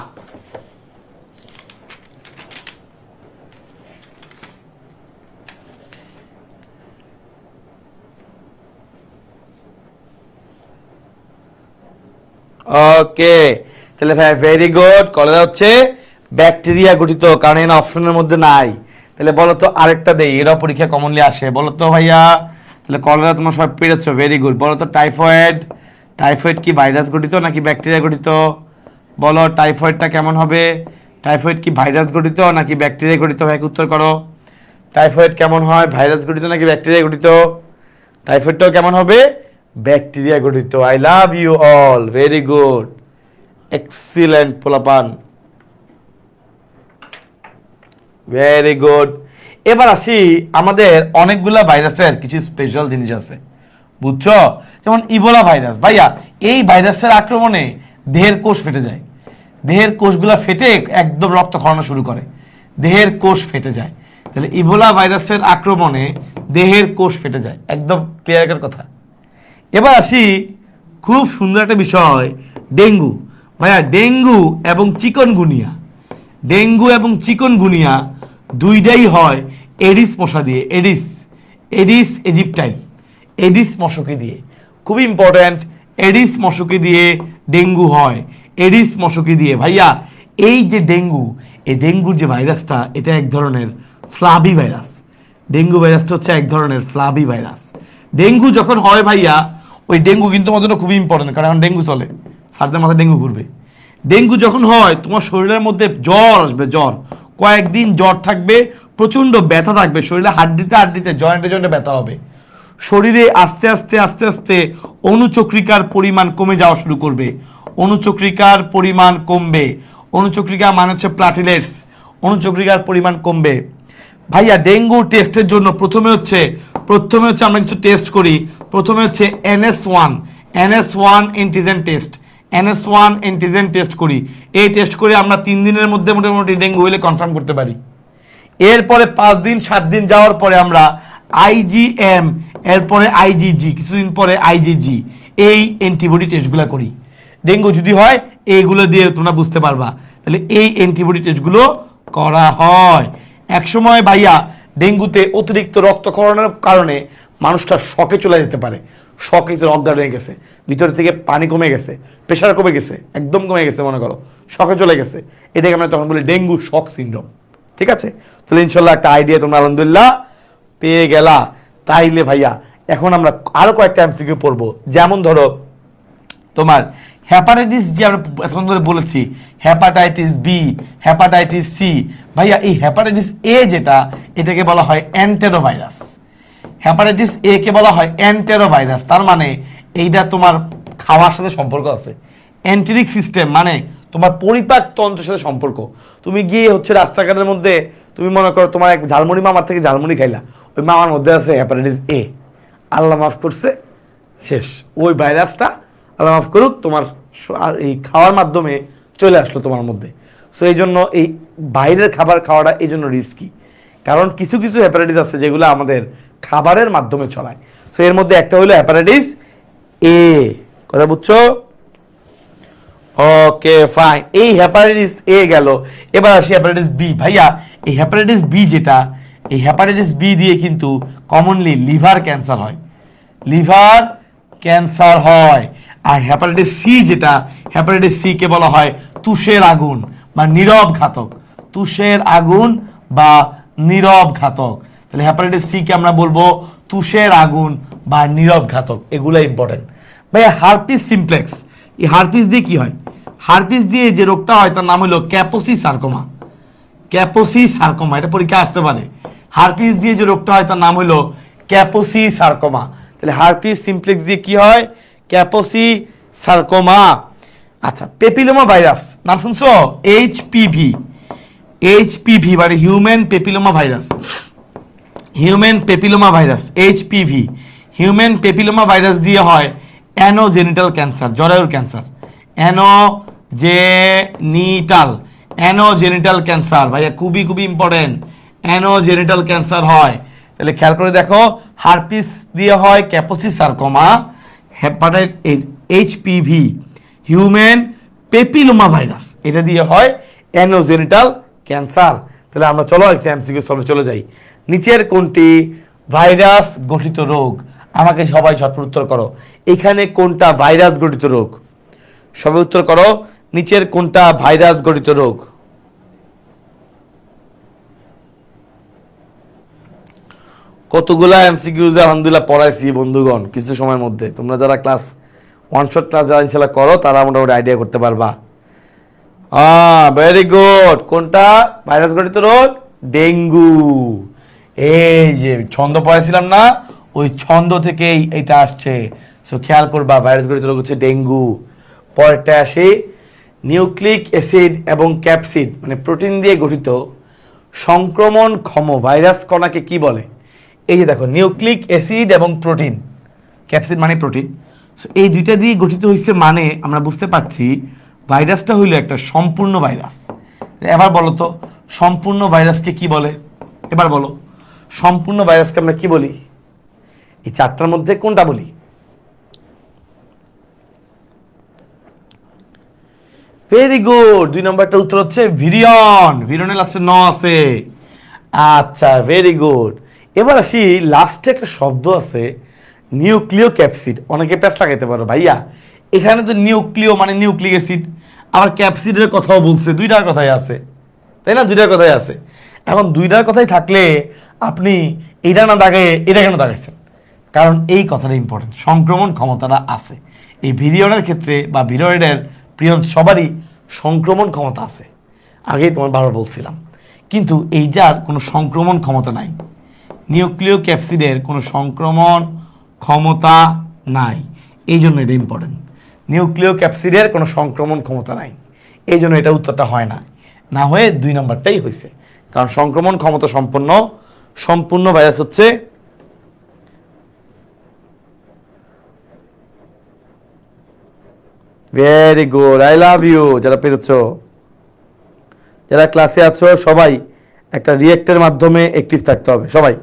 ওকে, তাহলে ভাই ভেরি গুড। কলেরা হচ্ছে ব্যাকটেরিয়া গঠিত, কারণ এর অপশনের মধ্যে নাই। তাহলে বলো তো আরেকটা দেই, এরাও পরীক্ষা কমনলি আসে। বলো তো ভাইয়া, তাহলে কলেরা তোমরা সবাই পেরেছো, ভেরি গুড। বলো তো টাইফয়েড, টাইফয়েড কি ভাইরাস গঠিত নাকি ব্যাকটেরিয়া গঠিত? বলো টাইফয়েডটা কেমন হবে? টাইফয়েড কি ভাইরাস গঠিত নাকি ব্যাকটেরিয়া গঠিত? ভাই উত্তর করো। টাইফয়েড কেমন হয়, ভাইরাস গঠিত নাকি ব্যাকটেরিয়া গঠিত? টাইফয়েডটাও কেমন হবে? ব্যাকটেরিয়া গঠিত। I love you all, very good, excellent পোলাপান, ভেরি গুড। এবার আসি, আমাদের অনেকগুলা ভাইরাসের কিছু স্পেশাল জিনিস আছে, বুঝছো? যেমন ইবোলা ভাইরাস, ভাইয়া এই ভাইরাসের আক্রমণে দেহের কোষ ফেটে যায়, দেহের কোষগুলা ফেটে একদম রক্ত খরানো শুরু করে, দেহের কোষ ফেটে যায়। তাহলে ইবোলা ভাইরাসের আক্রমণে দেহের কোষ ফেটে যায়, একদম ক্লিয়ার কথা। এবার আসি, খুব সুন্দর একটা বিষয়, ডেঙ্গু। ভাইয়া ডেঙ্গু এবং চিকনগুনিয়া, ডেঙ্গু এবং চিকনগুনিয়া দুইটাই হয় এডিস মশা দিয়ে, এডিস, এডিস ইজিপ্টাইন, এডিস মশকে দিয়ে। খুবই ইম্পর্ট্যান্ট, এডিস মশকে দিয়ে ডেঙ্গু হয়, এডিস মশকে দিয়ে। ভাইয়া এই যে ডেঙ্গু, এই ডেঙ্গুর যে ভাইরাসটা, এটা এক ধরনের ফ্লাবি ভাইরাস। ডেঙ্গু ভাইরাসটা হচ্ছে এক ধরনের ফ্লাবি ভাইরাস। ডেঙ্গু যখন হয় ভাইয়া, ওই ডেঙ্গু কিন্তু আমাদের জন্য খুবই ইম্পর্টেন্ট, কারণ এখন ডেঙ্গু চলে, সারদের মাথায় ডেঙ্গু ঘুরবে। ডেঙ্গু যখন হয়, তোমার শরীরের মধ্যে জ্বর আসবে, জ্বর, কয়েকদিন জ্বর থাকবে, প্রচন্ড ব্যথা থাকবে শরীরে, হাড্ডিতে হাড্ডিতে জয়েন্টে জয়েন্টে ব্যথা হবে, শরীরে আস্তে আস্তে আস্তে আস্তে অনুচক্রিকার পরিমাণ কমে যাওয়া শুরু করবে, অনুচক্রিকার পরিমাণ কমবে। অনুচক্রিকা মানে হচ্ছে প্লাটিলেটস, অনুচক্রিকার পরিমাণ কমবে। ভাইয়া ডেঙ্গু টেস্টের জন্য প্রথমে হচ্ছে আমরা কিছু টেস্ট করি। প্রথমে হচ্ছে NS1 antigen test, NS1 antigen test করি। এই টেস্ট করে আমরা 3 দিনের মধ্যে মোটামুটি ডেঙ্গু হলে কনফার্ম করতে পারি। এরপরে 5 দিন 7 দিন যাওয়ার পরে আমরা IgM, এরপরে IgG, কিছুদিন পরে IgG, এই অ্যান্টিবডি টেস্টগুলো করি। ডেঙ্গু যদি হয় এইগুলো দিয়ে তোমরা বুঝতে পারবা। তাহলে এই অ্যান্টিবডি টেস্টগুলো করা হয়। একসময় ভাইয়া ডেঙ্গুতে অতিরিক্ত রক্তক্ষরণের কারণে মানুষটা শকে চলে যেতে পারে, শকে অজ্ঞান হয়ে গেছে, ভিতর থেকে পানি কমে গেছে, প্রেশার কমে গেছে, একদম কমে গেছে, মনে করো শকে চলে গেছে, এটাকে আমরা তখন বলি ডেঙ্গু শক সিনড্রোম। ঠিক আছে? তাহলে ইনশাল্লাহ একটা আইডিয়া তোমরা আলহামদুলিল্লাহ পেয়ে গেলা। তাইলে ভাইয়া এখন আমরা আরো কয়েকটা MCQ পড়বো। যেমন ধরো তোমার হেপাটাইটিস, যে আমরা এখন ধরে বলেছি, হেপাটাইটিস বি, হেপাটাইটিস সি। ভাইয়া এই হেপাটাইটিস এ যেটা, এটাকে বলা হয় এন্টেরোভাইরাস। হেপাটাইটিস এ কে বলা হয় এন্টেরোভাইরাস। তার মানে এইটা তোমার খাওয়ার সাথে সম্পর্ক আছে। এন্টেরিক সিস্টেম মানে তোমার পরিপাক তন্ত্রের সাথে সম্পর্ক। তুমি গিয়ে হচ্ছে রাস্তাঘাটের মধ্যে, তুমি মনে করো তোমার এক ঝালমুড়ি মামার থেকে ঝালমুড়ি খাইলা, ওই মামার মধ্যে আছে হেপাটাইটিস এ, আল্লাহ মাফ করছে, শেষ। ওই ভাইরাসটা আল্লাহ মাফ করুক তোমার এই খাওয়ার মাধ্যমে চলে আসলো তোমার মধ্যে। সো এই জন্য এই বাইরের খাবার খাওয়াটা এই জন্য রিস্কি, কারণ কিছু কিছু হেপাটাইটিস আছে যেগুলো আমাদের খাবারের মাধ্যমে ছড়ায়। সো এর মধ্যে একটা হলো হেপাটাইটিস এ, কথা বুঝছো? ওকে ফাইন, এই হেপাটাইটিস এ গেল। এবার আসি হেপাটাইটিস বি। ভাইয়া এই হেপাটাইটিস বি যেটা, এই হেপাটাইটিস বি দিয়ে কিন্তু কমনলি লিভার ক্যান্সার হয়, লিভার ক্যান্সার হয়। আর হেপাটাইটিস সি যেটা, হেপাটাইটিস সি কে বলা হয় তুষের আগুন বা নীরব ঘাতক, তুষের আগুন বা নীরব ঘাতক। তাহলে হেপাটাইটিস সি কে আমরা বলবো তুষের আগুন বা নীরব ঘাতক। এগুলো ইম্পর্টেন্ট। ভাইয়া হারপিস সিমপ্লেক্স, এই হারপিস দিয়ে কি হয়? হারপিস দিয়ে যে রোগটা হয় তার নাম হলো ক্যাপোসি সার্কোমা, ক্যাপোসি সার্কোমা, এটা পরীক্ষা আসতে পারে। হারপিস দিয়ে যে রোগটা হয় তার নাম হলো ক্যাপোসি সার্কোমা। তাহলে হারপিস সিমপ্লেক্স দিয়ে কি হয়? ক্যাপোসি সার্কোমা। আচ্ছা, পেপিলোমা ভাইরাস নাম শুনছো? HPV, HPV মানে human papilloma virus, human papilloma virus, HPV, human papilloma virus দিয়ে হয় অ্যানোজেনিটাল ক্যান্সার, জরায়ুর ক্যান্সার, অ্যানোজেনিটাল ক্যান্সার। ভাইয়া খুবই খুবই ইম্পর্টেন্ট, অ্যানোজেনিটাল ক্যান্সার হয়। তাহলে খেয়াল করে দেখো, হারপিস দিয়ে হয় ক্যাপোসি sarcoma, hepatitis HPV, human papilloma virus, এটা দিয়ে হয় অ্যানোজেনিটাল ক্যান্সার। তাহলে আমরা চলো একটা MCQ সলভে চলে যাই। নিচের কোনটি ভাইরাস গঠিত রোগ? আমাকে সবাই ঝটপট উত্তর করো, এখানে কোনটা ভাইরাস গঠিত রোগ? সবাই উত্তর করো, নিচের কোনটা ভাইরাস গঠিত রোগ? কতগুলা MCQ আলহামদুলিল্লাহ পড়াইছি বন্ধুগণ কিছু সময়ের মধ্যে। তোমরা যারা ক্লাস ওয়ান শট ক্লাস যারা ইনশাল্লাহ করো তারা মোটামুটি আইডিয়া করতে পারবা। Very good. কোনটা ভাইরাস ঘটিত রোগ? ডেঙ্গু। এই যে ছন্দ পড়েছিলাম না, ওই ছন্দ থেকেই এটা আসছে। সো খেয়াল করবা ভাইরাস ঘটিত রোগ হচ্ছে ডেঙ্গু। পরেরটা আসি, নিউক্লিক অ্যাসিড এবং ক্যাপসিড মানে প্রোটিন দিয়ে গঠিত সংক্রমণক্ষম ভাইরাস কণাকে কি বলে? এই যে দেখো, নিউক্লিক অ্যাসিড এবং প্রোটিন, ক্যাপসিড মানে প্রোটিন, এই দুইটা দিয়ে গঠিত হয়েছে, মানে আমরা বুঝতে পারছি ভাইরাসটা হইল একটা সম্পূর্ণ ভাইরাস। এবার বলো তো সম্পূর্ণ ভাইরাসকে কি বলে? এবার বলো সম্পূর্ণ ভাইরাসকে আমরা কি বলি? এই চারটার মধ্যে কোনটা বলি? Very good. 2 নম্বরটা উত্তর হচ্ছে ভিরিয়ন। ভিরিয়নের লাস্টে ন আছে। আচ্ছা, ভেরি গুড। এবার আসি লাস্টে একটা শব্দ আছে নিউক্লিও ক্যাপসিড। অনেকে প্যাচ লাগাইতে পারো ভাইয়া, এখানে তো নিউক্লিও মানে নিউক্লিক অ্যাসিড, আবার ক্যাপসিডের কথাও বলছে, দুইটার কথাই আছে, তাই না? দুইটার কথাই আছে। এখন দুইটার কথাই থাকলে আপনি এটা না দাগে এটা কেন দাগাইছেন? কারণ এই কথাটা ইম্পর্টেন্ট, সংক্রমণ ক্ষমতাটা আছে এই ভিরিয়নের ক্ষেত্রে, বা ভিরিয়নের প্রিয়ন সবারই সংক্রমণ ক্ষমতা আছে, আগেই তোমার বারবার বলছিলাম। কিন্তু এইটার কোনো সংক্রমণ ক্ষমতা নাই, নিউক্লিও ক্যাপসিডের কোনো সংক্রমণ ক্ষমতা নাই, এই জন্য এটা ইম্পর্টেন্ট। নিউক্লিও ক্যাপসিডের কোনো সংক্রমণ ক্ষমতা নাই, এই জন্য এটা উত্তরটা হয় না, না হয়ে 2 নম্বরটাই হয়েছে। কারণ সংক্রমণ ক্ষমতা সম্পন্ন সম্পূর্ণ ভাইরাস হচ্ছে very good, I love you. যারা পেরেছ, যারা ক্লাসে আছো সবাই একটা রিয়েক্টের মাধ্যমে অ্যাক্টিভ থাকতে হবে। সবাই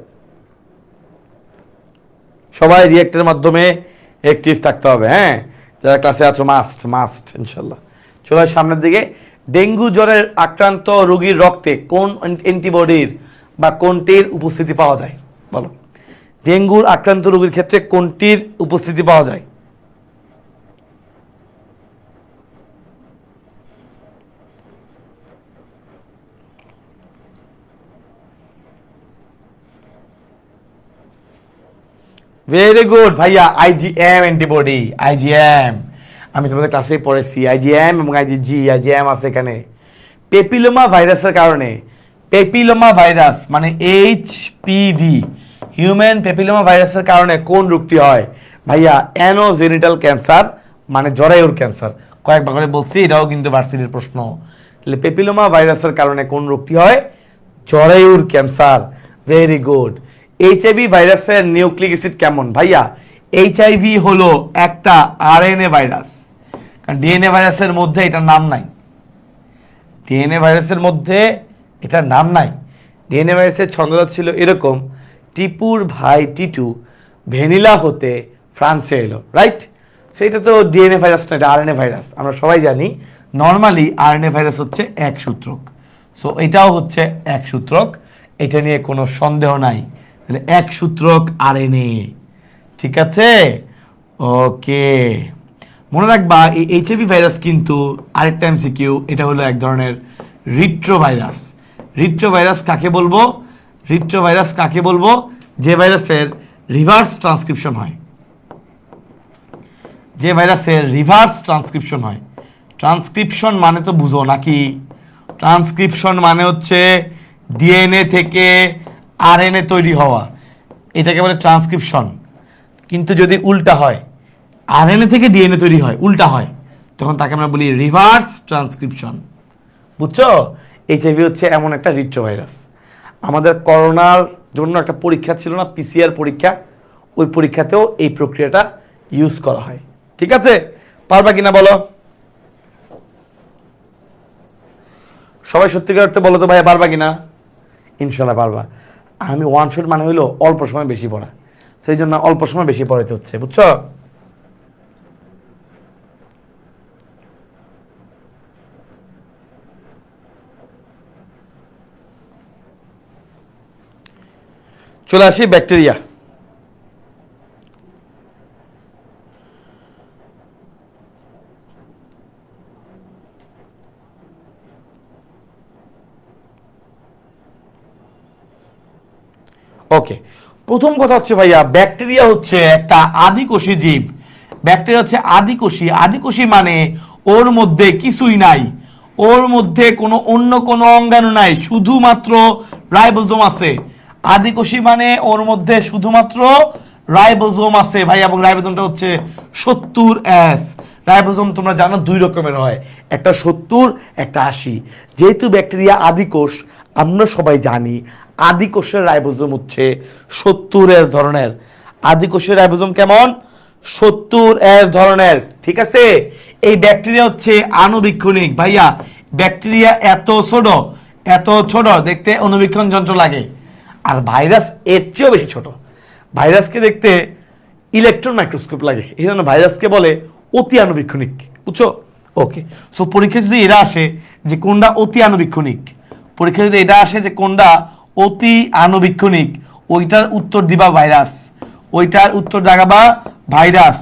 রিয়েক্টের মাধ্যমে অ্যাক্টিভ থাকতে হবে। হ্যাঁ, যারা ক্লাসে আছো মাস্ট মাস্ট ইনশাল্লাহ। চলো সামনের দিকে। ডেঙ্গু জ্বরের আক্রান্ত রোগীর রক্তে কোন অ্যান্টিবডির বা কোনটির উপস্থিতি পাওয়া যায়? বলো, ডেঙ্গুর আক্রান্ত রোগীর ক্ষেত্রে কোনটির উপস্থিতি পাওয়া যায়? ভেরি গুড ভাইয়া, আইজিএম অ্যান্টিবডি। আইজিএম আমি তোমাদের ক্লাসে পড়েছি, আইজিএম এবং আইজিজি। আইজিএম আছে এখানে পেপিলোমা ভাইরাসের কারণে। পেপিলোমা ভাইরাস মানে এইচপিভি, হিউম্যান পেপিলোমা ভাইরাসের কারণে কোন রোগটি হয়? ভাইয়া অ্যানোজেনিটাল ক্যান্সার মানে জরায়ুর ক্যান্সার। কয়েকবার করে বলছি, এটাও কিন্তু ভার্সিটির প্রশ্ন। তাহলে পেপিলোমা ভাইরাসের কারণে কোন রোগটি হয়? জরায়ুর ক্যান্সার। Very good. এইচআইভি ভাইরাসের নিউক্লিক অ্যাসিড কেমন? ভাইয়া এইচআইভি হলো একটা আরএনএ ভাইরাস, কারণ ডিএনএ ভাইরাসের মধ্যে এটার নাম নাই। ডিএনএ ভাইরাসের মধ্যে এটার নাম নাই। ডিএনএ ভাইরাসের ছন্দটা ছিল এরকম, টিপুর ভাই টিটু ভ্যানিলা হতে ফ্রান্সে এলো, রাইট? সেইটা তো ডিএনএ ভাইরাস না, এটা আরএনএ ভাইরাস। আমরা সবাই জানি নর্মালি আরএনএ ভাইরাস হচ্ছে এক সূত্রক, সো এটাও হচ্ছে এক সূত্রক, এটা নিয়ে কোনো সন্দেহ নাই। তাহলে এক সূত্রক আরএনএ, ঠিক আছে? ওকে, মনে রাখবা এই এইচআইভি ভাইরাস কিন্তু আরেকটা এমসিকিউ, এটা হলো এক ধরনের রিট্রো ভাইরাস। রিট্রো ভাইরাস কাকে বলবো? রিট্রো ভাইরাস কাকে বলবো? যে ভাইরাসের রিভার্স ট্রান্সক্রিপশন হয়, যে ভাইরাসের রিভার্স ট্রান্সক্রিপশন হয়। ট্রান্সক্রিপশন মানে তো বুঝো নাকি? ট্রান্সক্রিপশন মানে হচ্ছে ডিএনএ থেকে আরএনএ তৈরি হওয়া, এটাকে বলে ট্রান্সক্রিপশন। কিন্তু যদি উল্টা হয়, আরএনএ থেকে ডিএনএ তৈরি হয়, উল্টা হয়, তখন তাকে আমরা বলি রিভার্স ট্রান্সক্রিপশন। বুঝছো? এইচআইভি হচ্ছে এমন একটা রিট্রো ভাইরাস। আমাদের করোনার জন্য একটা পরীক্ষা ছিল না, পিসিআর পরীক্ষা, ওই পরীক্ষাতেও এই প্রক্রিয়াটা ইউজ করা হয়। ঠিক আছে, পারবা কিনা বলো? সবাই সত্যিকার অর্থে বলো তো ভাই, পারবা কিনা? ইনশাল্লাহ পারবা। আমি ওয়ান শট মানে হইলো অল্প সময় বেশি পড়া, সেই জন্য অল্প সময় বেশি পড়াইতে হচ্ছে, বুঝছো? চলে আসি ব্যাকটেরিয়া। ওকে, প্রথম কথা হচ্ছে ভাইয়া, ব্যাকটেরিয়া হচ্ছে একটা আদিকোষী জীব। ব্যাকটেরিয়া হচ্ছে আদিকোষী। আদিকোষী মানে ওর মধ্যে কিছুই নাই, ওর মধ্যে অন্য কোনো অঙ্গাণু নাই, শুধুমাত্র রাইবোজোম আছে। আদিকোষী মানে ওর মধ্যে শুধুমাত্র রাইবোজোম আছে ভাই, এবং রাইবোজোমটা হচ্ছে 70S। রাইবোজোম তোমরা জানো দুই রকমের হয়, একটা 70, একটা 80। যেহেতু ব্যাকটেরিয়া আদিকোষ, আমরা সবাই জানি আদিকোষের রাইবোজোম হচ্ছে 70S ধরনের। আদিকোষের রাইবোজোম কেমন? 70S ধরনের, ঠিক আছে। এই ব্যাকটেরিয়া হচ্ছে আণুবীক্ষণিক ভাইয়া। ব্যাকটেরিয়া এত ছোট দেখতে অণুবীক্ষণ যন্ত্র লাগে, আর ভাইরাস এর চেয়েও বেশি ছোট। ভাইরাসকে দেখতে ইলেকট্রন মাইক্রোস্কোপ লাগে, এই জন্য ভাইরাসকে বলে অতি আণুবীক্ষণিক, বুঝছো? ওকে, সো পরীক্ষা যদি এটা আসে যে কোনটা অতি আণুবীক্ষণিক, পরীক্ষা যদি এটা আসে যে কোনটা অতি আণুবীক্ষণিক, ওইটার উত্তর দিবা ভাইরাস, ওইটার উত্তর দাগাবা ভাইরাস।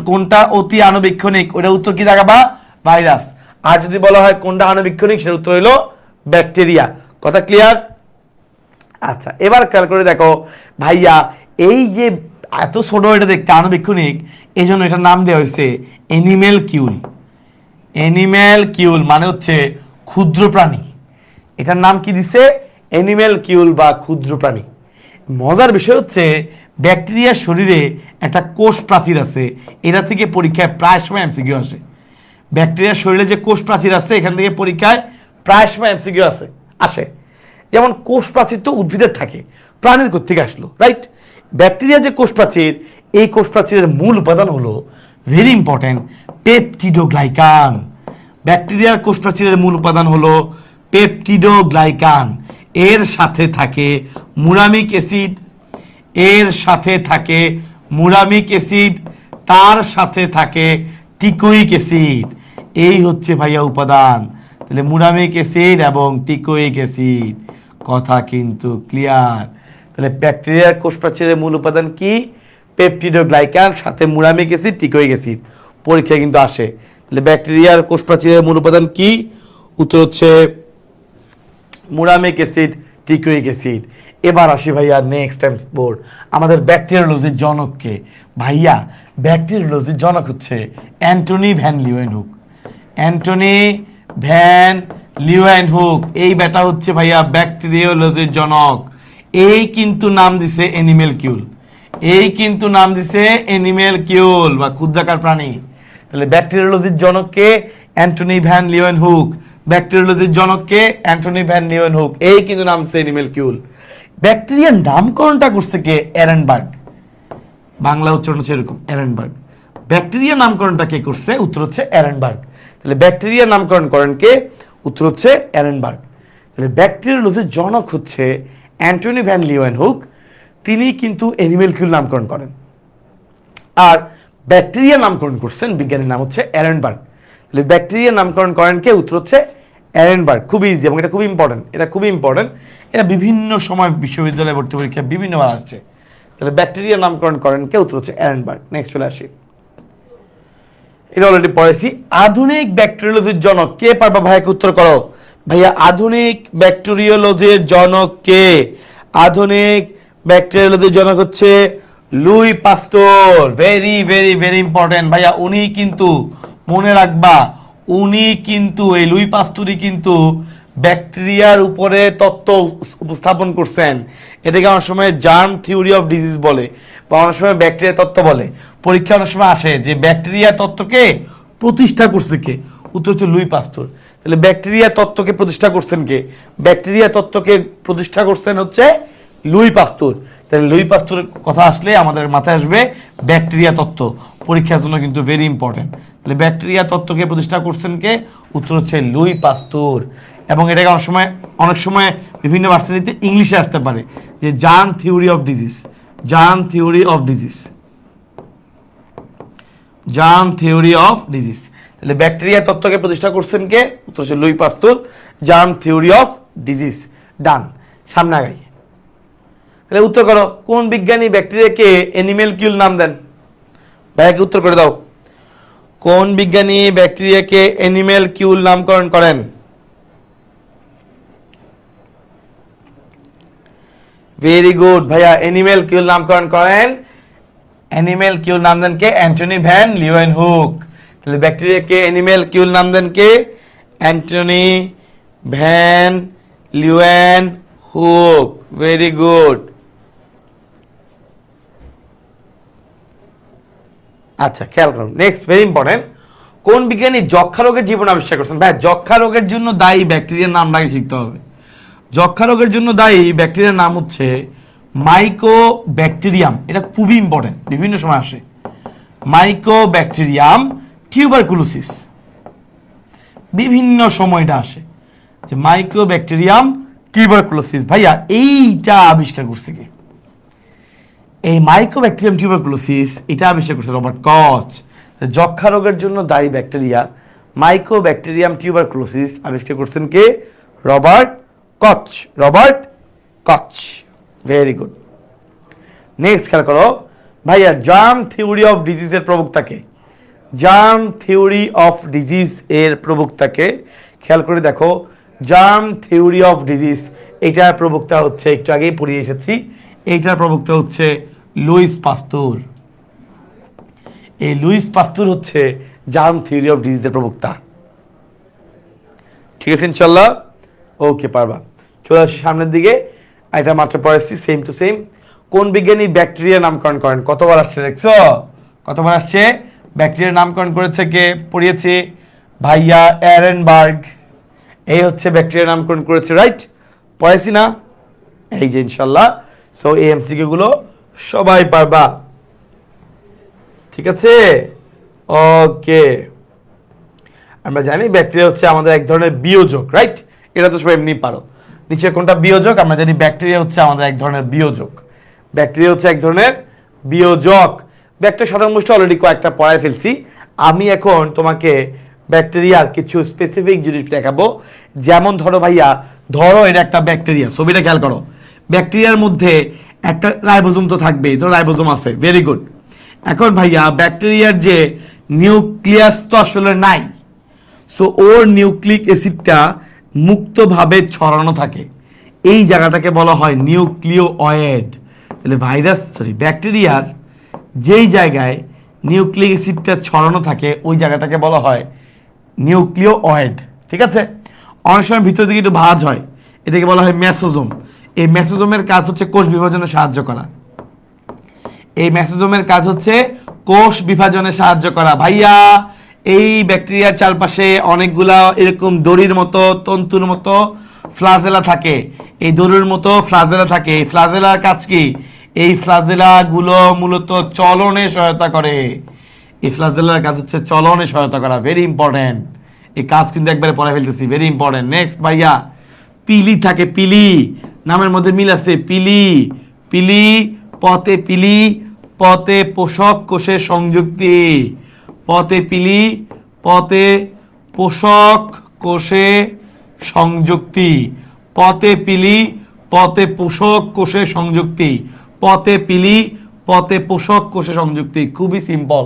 কোনটা অতি আণুবীক্ষণিক, ওইটার উত্তর কি দাগাবা? ভাইরাস। আর যদি বলা হয় কোনটা আণুবীক্ষণিক, সেটার উত্তর হলো ব্যাকটেরিয়া। কথা ক্লিয়ার? আচ্ছা, এবার খেয়াল করে দেখো ভাইয়া, এই যে এত ছোট এটা দেখতে আণুবীক্ষণিক, এই জন্য এটার নাম দেওয়া হয়েছে অ্যানিমেল কিউল। অ্যানিমেল কিউল মানে হচ্ছে ক্ষুদ্র প্রাণী। এটার নাম কি দিছে? অ্যানিমেল কিউল বা ক্ষুদ্র প্রাণী। মজার বিষয় হচ্ছে ব্যাকটেরিয়ার শরীরে একটা কোষ প্রাচীর আছে, এটা থেকে পরীক্ষায় প্রায় সময় এমসিকিউ আসে। ব্যাকটেরিয়ার শরীরে যে কোষ প্রাচীর আছে, এখান থেকে পরীক্ষায় প্রায় সময় এমসিকিউ আসে। যেমন কোষ প্রাচীর তো উদ্ভিদের থাকে, প্রাণীর কোত্থেকে আসলো, রাইট? ব্যাকটেরিয়া যে কোষ প্রাচীর, এই কোষ প্রাচীরের মূল উপাদান হলো ভেরি ইম্পর্টেন্ট পেপটিডোগ্লাইকান। ব্যাকটেরিয়ার কোষ প্রাচীরের মূল উপাদান হলো পেপটিডোগ্লাইকান। এর সাথে থাকে মুরামিক অ্যাসিড, এর সাথে থাকে মুরামিক অ্যাসিড, তার সাথে থাকে টিকোইক অ্যাসিড। এই হচ্ছে ভাইয়া উপাদান। তাহলে মুরামিক অ্যাসিড এবং টিকোইক অ্যাসিড, কথা কিন্তু ক্লিয়ার। তাহলে ব্যাকটেরিয়ার কোষ প্রাচীরের মূল উপাদান কি? পেপটিডোগ্লাইকান, সাথে মুরামিক অ্যাসিড, টিকোইক অ্যাসিড। পরীক্ষা কিন্তু আসে। তাহলে ব্যাকটেরিয়ার কোষ প্রাচীরের মূল উপাদান কি? উত্তর হচ্ছে মুরামিক অ্যাসিড, টিকোইক অ্যাসিড। এবার আসি ভাইয়া নেক্সট টাইম বোর্ড, আমাদের ব্যাকটেরিওলজির জনককে। ভাইয়া ব্যাকটেরিওলজির জনক হচ্ছে Antonie van Leeuwenhoek. Antonie van Leeuwenhoek, এই ব্যাটা হচ্ছে ভাইয়া ব্যাকটেরিওলজির জনক। এই কিন্তু নাম দিছে অ্যানিমেল কিউল, এই কিন্তু নাম দিছে অ্যানিমেল কিউল বা ক্ষুদ্রাকার প্রাণী। তাহলে ব্যাকটেরিওলজির জনককে অ্যান্টনি ভ্যান লিউয়েনহুক, ব্যাকটেরিওলজির জনককে অ্যান্টনি ভ্যান লিউয়েনহুক, এই কিন্তু নাম দিছে অ্যানিমেল কিউল। ব্যাকটেরিয়ার নামকরণটা করছে কে? এরেনবার্গ। বাংলা উচ্চারণ হচ্ছে এরকম, এরেনবার্গ। ব্যাকটেরিয়া নামকরণটা কে করছে? উত্তর হচ্ছে এরেনবার্গ। তাহলে ব্যাকটেরিয়া নামকরণ করেন কে? উত্তর হচ্ছে এরেনবার্গ। তাহলে ব্যাকটেরিওলজির জনক হচ্ছে অ্যান্টনি ভ্যান লিউয়েনহুক, তিনি কিন্তু অ্যানিমেল কিউল নামকরণ করেন। আর ব্যাকটেরিয়া নামকরণ করছেন বিজ্ঞানীর নাম হচ্ছে এরেনবার্গ। তাহলে ব্যাকটেরিয়া নামকরণ করেন কে? উত্তর হচ্ছে এরেনবার্গ। খুবই ইজি এবং এটা খুবই ইম্পর্টেন্ট, এটা খুবই ইম্পর্টেন্ট। এটা বিভিন্ন সময় বিশ্ববিদ্যালয়ে ভর্তি পরীক্ষা বিভিন্নবার আসছে। তাহলে ব্যাকটেরিয়া নামকরণ করেন কে? উত্তর হচ্ছে এরেনবার্গ। নেক্সট চলে আসি, এটা অলরেডি পড়েছি। আধুনিক ব্যাকটেরিওলজির জনক কে? পারবা ভাইয়াকে উত্তর করো। ভাইয়া আধুনিক ব্যাকটেরিওলজির জনক কে? আধুনিক ব্যাকটেরিওলজির জনক হচ্ছে Louis পাস্তুর। Very very very important ভাইয়া। উনি কিন্তু মনে রাখবা, উনি কিন্তু এই লুই পাস্তুরই কিন্তু ব্যাকটেরিয়ার উপরে তত্ত্ব উপস্থাপন করছেন। এটাকে অনেক সময় জার্ম থিওরি অফ ডিজিজ বলে, বা অনেক সময় ব্যাকটেরিয়া তত্ত্ব বলে। পরীক্ষা অনেক সময় আসে যে ব্যাকটেরিয়া তত্ত্বকে প্রতিষ্ঠা করছে কে? উত্তর হচ্ছে লুই পাস্তুর। তাহলে ব্যাকটেরিয়া তত্ত্বকে প্রতিষ্ঠা করছেন কে? ব্যাকটেরিয়া তত্ত্বকে প্রতিষ্ঠা করছেন হচ্ছে লুই পাস্তুর। তাহলে লুই পাস্তুরের কথা আসলে আমাদের মাথায় আসবে ব্যাকটেরিয়া তত্ত্ব। পরীক্ষার জন্য কিন্তু ভেরি ইম্পর্টেন্ট। তাহলে ব্যাকটেরিয়া তত্ত্বকে প্রতিষ্ঠা করছেন কে? উত্তর হচ্ছে লুই পাস্তুর। এবং এটাকে অনেক সময় বিভিন্ন ভার্সিটিতে ইংলিশে আসতে পারে যে germ theory of disease, germ theory of disease, germ theory of disease. তাহলে ব্যাকটেরিয়া তত্ত্বকে প্রতিষ্ঠা করছেন কে? উত্তর হচ্ছে Louis Pasteur, germ theory of disease. Done, সামনে আগাই। তাহলে উত্তর করো, কোন বিজ্ঞানী ব্যাকটেরিয়াকে অ্যানিমেল কিউল নাম দেন? ভাইয়াকে উত্তর করে দাও, কোন বিজ্ঞানী ব্যাকটেরিয়াকে অ্যানিমেল কিউল নামকরণ করেন? ভেরি গুড ভাইয়া, অ্যানিমেল কিউল নামকরণ করেন অ্যানিমেল কিউল নাম দেন কে? Antony van Leeuwenhoek. তাহলে ব্যাকটেরিয়াকে অ্যানিমেল কিউল নাম দেন কে? Antony van Leeuwenhoek. Very good. আচ্ছা, খেয়াল করুন, নেক্সট ভেরি ইম্পর্টেন্ট। কোন বিজ্ঞানী যক্ষা রোগের জীবন আবিষ্কার করছেন? ভাই, যক্ষা রোগের জন্য দায়ী ব্যাকটেরিয়ার নাম আগে শিখতে হবে। যক্ষা রোগের জন্য দায়ী ব্যাকটেরিয়ার নাম হচ্ছে মাইকোব্যাকটেরিয়াম। এটা খুবই ইম্পর্টেন্ট, বিভিন্ন সময় আসে। মাইকোব্যাকটেরিয়াম টিউবারকুলোসিস, বিভিন্ন সময়টা আসে যে মাইকোব্যাকটেরিয়াম টিউবারকুলোসিস। ভাইয়া, এইটা আবিষ্কার করছে কি? এই মাইকোব্যাকটেরিয়াম টিউবারকুলোসিস এটা আবিষ্কার করছে রবার্ট কচ। যক্ষা রোগের জন্য দায়ী ব্যাকটেরিয়া মাইকোব্যাকটেরিয়াম টিউবারকুলোসিস আবিষ্কার করছেন কে? Robert Koch. Robert Koch. Very good. Next খেয়াল করো ভাইয়া, জার্ম থিওরি অফ ডিজিজের প্রবক্তাকে? জার্ম থিওরি অফ ডিজিজ এর প্রবক্তাকে? খেয়াল করে দেখো, জার্ম থিওরি অফ ডিজিজ এটার প্রবক্তা হচ্ছে, একটু আগেই পড়িয়ে এসেছি, এইটার প্রবক্তা হচ্ছে লুইস পাস্তুর। এই লুইস পাস্তুর হচ্ছে জার্ম থিওরি অফ ডিজিজের প্রবক্তা। ঠিক আছে ইনশাল্লাহ? ওকে, পারবা। চলে আসি সামনের দিকে। এটা মাত্র পড়েছি, সেম টু সেম। কোন বিজ্ঞানী ব্যাকটেরিয়া নামকরণ করেন? কতবার আসছে দেখছো? কতবার আসছে? ব্যাকটেরিয়ার নামকরণ করেছে কে? পড়িয়েছি ভাইয়া, এরেনবার্গ। এই হচ্ছে ব্যাকটেরিয়ার নামকরণ করেছে, রাইট? পড়েছি না? এই যে ইনশাল্লাহ। সো এই এমসিকিউ গুলো সবাই পারবা, ঠিক আছে? ওকে, আমরা জানি ব্যাকটেরিয়া হচ্ছে আমাদের এক ধরনের বিয়োজক, রাইট? এটা তো সবাই এমনি পারো। নিচে কোনটা বিয়োজক? আমরা জানি ব্যাকটেরিয়া হচ্ছে আমাদের এক ধরনের বিয়োজক। ব্যাকটেরিয়া হচ্ছে এক ধরনের বিয়োজক। ব্যাকটেরিয়া সাধারণ গোষ্ঠী অলরেডি কয়েকটা পড়ায় ফেলছি। আমি এখন তোমাকে ব্যাকটেরিয়ার কিছু স্পেসিফিক জিনিস দেখাবো। যেমন ধরো ভাইয়া, ধরো এটা একটা ব্যাকটেরিয়া, ছবিটা খেয়াল করো। ব্যাকটেরিয়ার মধ্যে একটা রাইবোজোম তো থাকবেই, তো রাইবোজোম আছে, ভেরি গুড। এখন ভাইয়া, ব্যাকটেরিয়ার যে নিউক্লিয়াস তো আসলে নাই, সো ওর নিউক্লিক অ্যাসিডটা মুক্তভাবে ছড়ানো থাকে, এই জায়গাটাকে বলা হয় নিউক্লিওয়েড। তাহলে ব্যাকটেরিয়ার যেই জায়গায় নিউক্লিক অ্যাসিডটা ছড়ানো থাকে ওই জায়গাটাকে বলা হয় নিউক্লিওয়েড, ঠিক আছে? অনেক সময় ভিতর দিকে একটু ভাঁজ হয়, এটাকে বলা হয় মেসোজোম। এই মেসোজোমের কাজ হচ্ছে কোষ বিভাজনে সাহায্য করা। এই মেসোজোমের কাজ হচ্ছে কোষ বিভাজনে সাহায্য করা। ভাইয়া, এই ব্যাকটেরিয়ার চারপাশে অনেকগুলা এরকম দড়ির মতো, তন্তুর মতো ফ্লাজেলা থাকে। এই দড়ির মতো ফ্লাজেলা থাকে। এই ফ্লাজেলার কাজ কি? এই ফ্লাজেলা গুলো মূলত চলনে সহায়তা করে। এই ফ্লাজেলার কাজ হচ্ছে চলনে সহায়তা করা, ভেরি ইম্পর্টেন্ট। এই কাজ কিন্তু একবারে পড়ে ফেলতেছি, ভেরি ইম্পর্টেন্ট। নেক্সট ভাইয়া, পিলি থাকে। পিলি, নামের মধ্যে মিল আছে। পিলি, পিলি পথে, পিলি পথে পোষক কোষের সংযুক্তি। পথে পিলি, পথে পোষক কোষে সংযুক্তি। পথে পিলি, পথে পোষক কোষে সংযুক্তি। পথে পিলি, পথে পোষক কোষে সংযুক্তি। খুবই সিম্পল।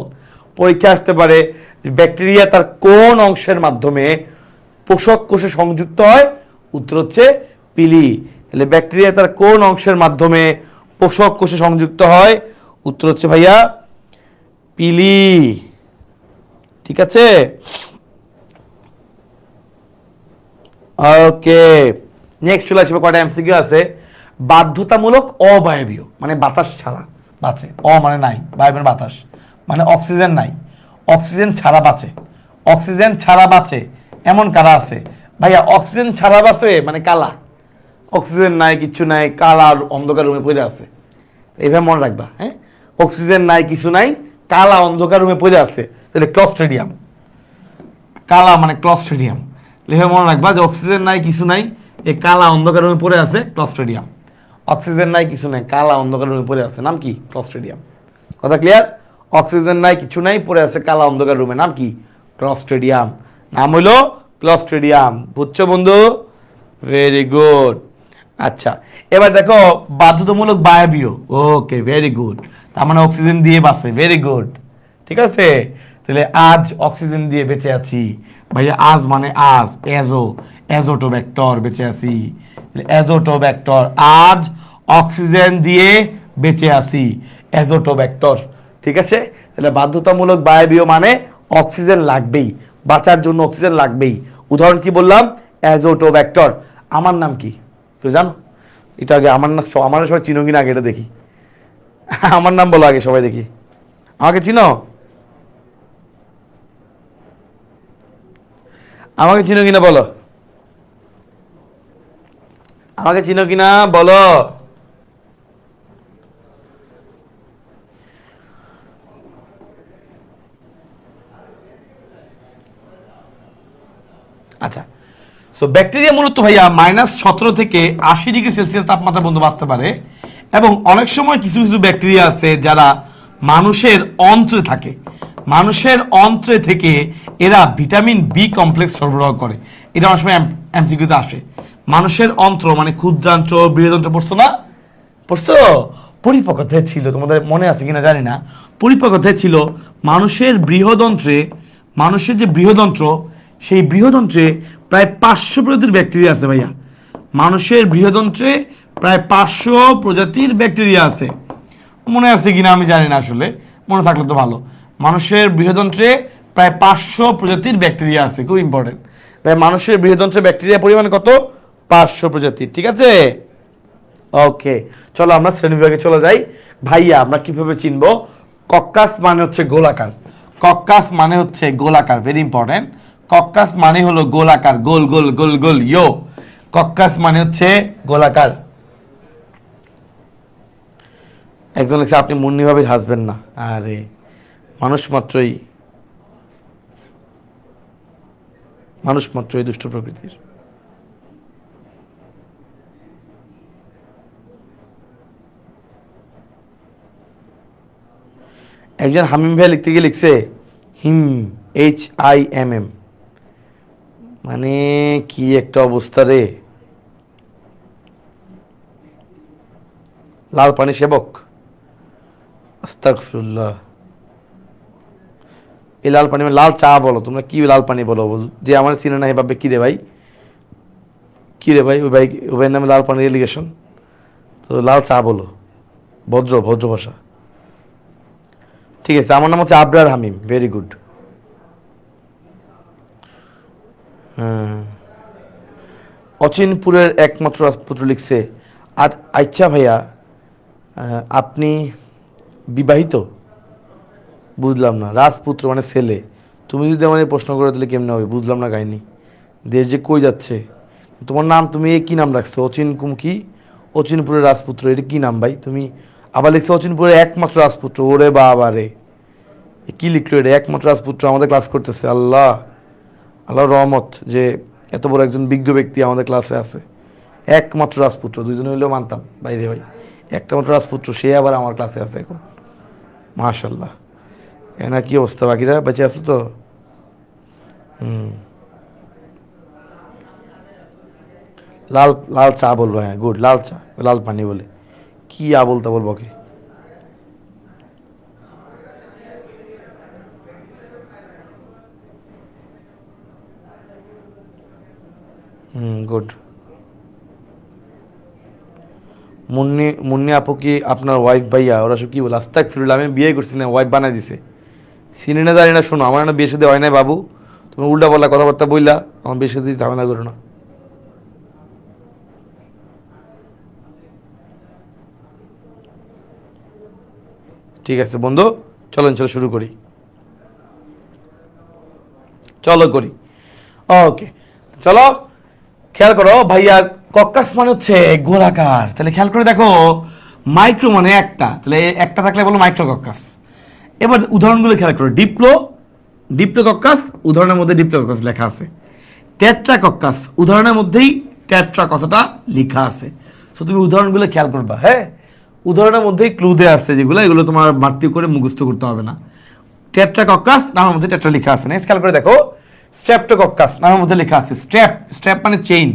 পরীক্ষা আসতে পারে যে ব্যাকটেরিয়া তার কোন অংশের মাধ্যমে পোষক কোষে সংযুক্ত হয়? উত্তর হচ্ছে পিলি। তাহলে ব্যাকটেরিয়া তার কোন অংশের মাধ্যমে পোষক কোষে সংযুক্ত হয়? উত্তর হচ্ছে ভাইয়া পিলি, ঠিক আছে? ওকে, নেক্সট চলে আসবে। কয়টা এমসিকিউ আছে। বাধ্যতামূলক অবায়বীয় মানে বাতাস ছাড়া বাঁচে। মানে নাই, বায়বীয় বাতাস মানে অক্সিজেন নাই, অক্সিজেন ছাড়া বাঁচে। অক্সিজেন ছাড়া বাঁচে এমন কারা আছে? ভাইয়া, অক্সিজেন ছাড়া বাঁচে মানে কালা, অক্সিজেন নাই, কিছু নাই, কালা অন্ধকার রুমে পড়ে আছে। এইভাবে মনে রাখবা, হ্যাঁ? অক্সিজেন নাই, কিছু নাই, কালা অন্ধকার রুমে পড়ে আছে, তাহলে ক্লস্ট্রিডিয়াম। কালা মানে ক্লস্ট্রিডিয়াম। এইভাবে মনে রাখবা যে অক্সিজেন নাই, কিছু নাই, এই কালা অন্ধকার রুমে পড়ে আছে, ক্লস্ট্রিডিয়াম। অক্সিজেন নাই, কিছু নাই, কালা অন্ধকার রুমে পড়ে আছে, নাম কি? ক্লস্ট্রিডিয়াম। কথা ক্লিয়ার? অক্সিজেন নাই, কিছু নাই, পড়ে আছে কালা অন্ধকার রুমে, নাম কি? ক্লস্ট্রিডিয়াম। নাম হলো ক্লস্ট্রিডিয়াম। বুঝছো বন্ধু? Very good. আচ্ছা, এবার দেখো বাধ্যতামূলক বায়বীয়। ওকে, ভেরি গুড। তার মানে অক্সিজেন দিয়ে বাঁচে, ভেরি গুড, ঠিক আছে? তাহলে আজ অক্সিজেন দিয়ে বেঁচে আছি। ভাইয়া, আজ মানে আজ, এজোটোব্যাক্টর বেঁচে আছি। এজোটোব্যাক্টর, আজ অক্সিজেন দিয়ে বেঁচে আছি, এজোটোব্যাক্টর। ঠিক আছে? তাহলে বাধ্যতামূলক বায়বীয় মানে অক্সিজেন লাগবেই, বাঁচার জন্য অক্সিজেন লাগবেই। উদাহরণ কি বললাম? অ্যাজোটোব্যাক্টর। আমার নাম কি তুই জানো? এটা আগে আমার নাম, আমার সবাই চিনো কিনা আগে এটা দেখি। আমার নাম বলো আগে সবাই দেখি। আমাকে চিনো? আমাকে চিনো কিনা বলো, আমাকে চিনো কিনা বলো। আচ্ছা, সো ব্যাকটেরিয়া মূলত ভাইয়া -17 থেকে 80 ডিগ্রি সেলসিয়াস তাপমাত্রা পর্যন্ত বাঁচতে পারে, এবং অনেক সময় কিছু কিছু ব্যাকটেরিয়া আছে যারা মানুষের অন্ত্রে থাকে। মানুষের অন্ত্রে থেকে এরা ভিটামিন বি কমপ্লেক্স সরবরাহ করে। এটা অনেক সময় এমসিকিউতে আসে। মানুষের অন্ত্র মানে ক্ষুদ্রান্ত্র, বৃহদন্ত্র, পড়ছো না? পড়ছো? পরিপাকধ্যায় ছিল, তোমাদের মনে আছে কিনা জানি না। পরিপাকধ্যায় ছিল মানুষের বৃহদন্ত্রে, মানুষের যে বৃহদন্ত্র, সেই বৃহদন্ত্রে প্রায় 500 প্রজাতির ব্যাকটেরিয়া আছে ভাইয়া। মানুষের বৃহদন্ত্রে প্রায় 500 প্রজাতির ব্যাকটেরিয়া আছে। মনে আছে কিনা আমি জানি না, আসলে মনে থাকলে তো ভালো। মানুষের বৃহদন্ত্রে প্রায় 500 প্রজাতির ব্যাকটেরিয়া আছে, খুব ইম্পর্টেন্ট। তাই মানুষের বৃহদন্ত্রে ব্যাকটেরিয়া পরিমাণ কত? 500 প্রজাতির, ঠিক আছে? ওকে, চলো আমরা শ্রেণীবিভাগে চলে যাই। ভাইয়া আমরা কিভাবে চিনবো? কক্কাস মানে হচ্ছে গোলাকার। কক্কাস মানে হচ্ছে গোলাকার, ভেরি ইম্পর্টেন্ট। কক্কাস মানে হলো গোলাকার, গোল গোল গোল গোল, ইয়ো। কক্কাস মানে হচ্ছে গোলাকার। একজন লিখছে আপনি মুন্নি ভাবির হাসবেন না। আরে মানুষ মাত্রই দুষ্ট প্রকৃতির। একজন হামিম ভাই লিখতে গিয়ে লিখছে হিম, HIMM, মানে কি একটা অবস্থা রে। লাল পানি সেবক, আস্তাগফিরুল্লাহ। এই লাল পানি লাল চা বলো তোমরা, কি লাল পানি বলো? যে আমার চিনে না এভাবে, কি রে ভাই, কি রে ভাই? ওই ভাইয়ের নামে লাল পানির এলিগেশন, তো লাল চা বলো, ভদ্র ভাষা। ঠিক আছে, আমার নাম হচ্ছে আবরার হামিম, ভেরি গুড। অচিনপুরের একমাত্র রাজপুত্র লিখছে আচ্ছা ভাইয়া আপনি বিবাহিত? বুঝলাম না। রাজপুত্র মানে ছেলে, তুমি যদি আমাদের প্রশ্ন করে দিলে কেমনে হবে? বুঝলাম না কাহিনী। দেশ যে কই যাচ্ছে। তোমার নাম, তুমি কি নাম রাখছো? অচিনপুরের রাজপুত্র, এটা কি নাম ভাই? তুমি আবার লিখছো অচিনপুরের একমাত্র রাজপুত্র। ওরে বাবা রে, কি লিখলো এটা? একমাত্র রাজপুত্র আমাদের ক্লাস করতেছে। আল্লাহ রহমত যে এত বড় একজন বিজ্ঞ ব্যক্তি আমাদের ক্লাসে আছে। একমাত্র রাজপুত্র, দুইজন হইলেও মানতাম বাইরে ভাই। একটা মাত্র রাজপুত্র, সে আবার আমার ক্লাসে আছে এখন, মাশাল্লাহ। না কি অবস্থা, বাকিরা বেঁচে আছো তো? লাল চা বলবো, হ্যাঁ গুড, লাল চা, লাল পানি বলে কি আবল তাবল বকে। গুড। মুন্নি আপু কি আপনার ওয়াইফ? ভাইয়া ওরা সব কি বলে? আস্তাগফিরুল্লাহ, আমি বিয়ে করছি না, ওয়াইফ বানাই দিছে। চিনি না জানি না, শোনো আমার না বিয়ে সাথে হয় নাই বাবু। তুমি উল্টা বললা কথাবার্তা বললা, আমার বিয়ে সাথে ঝামেলা করো না। ঠিক আছে বন্ধু, চলো শুরু করি, চলো করি। ওকে চলো, খেয়াল করো ভাইয়া, কক্কাস মানে হচ্ছে গোলাকার। তাহলে খেয়াল করে দেখো, মাইক্রো মানে একটা, তাহলে একটা থাকলে বলো মাইক্রো কক্কাস। এবার উদাহরণগুলো খেয়াল করো। ডিপ্লোকক্কাস, উদাহরণের মধ্যে ডিপ্লোকক্কাস লেখা আছে। টেট্রাকক্কাস, উদাহরণের মধ্যেই টেট্রা কথাটা লেখা আছে। সো তুমি উদাহরণগুলো খেয়াল করবা। হ্যাঁ, উদাহরণের মধ্যেই ক্লু দেওয়া আছে যেগুলো, এগুলো তোমার বাড়তি করে মুখস্থ করতে হবে না। টেট্রাকক্কাস নামের মধ্যে টেট্রা লেখা আছে। নেক্সট খেয়াল করে দেখো, স্ট্রেপ্টোকক্কাস নামের মধ্যে লেখা আছে স্ট্রেপ মানে চেইন।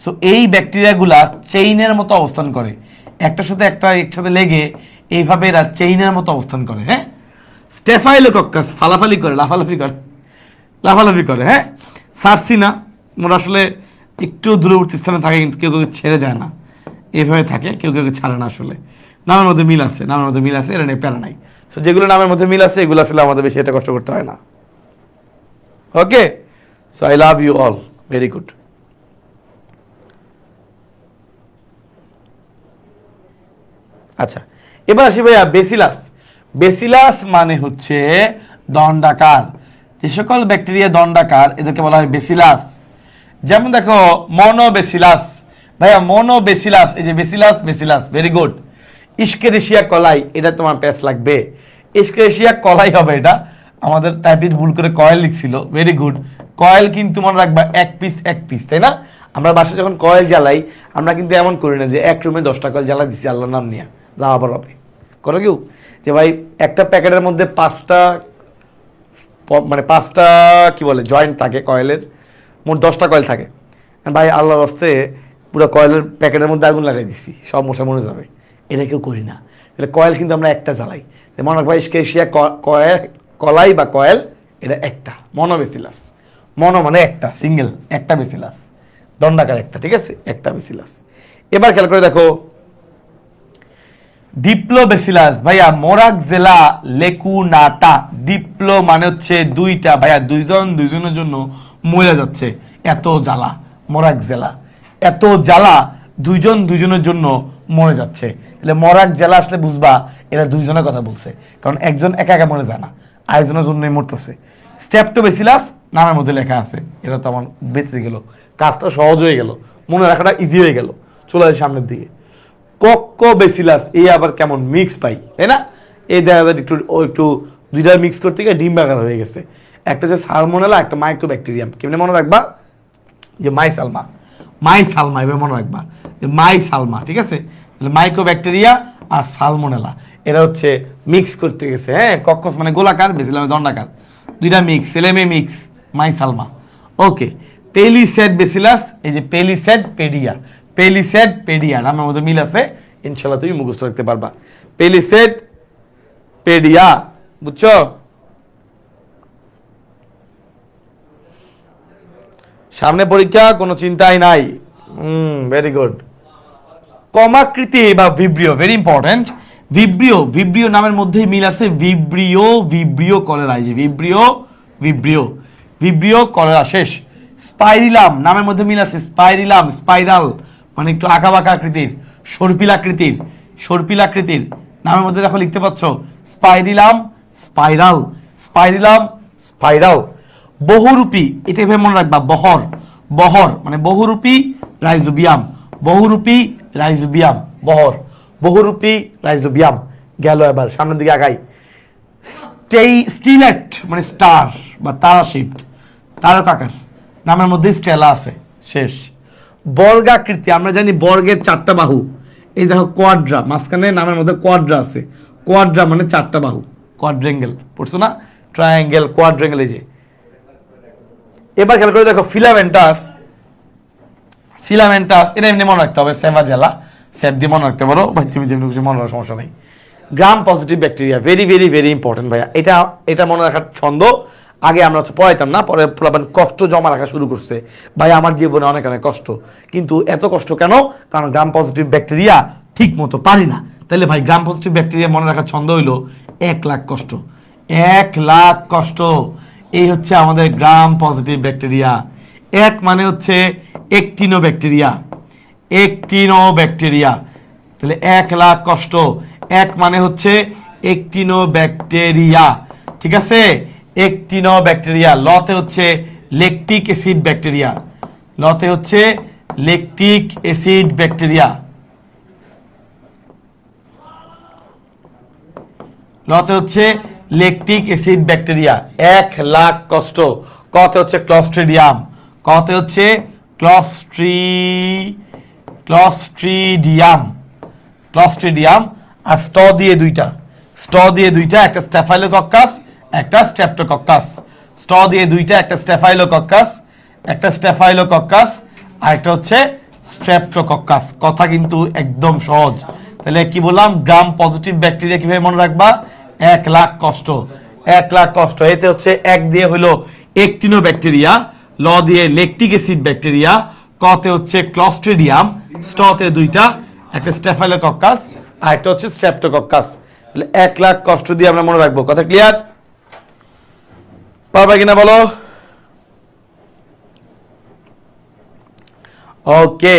সো এই ব্যাকটেরিয়াগুলা চেইনের মতো অবস্থান করে, একটার সাথে একটা একসাথে লেগে এইভাবে এরা চেইনের মতো অবস্থান করে। হ্যাঁ, স্টেফাইলোকক্কাস লাফালাফি করে। হ্যাঁ, সার্সিনা মোরা আসলে একটু দূরবর্তী স্থানে থাকে, কিন্তু কেউ কেউ ছেড়ে যায় না, এভাবে থাকে, কেউ কেউ ছাড়ে না আসলে। নামের মধ্যে মিল আছে, নামের মধ্যে মিল আছে, এটা নিয়ে প্যারা নাই। সো যেগুলো নামের মধ্যে মিল আছে এগুলো আসলে আমাদের বেশি এটা কষ্ট করতে হয় না। Okay, so I love you all, very good. আচ্ছা, এবার আসি ভাইয়া বেসিলাস। বেসিলাস মানে হচ্ছে দণ্ডাকার। যে সকল ব্যাকটেরিয়া দণ্ডাকার এদেরকে বলা হয় বেসিলাস। যেমন দেখো মনোবেসিলাস, ভাইয়া মনোবেসিলাস, এই যে বেসিলাস, বেসিলাস, ভেরি গুড। ইস্কেরিশিয়া কলাই, এটা তোমার প্যাচ লাগবে, ইস্কেরিশিয়া কলাই হবে এটা। আমাদের টাইপিস্ট ভুল করে কয়েল লিখছিল, ভেরি গুড। কয়েল কিন্তু মনে রাখবা এক পিস, তাই না? আমরা বাসায় যখন কয়েল জ্বালাই আমরা কিন্তু এমন করি না যে এক রুমে 10টা কয়েল জ্বালা দিচ্ছি আল্লাহর নাম নিয়ে, যা আবার হবে। করো কেউ যে ভাই একটা প্যাকেটের মধ্যে 5টা মানে 5টা কি বলে জয়েন্ট থাকে কয়েলের, মোট 10টা কয়েল থাকে, ভাই আল্লাহর রাস্তে পুরো কয়েলের প্যাকেটের মধ্যে আগুন লাগাই দিচ্ছি, সব মশা মরে যাবে। এটা কেউ করি না। তাহলে কয়েল কিন্তু আমরা একটা জ্বালাই। মনে রাখবা ইস্কেরিশিয়া কলাই বা কয়েল এটা একটা। মনোবেসিলাস, মনো মানে একটা, সিঙ্গেল, একটা বেসিলাস, দণ্ডাকার একটা, ঠিক আছে, একটা বেসিলাস। এবার খেয়াল করে দেখো ডিপ্লোবেসিলাস, ভাইয়া মোরাকজেলা লেকুনাটা। ডিপ্লো মানে হচ্ছে দুইটা, ভাইয়া দুইজনের জন্য মরে যাচ্ছে, এত জ্বালা। মোরাকজেলা, এত জ্বালা, দুইজনের জন্য মরে যাচ্ছে। তাহলে মোরাকজেলা আসলে বুঝবা এরা দুইজনের কথা বলছে, কারণ একজন একা একা মরে যায় না, আরেকজনের জন্যই মরতেছে। স্ট্রেপ্টোবেসিলাস নামের মধ্যে লেখা আছে, এটা তো আমার বেঁচে গেল, কাজটা সহজ হয়ে গেল, মনে রাখাটা ইজি হয়ে গেল। চলে আসে সামনের দিকে কোক্কোবেসিলাস, এই আবার কেমন মিক্স পাই, তাই না? এই দেখা যায় একটু দুইটা মিক্স করতে গিয়ে ডিম বাগার হয়ে গেছে। একটা হচ্ছে সালমোনেলা, একটা মাইক্রোব্যাকটেরিয়াম। কেমনে মনে রাখবা? যে মাইসালমা এবার মনে রাখবা যে মাইসালমা, ঠিক আছে? তাহলে মাইক্রোব্যাকটেরিয়া আর সালমোনেলা এরা হচ্ছে মিক্স করতে গেছে। হ্যাঁ, কক্কস মানে গোলাকার, বেসিলাস দণ্ডাকার, দুইটা মিক্স, ছেলেমেয়ে মিক্স, মাইসালমা। ওকে, পেলিসেড বেসিলাস, এই যে পেলিসেড পেডিয়া, পেলিসেড পেডিয়া নামের মধ্যে মিল আছে, ইনশাআল্লাহ তুমি মুখস্থ রাখতে পারবা। পেলিসেড পেডিয়া, বুঝছো? সামনে পরীক্ষা, কোনো চিন্তাই নাই। Very good. কমাকৃতি বা ভিব্রিও, ভেরি ইম্পর্টেন্ট। ভিব্রিও নামের মধ্যেই মিল আছে, ভিব্রিও কলেরা, এই যে ভিব্রিও কলেরা শেষ। স্পাইরিলাম নামের মধ্যে মিল আছে, স্পাইরাল মানে একটু আঁকাবাঁকা আকৃতির, সর্পিলাকৃতির নামের মধ্যে দেখো লিখতে পাচ্ছ স্পাইরিলাম, স্পাইরাল। বহুরূপী, এটা ভেবে মনে রাখবা, বহর মানে বহুরূপী রাইজোবিয়াম, বহুরূপী রাইজোবিয়াম গেল। এবার সামনের দিকে আগাই। স্টিলেট মানে স্টার বা তারা শিফট, তারকাকার নামের মধ্যে স্টেলা আছে, শেষ। বর্গাকৃতি, আমরা জানি বর্গের 4টা বাহু, এই দেখো কোয়াড্রা, মাঝখানে নামের মধ্যে কোয়াড্রা আছে, কোয়াড্রা মানে 4টা বাহু, কোয়াড্রেঙ্গেল পড়ছো না? ট্রায়াঙ্গেল, কোয়াড্রেঙ্গেল, এই যে। এবার খেয়াল করে দেখো ফিলামেন্টাস, এটা এমনি মনে রাখতে হবে, সেভাজেলা, সেভ দিয়ে মনে রাখতে পারো, বা তুমি যেমনি কিছু মনে রাখার সমস্যা নেই। Gram positive bacteria, very important ভাইয়া। এটা মনে রাখার ছন্দ আগে আমরা পড়াইতাম না, পরে কষ্ট জমা রাখা শুরু করছে। ভাই আমার জীবনে অনেক কষ্ট, কিন্তু এত কষ্ট কেন? কারণ গ্রাম পজিটিভ ব্যাকটেরিয়া ঠিক মতো পারি না। তাহলে ভাই গ্রাম পজিটিভ ব্যাকটেরিয়া মনে রাখার ছন্দ হইলো 1,00,000 কষ্ট, 1,00,000 কষ্ট। এই হচ্ছে আমাদের গ্রাম পজিটিভ ব্যাকটেরিয়া। এক মানে হচ্ছে একটিনোব্যাকটেরিয়া, তাহলে 1,00,000 কষ্ট। এক মানে হচ্ছে একটিনোব্যাকটেরিয়া, ঠিক আছে? একটিনোব্যাকটেরিয়া। লতে হচ্ছে ল্যাকটিক অ্যাসিড ব্যাকটেরিয়া, লতে হচ্ছে ল্যাকটিক অ্যাসিড ব্যাকটেরিয়া, 1,00,000 কষ্ট। কতে হচ্ছে ক্লস্ট্রিডিয়াম, ক্লস্ট্রিডিয়াম। আর স্ট দিয়ে দুইটা, একটা স্ট্যাফাইলোকক্কাস, একটা স্ট্রেপ্টোকক্কাস। স্ট দিয়ে দুইটা, একটা স্ট্যাফাইলোকক্কাস আর একটা হচ্ছে স্ট্রেপ্টোকক্কাস। কথা কিন্তু একদম সহজ। তাহলে কি বললাম? গ্রাম পজিটিভ ব্যাকটেরিয়া কিভাবে মনে রাখবা? 1,00,000 কষ্ট, 1,00,000 কষ্ট। এতে হচ্ছে এক দিয়ে হলো একটিনোব্যাকটেরিয়া, ল দিয়ে ল্যাকটিক অ্যাসিড ব্যাকটেরিয়া, কতে হচ্ছে ক্লস্ট্রিডিয়াম, স্টতে দুইটা, একটা স্ট্যাফাইলোকক্কাস আর একটা হচ্ছে স্ট্রেপ্টোকক্কাস। তাহলে 1 লাখ কষ্ট দিয়ে আমরা মনে রাখবো। কথা ক্লিয়ার? পারবা কিনা বলো? ওকে,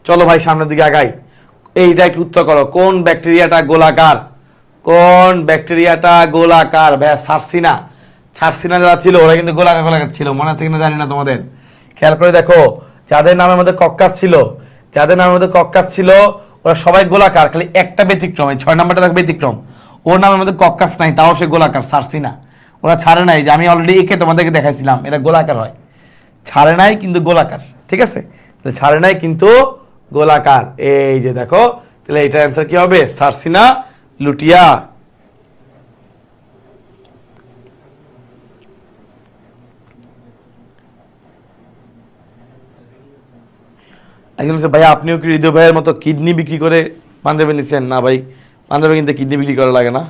চলো ভাই সামনের দিকে আগাই। এইটা একটু উত্তর করো, কোন ব্যাকটেরিয়াটা গোলাকার? কোন ব্যাকটেরিয়াটা গোলাকার? ভাই সার্সিনা। সার্সিনা যারা ছিল ওরা কিন্তু গোলাকার গোলাকার ছিল, মনে আছে কিনা জানি না তোমাদের। খেয়াল করে দেখো, যাদের নামের মধ্যে কক্কাস ছিল, যাদের নামের মধ্যে কক্কাস ছিল ওরা সবাই গোলাকার, খালি একটা ব্যতিক্রম, এই 6 নাম্বারটা দেখো ব্যতিক্রম। ওর নামের মধ্যে কক্কাস নাই, তাও সে গোলাকার, সার্সিনা। ওরা ছাড়ে নাই, যে আমি অলরেডি একে তোমাদেরকে দেখাইছিলাম, এটা গোলাকার হয়। ছাড়ে নাই কিন্তু গোলাকার, ঠিক আছে? ছাড়ে নাই কিন্তু গোলাকার, এই যে দেখো। তাহলে এটার অ্যান্সার কি হবে? সার্সিনা লুটিয়া। একজন বলছে ভাইয়া আপনিও কি হৃদয় ভাইয়ের মতো কিডনি বিক্রি করে পাঞ্জাবে নিচ্ছেন? না ভাই, পাঞ্জাবে কিন্তু কিডনি বিক্রি করা লাগে না।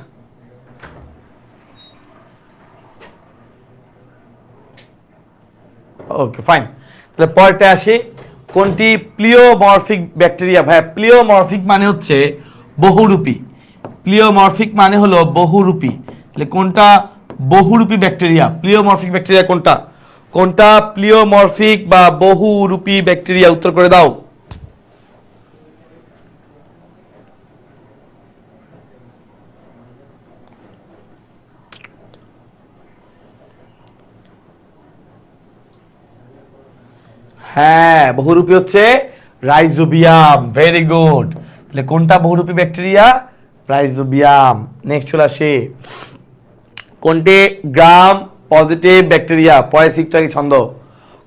ওকে ফাইন, তাহলে পরেরটা আসি। কোনটি প্লিওমরফিক ব্যাকটেরিয়া? ভাইয়া প্লিওমরফিক মানে হচ্ছে বহুরূপী। প্লিওমরফিক মানে হলো বহুরূপী। তাহলে কোনটা বহুরূপী ব্যাকটেরিয়া? প্লিওমরফিক ব্যাকটেরিয়া কোনটা? কোনটা প্লিওমরফিক বা বহুরূপী ব্যাকটেরিয়া? উত্তর করে দাও। হ্যাঁ, বহুরূপী হচ্ছে রাইজোবিয়াম। Very good. তাহলে কোনটা বহুরূপী ব্যাকটেরিয়া? রাইজোবিয়াম। নেক্সট চলে আসে, কোনটি গ্রাম পজিটিভ ব্যাকটেরিয়া? পয়সিকটা কি ছন্দ?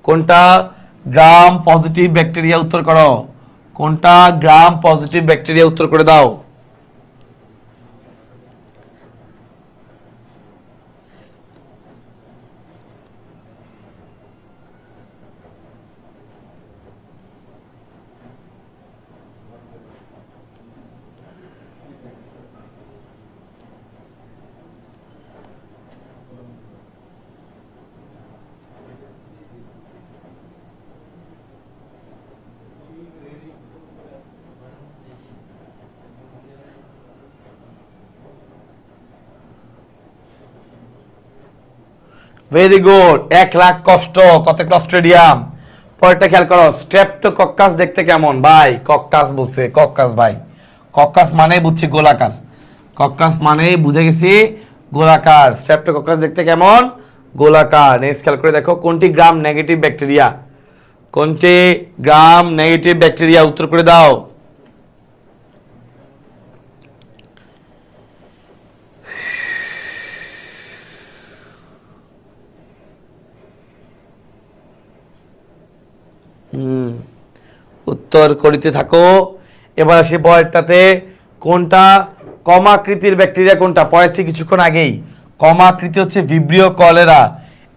কোনটা গ্রাম পজিটিভ ব্যাকটেরিয়া? উত্তর করো। কোনটা গ্রাম পজিটিভ ব্যাকটেরিয়া? উত্তর করে দাও। ভেরি গুড, 1 লাখ কষ্ট, কত ক্লস্ট্রিডিয়াম। পরেরটা খেয়াল করো, স্ট্রেপ্টোকক্কাস দেখতে কেমন? ভাই কক্কাস বলছে, কক্কাস ভাই, কক্কাস মানে বুঝছি গোলাকার, কক্কাস মানে বুঝে গেছি গোলাকার। স্ট্রেপ্টোকক্কাস দেখতে কেমন? গোলাকার। নেক্সট খেয়াল করে দেখো, কোনটি গ্রাম নেগেটিভ ব্যাকটেরিয়া? কোনটি গ্রাম নেগেটিভ ব্যাকটেরিয়া? উত্তর করে দাও। উত্তর করিতে থাকো। এবার আসি পরেরটাতে, কোনটা কমাকৃতির ব্যাকটেরিয়া? কোনটা? পয়েছি কিছুক্ষণ আগেই, কমাকৃতি হচ্ছে ভিব্রিও কলেরা।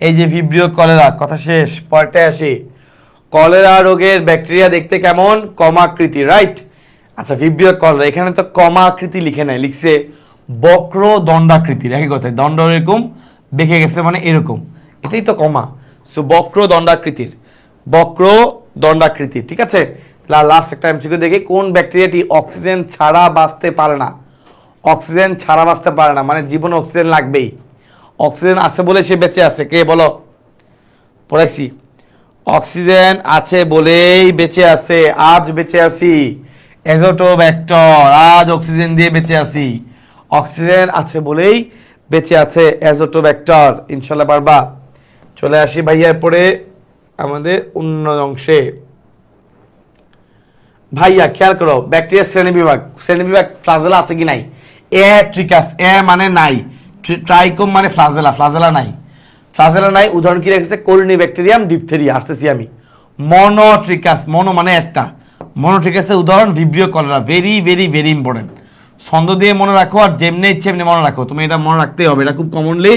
এই যে ভিব্রিও কলেরা, কথা শেষ। পরেরটায় আসি, কলেরা রোগের ব্যাকটেরিয়া দেখতে কেমন? কমাকৃতি, রাইট। আচ্ছা, ভিব্রিও কলেরা, এখানে তো কমাকৃতি লিখে নাই, লিখছে বক্র দণ্ডাকৃতির। একই কথায়, দণ্ড এরকম বেঁকে গেছে মানে এরকম, এটাই তো কমা। সো বক্র দণ্ডাকৃতির, বক্র দণ্ডাকৃতির, ঠিক আছে। লাস্ট একটা এমসিকিউ দেখি, কোন ব্যাকটেরিয়াটি অক্সিজেন ছাড়া বাঁচতে পারে না? অক্সিজেন ছাড়া বাঁচতে পারে না মানে জীবনে অক্সিজেন লাগবেই, অক্সিজেন আছে বলে সে বেঁচে আছে। কে বলো? পড়াইছি, অক্সিজেন আছে বলেই বেঁচে আছে। আজ বেঁচে আছি, এজোটোব্যাক্টর, আজ অক্সিজেন দিয়ে বেঁচে আছি। অক্সিজেন আছে বলেই বেঁচে আছে এজোটোব্যাক্টর। ইনশাল্লাহ পারবা। চলে আসি ভাইয়া পরে আমাদের অন্য অংশে। ভাইয়া খেয়াল করো, ব্যাকটেরিয়া শ্রেণী বিভাগ, শ্রেণী বিভাগ ফ্লাজেলা আছে কি নাই? এ ট্রিকাস, এ মানে নাই, ট্রাইকোম মানে ফ্লাজেলা, ফ্লাজেলা নাই, ফ্লাজেলা নাই। উদাহরণ কি রেখেছে? কোলিনি ব্যাকটেরিয়াম, ডিপথেরিয়া। আসতেছি আমি। মনোট্রিকাস, মনো মানে একটা, মনোট্রিকাসের উদাহরণ Vibrio cholera. Very very very important. ছন্দ দিয়ে মনে রাখো, আর যেমনি ইচ্ছে এমনি মনে রাখো। তুমি এটা মনে রাখতেই হবে, এটা খুব কমনলি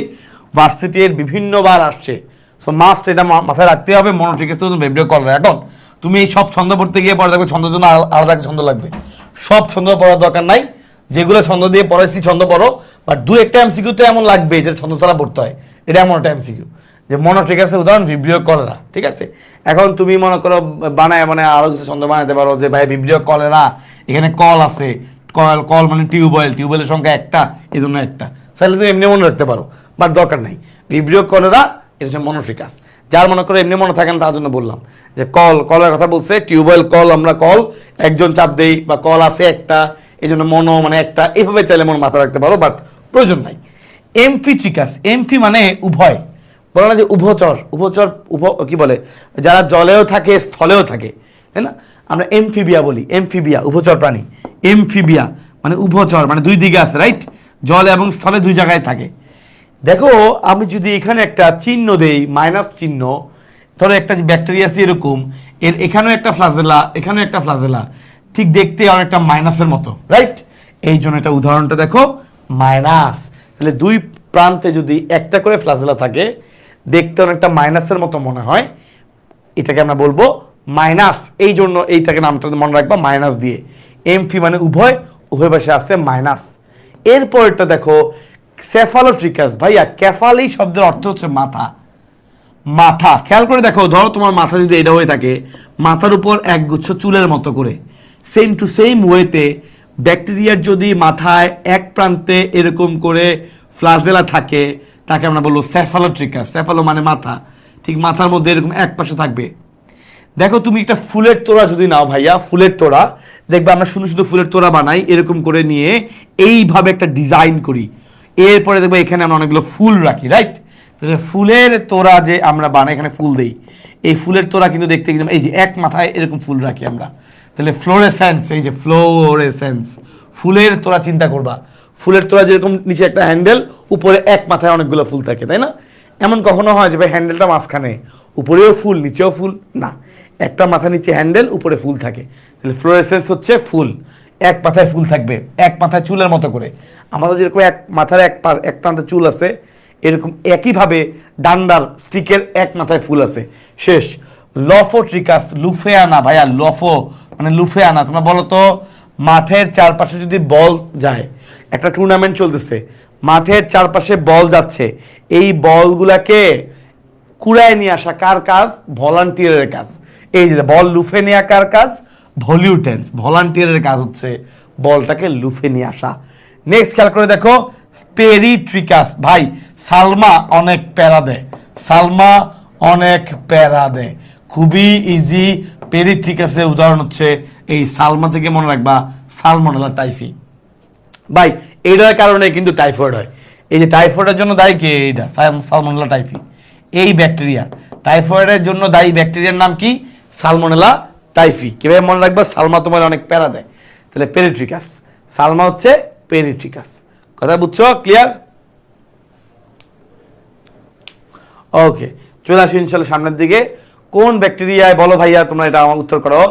ভার্সিটির বিভিন্নবার আসছে। সো মাস্ট এটা মাথায় রাখতে হবে, মনোট্রিকাসের ভিব্রিও কলেরা। এখন তুমি এই সব ছন্দ পড়তে গিয়ে পরে দেখবে ছন্দের জন্য আলাদা ছন্দ লাগবে। সব ছন্দ পড়ার দরকার নাই, যেগুলো ছন্দ দিয়ে পড়াইছি ছন্দ পড়ো, বাট দু একটা এমসিকিউ তো এমন লাগবে যে ছন্দ ছাড়া পড়তে হয়। এটা এমন একটা এমসিকিউ যে মনোট্রিকাসের উদাহরণ ভিব্রিও কলেরা, ঠিক আছে। এখন তুমি মনে করো বানায় মানে আরো কিছু ছন্দ বানাতে পারো যে ভাই ভিব্রিও কলেরা, এখানে কল আছে, কল, কল মানে টিউবওয়েল, টিউবওয়েলের সংখ্যা একটা, এই জন্য একটা। তাহলে তুমি এমনি মনে রাখতে পারো, বাট দরকার নাই। ভিব্রিও কলেরা এটা হচ্ছে মনোফিকাস। যার মনে করে এমনি মনে থাকে না তার জন্য বললাম যে কল, কলের কথা বলছে, টিউবওয়েল কল, আমরা কল একজন চাপ দেই বা কল আছে একটা, এই জন্য মনো মানে একটা, এইভাবে চাইলে মনে মাথা রাখতে পারো, বাট প্রয়োজন নাই। এমফিট্রিকাস, এমফি মানে উভয়, বলে না যে উভচর, উভচর কি বলে, যারা জলেও থাকে স্থলেও থাকে, তাই না? আমরা এমফিবিয়া বলি, এমফিবিয়া উভচর প্রাণী। এমফিবিয়া মানে উভচর, মানে দুই দিকে আছে, রাইট? জল এবং স্থলে দুই জায়গায় থাকে। দেখো আমি যদি এখানে একটা চিহ্ন দেই, মাইনাস চিহ্ন, ধরো একটা ব্যাকটেরিয়া আছে এরকম, এর এখানেও একটা ফ্লাজেলা, এখানেও একটা ফ্লাজেলা, ঠিক দেখতে অনেকটা মাইনাসের মতো, রাইট? এই জন্য এটা উদাহরণটা দেখো মাইনাস। তাহলে দুই প্রান্তে যদি একটা করে ফ্লাজেলা থাকে, দেখতে অনেকটা মাইনাসের মতো মনে হয়, এটাকে আমরা বলবো মাইনাস। এই জন্য এইটাকে নামটা মনে রাখবা মাইনাস দিয়ে। এমফি মানে উভয়, উভয় পাশে আছে মাইনাস। এরপরটা দেখো সেফালোট্রিকাস। ভাইয়া ক্যাফালি শব্দের অর্থ হচ্ছে মাথা, মাথা। খেয়াল করে দেখো, ধরো তোমার মাথা যদি এটা হয়ে থাকে, মাথার উপর একগুচ্ছ চুলের মতো করে, সেম টু সেম ওয়েতে ব্যাকটেরিয়ার যদি মাথায় এক প্রান্তে এরকম করে ফ্লাজেলা থাকে, তাকে আমরা বলবো সেফালোট্রিকাস। সেফালো মানে মাথা, ঠিক মাথার মধ্যে এরকম এক পাশে থাকবে। দেখো তুমি একটা ফুলের তোড়া যদি নাও ভাইয়া, ফুলের তোড়া দেখবে আমরা শুধু শুধু ফুলের তোড়া বানাই, এরকম করে নিয়ে এইভাবে একটা ডিজাইন করি, এরপরে দেখবো এখানে আমরা অনেকগুলো ফুল রাখি, রাইট? তাহলে ফুলের তোড়া যে আমরা বানাই, এখানে ফুল দেই, এই ফুলের তোড়া কিন্তু দেখতে কিন্তু এই যে এক মাথায় এরকম ফুল রাখি আমরা। তাহলে ফ্লোরেসেন্স, এই যে ফ্লোরেসেন্স, ফুলের তোড়া চিন্তা করবা, ফুলের তোড়া যেরকম নিচে একটা হ্যান্ডেল, উপরে এক মাথায় অনেকগুলো ফুল থাকে, তাই না? এমন কখনো হয় যে ভাই হ্যান্ডেলটা মাঝখানে, উপরেও ফুল নিচেও ফুল? না, একটা মাথা নিচে হ্যান্ডেল, উপরে ফুল থাকে। তাহলে ফ্লোরেসেন্স হচ্ছে ফুল, এক মাথায় ফুল থাকবে, এক মাথায় চুলের মতো করে। আমাদের যেরকম এক মাথার এক প্রান্তে চুল আছে, এরকম একইভাবে ডান্ডার স্টিকের এক মাথায় ফুল আছে। শেষ। লফোট্রিকাস, লুফেয়ানা। ভাইয়া লফো মানে লুফেয়ানা। তোমরা বলো তো, মাঠের চারপাশে যদি বল যায়, একটা টুর্নামেন্ট চলতেছে, মাঠের চারপাশে বল যাচ্ছে, এই বলগুলাকে কুড়ায় নিয়ে আসা কার কাজ? ভলান্টিয়ারের কাজ। এই যে বল লুফে নেওয়া কার কাজ? ভলিউটেন্স, ভলান্টিয়ারের কাজ হচ্ছে বলটাকে লুফে নিয়ে আসা। নেক্সট খেয়াল করে দেখো পেরিট্রিকাস। ভাই সালমা অনেক প্যারা দেয়, সালমা অনেক প্যারা দেয়, খুবই ইজি। পেরিট্রিকাসের উদাহরণ হচ্ছে এই সালমা, থেকে মনে রাখবা সালমোনেলা টাইফি। ভাই এইটার কারণে কিন্তু টাইফয়েড হয়। এই যে টাইফয়েডের জন্য দায়ী কে? এইটা সালমোনেলা টাইফি, এই ব্যাকটেরিয়া। টাইফয়েডের জন্য দায়ী ব্যাকটেরিয়ার নাম কি? Salmonella typhi. কিভাবে মনে রাখবা? সালমা তোমার অনেক প্যারা দেয়, তাহলে পেরিট্রিকাস। সালমা হচ্ছে পেরিট্রিকাস। কথা বুঝছো? ক্লিয়ার? ওকে, চলে আসি ইনশাআল্লাহ সামনের দিকে। কোন ব্যাকটেরিয়ায়, বলো ভাইয়া তোমরা এটা আমার উত্তর করো,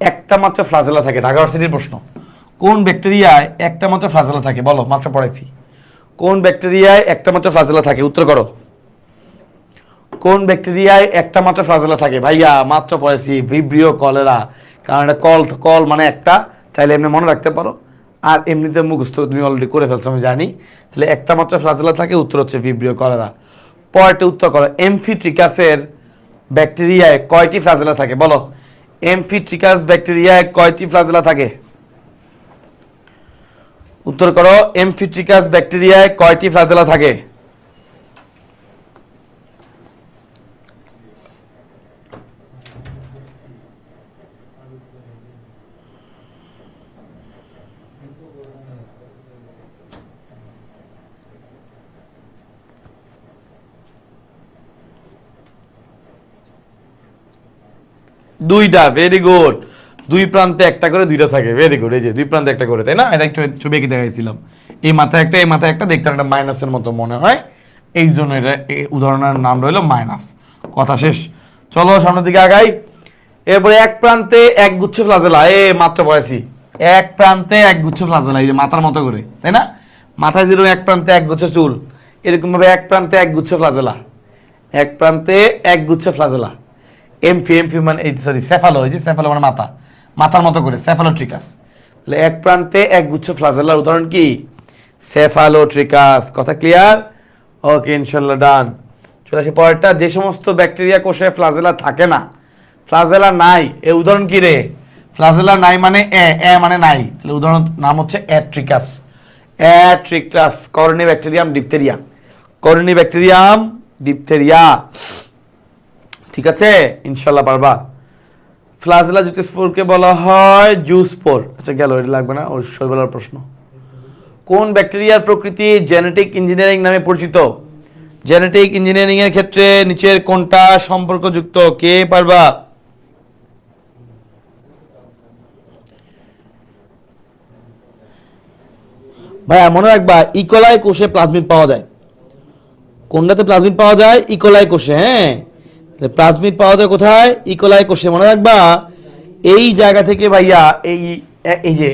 একটা মাত্র ফ্লাজেলা থাকে? ঢাকা ইউনিভার্সিটির প্রশ্ন। কোন ব্যাকটেরিয়ায় একটা মাত্র ফ্লাজেলা থাকে? বলো, মাত্র পড়াইছি। কোন ব্যাকটেরিয়ায় একটা মাত্র ফ্লাজেলা থাকে? উত্তর করো। কোন ব্যাকটেরিয়ায় একটা মাত্র ফ্লাজেলা থাকে? ভাইয়া মাত্র পড়েছি, ভিব্রিও কলেরা। কারণ এটা কল মানে একটা, চাইলে এমনি মনে রাখতে পারো, আর এমনিতে মুখস্থ তুমি অলরেডি করে ফেলছো আমি জানি। তাহলে একটা মাত্র ফ্লাজেলা থাকে, উত্তর হচ্ছে ভিব্রিও কলেরা। পরেরটা উত্তর করো, এমফিট্রিকাসের ব্যাকটেরিয়ায় কয়টি ফ্লাজেলা থাকে? বলো, এমফিট্রিকাস ব্যাকটেরিয়ায় কয়টি ফ্লাজেলা থাকে? উত্তর করো, এমফিট্রিকাস ব্যাকটেরিয়ায় কয়টি ফ্লাজেলা থাকে? দুইটা। Very good. দুই প্রান্তে একটা করে দুইটা থাকে। Very good. এই যে দুই প্রান্তে একটা করে, তাই না? এটা একটু ছবি এঁকে দেখাইছিলাম। এই মাথায় একটা, এই মাথায় একটা, দেখতে একটা মাইনাসের মতো মনে হয়, এই জন্য এটা উদাহরণের নাম রইল মাইনাস। কথা শেষ। চলো সামনের দিকে আগাই। এরপরে এক প্রান্তে এক গুচ্ছ ফ্লাজেলা। মাত্র পড়েছি, এক প্রান্তে এক গুচ্ছ ফ্লাজেলা, এই যে মাথার মতো করে, তাই না? মাথায় যেরকম এক প্রান্তে এক গুচ্ছ চুল, এরকম ভাবে এক প্রান্তে এক গুচ্ছ ফ্লাজেলা, এক প্রান্তে এক গুচ্ছ ফ্লাজেলা। এমফি মানে এই সরি সেফালো, এই যে সেফালো মানে মাথা, মাথার মতো করে, সেফালোট্রিকাস। তাহলে এক প্রান্তে এক গুচ্ছ ফ্লাজেলার উদাহরণ কি? সেফালোট্রিকাস। কথা ক্লিয়ার? ওকে, ইনশাআল্লাহ ডান। চলে আসি পরেরটা। যে সমস্ত ব্যাকটেরিয়া কোষে ফ্লাজেলা থাকে না, ফ্লাজেলা নাই, এই উদাহরণ কি রে? ফ্লাজেলা নাই মানে এ মানে নাই, তাহলে উদাহরণ নাম হচ্ছে অ্যাট্রিকাস। অ্যাট্রিকাস করনি ব্যাকটেরিয়াম ডিপথেরিয়া, করনি ব্যাকটেরিয়াম ডিপথেরিয়া। ঠিক আছে, ইনশাল্লাহ পারবা। ফ্লাজেলা জাতীয় স্পোরকে বলা হয় জুস্পোর। আচ্ছা গেল, এটা লাগবে না, ওই শৈবালের প্রশ্ন। কোন ব্যাকটেরিয়ার প্রকৃতি জেনেটিক ইঞ্জিনিয়ারিং নামে পরিচিত? জেনেটিক ইঞ্জিনিয়ারিং এর ক্ষেত্রে নিচের কোনটা সম্পর্কযুক্ত? কে পারবা? ভাইয়া মনে রাখবা, ইকোলাই কোষে প্লাজমিড পাওয়া যায়। কোনটাতে প্লাজমিড পাওয়া যায়? ইকোলাই কোষে। হ্যাঁ, প্লাজমিড পাওয়া যায় কোথায়? ইকোলাই কোষে। মনে রাখবা এই জায়গা থেকে ভাইয়া, এই যে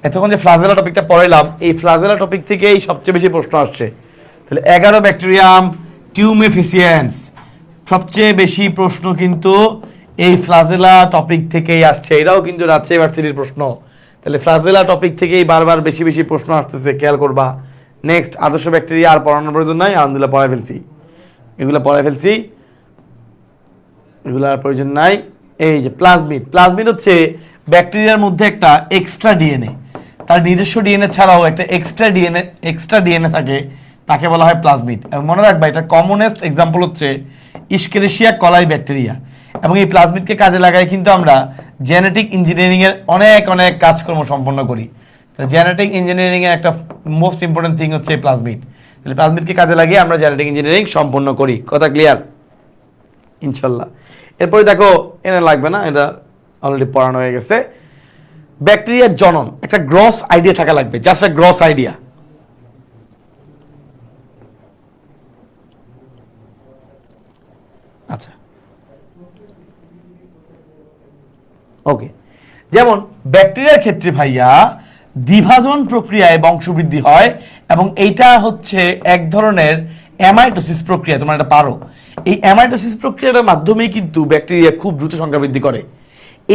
এতক্ষণ যে ফ্লাজেলা টপিকটা পড়াইলাম, এই ফ্লাজেলা টপিক থেকেই সবচেয়ে বেশি প্রশ্ন আসছে। তাহলে 11 ব্যাকটেরিয়াম টিউমেফিসিয়েন্স, সবচেয়ে বেশি প্রশ্ন কিন্তু এই ফ্লাজেলা টপিক থেকেই আসছে। এটাও কিন্তু রাজশাহী ইউনিভার্সিটির প্রশ্ন। তাহলে ফ্লাজেলা টপিক থেকেই বারবার বেশি বেশি প্রশ্ন আসতেছে, খেয়াল করবা। নেক্সট, আদর্শ ব্যাকটেরিয়া আর পড়ানোর প্রয়োজন নাই, আলহামদুলিল্লাহ পড়াই ফেলছি, এগুলো পড়াই ফেলছি, এগুলো আর প্রয়োজন নাই। এই যে প্লাজমিড, প্লাজমিড হচ্ছে ব্যাকটেরিয়ার মধ্যে একটা এক্সট্রা ডিএনএ, তার নিজস্ব ডিএনএ ছাড়াও একটা এক্সট্রা ডিএনএ থাকে, তাকে বলা হয় প্লাজমিড। এবং মনে রাখবা, এটা কমনেস্ট এক্সাম্পল হচ্ছে ইস্কেরিসিয়া কলাই ব্যাকটেরিয়া। এবং এই প্লাজমিডকে কাজে লাগাই কিন্তু আমরা জেনেটিক ইঞ্জিনিয়ারিং এর অনেক অনেক কাজকর্ম সম্পন্ন করি। জেনেটিক ইঞ্জিনিয়ারিং এর একটা মোস্ট ইম্পর্টেন্ট থিং হচ্ছে প্লাজমিড। তাহলে প্লাজমিডকে কাজে লাগিয়ে আমরা জেনেটিক ইঞ্জিনিয়ারিং সম্পন্ন করি। কথা ক্লিয়ার? ইনশাল্লাহ। এরপরে দেখো, এনে লাগবে না, এটা অলরেডি পড়ানো হয়ে গেছে। ব্যাকটেরিয়ার জনন, একটা গ্রস আইডিয়া থাকা লাগবে, জাস্ট একটা গ্রস আইডিয়া। আচ্ছা ওকে, যেমন ব্যাকটেরিয়ার ক্ষেত্রে ভাইয়া দ্বিভাজন প্রক্রিয়ায় বংশবৃদ্ধি হয়, এবং এইটা হচ্ছে এক ধরনের অ্যামাইটোসিস প্রক্রিয়া। তোমরা এটা পারো। এই অ্যামাইটোসিস প্রক্রিয়ার মাধ্যমেই কিন্তু ব্যাকটেরিয়া খুব দ্রুত সংখ্যা বৃদ্ধি করে।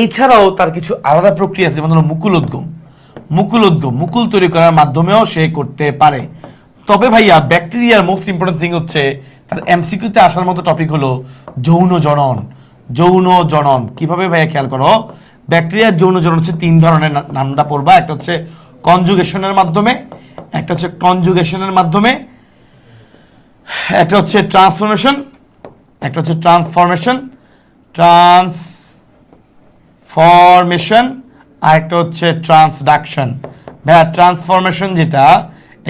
এছাড়াও তার কিছু আলাদা প্রক্রিয়া আছে, যেমন হলো মুকুলোদ্গম। মুকুল তৈরি করার মাধ্যমেও সে করতে পারে। তবে ভাইয়া ব্যাকটেরিয়ার মোস্ট ইম্পর্টেন্ট থিং হচ্ছে, তার এমসিকিউতে আসার মতো টপিক হলো যৌন জনন। যৌন জনন কিভাবে ভাইয়া, খেয়াল করো। ব্যাকটেরিয়ার যৌন জনন হচ্ছে 3 ধরনের, নামটা পড়বা। একটা হচ্ছে কনজুগেশনের মাধ্যমে, একটা হচ্ছে কনজুগেশনের মাধ্যমে, একটা হচ্ছে ট্রান্সফরমেশন, একটা হচ্ছে ট্রান্সফরমেশন, আর একটা হচ্ছে ট্রান্সডাকশন। ভাইয়া ট্রান্সফরমেশন যেটা,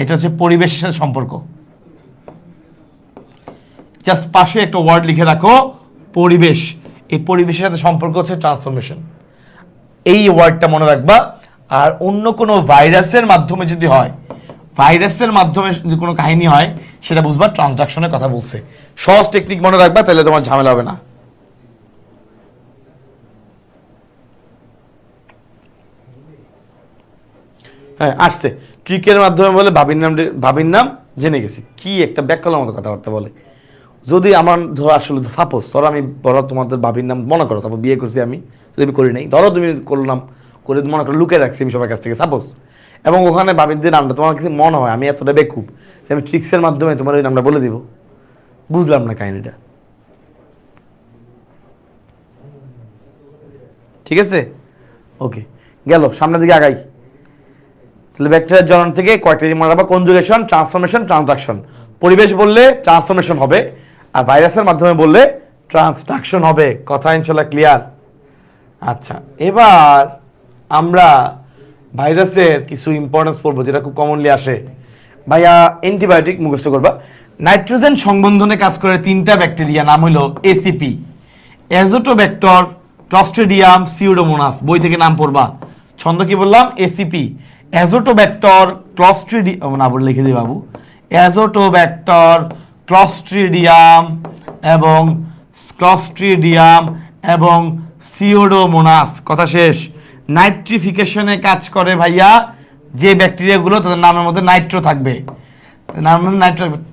এটা হচ্ছে পরিবেশের সাথে সম্পর্ক। জাস্ট পাশে একটা ওয়ার্ড লিখে রাখো, পরিবেশ। এই পরিবেশের সাথে সম্পর্ক হচ্ছে ট্রান্সফরমেশন, এই ওয়ার্ডটা মনে রাখবা। আর অন্য কোনো ভাইরাসের মাধ্যমে যদি হয়, ভাইরাসের মাধ্যমে যদি কোনো কাহিনী হয়, সেটা বুঝবা ট্রান্সডাকশনের কথা বলছে। সহজ টেকনিক মনে রাখবা, তাহলে তোমার ঝামেলা হবে না। হ্যাঁ আসছে, ট্রিকের মাধ্যমে বলে ভাবির নাম জেনে গেছি। কি একটা ব্যাককলার মতো কথাবার্তা বলে। যদি আমার ধরো আসলে সাপোজ ধরো আমি বলো তোমাদের ভাবির নাম মনে করো, তারপর বিয়ে করছি আমি, যদি আমি করি নাই, ধরো তুমি করলাম, করে মনে করো লুকে রাখছি আমি সবার কাছ থেকে সাপোজ, এবং ওখানে ভাবির যে নামটা তোমার কাছে মনে হয় আমি এতটা বেকুব, আমি ট্রিক্সের মাধ্যমে তোমার ওই নামটা বলে দিব। বুঝলাম না কাহিনীটা। ঠিক আছে, ওকে, গেল সামনের দিকে আগাই। তাহলে ব্যাকটেরিয়ার জনন থেকে কয়েকটা মনে রাখবা, কনজুগেশন, ট্রান্সফরমেশন, ট্রান্সডাকশন। পরিবেশ বললে ট্রান্সফরমেশন হবে, আর ভাইরাসের মাধ্যমে বললে ট্রান্সডাকশন হবে। কথা ইনশাল্লাহ ক্লিয়ার? আচ্ছা, এবার আমরা ভাইরাসের কিছু ইম্পর্টেন্স পড়বো, যেটা খুব কমনলি আসে। ভাইয়া অ্যান্টিবায়োটিক মুখস্থ করবা। নাইট্রোজেন সংবন্ধনে কাজ করে 3টা ব্যাকটেরিয়া, নাম হলো এসিপি, অ্যাজোটোব্যাক্টর, ক্লস্ট্রিডিয়াম, সিউডোমোনাস। বই থেকে নাম পড়বা। ছন্দ কি বললাম? এসিপি, অ্যাজোটোব্যাক্টর, ক্লস্ট্রিডিয়াম, না বলে লিখে দিই বাবু, অ্যাজোটোব্যাক্টর, ক্লস্ট্রিডিয়াম এবং সিউডোমোনাস। কথা শেষ। নাইট্রিফিকেশনে কাজ করে ভাইয়া যে ব্যাকটেরিয়াগুলো, তাদের নামের মধ্যে নাইট্রো থাকবে,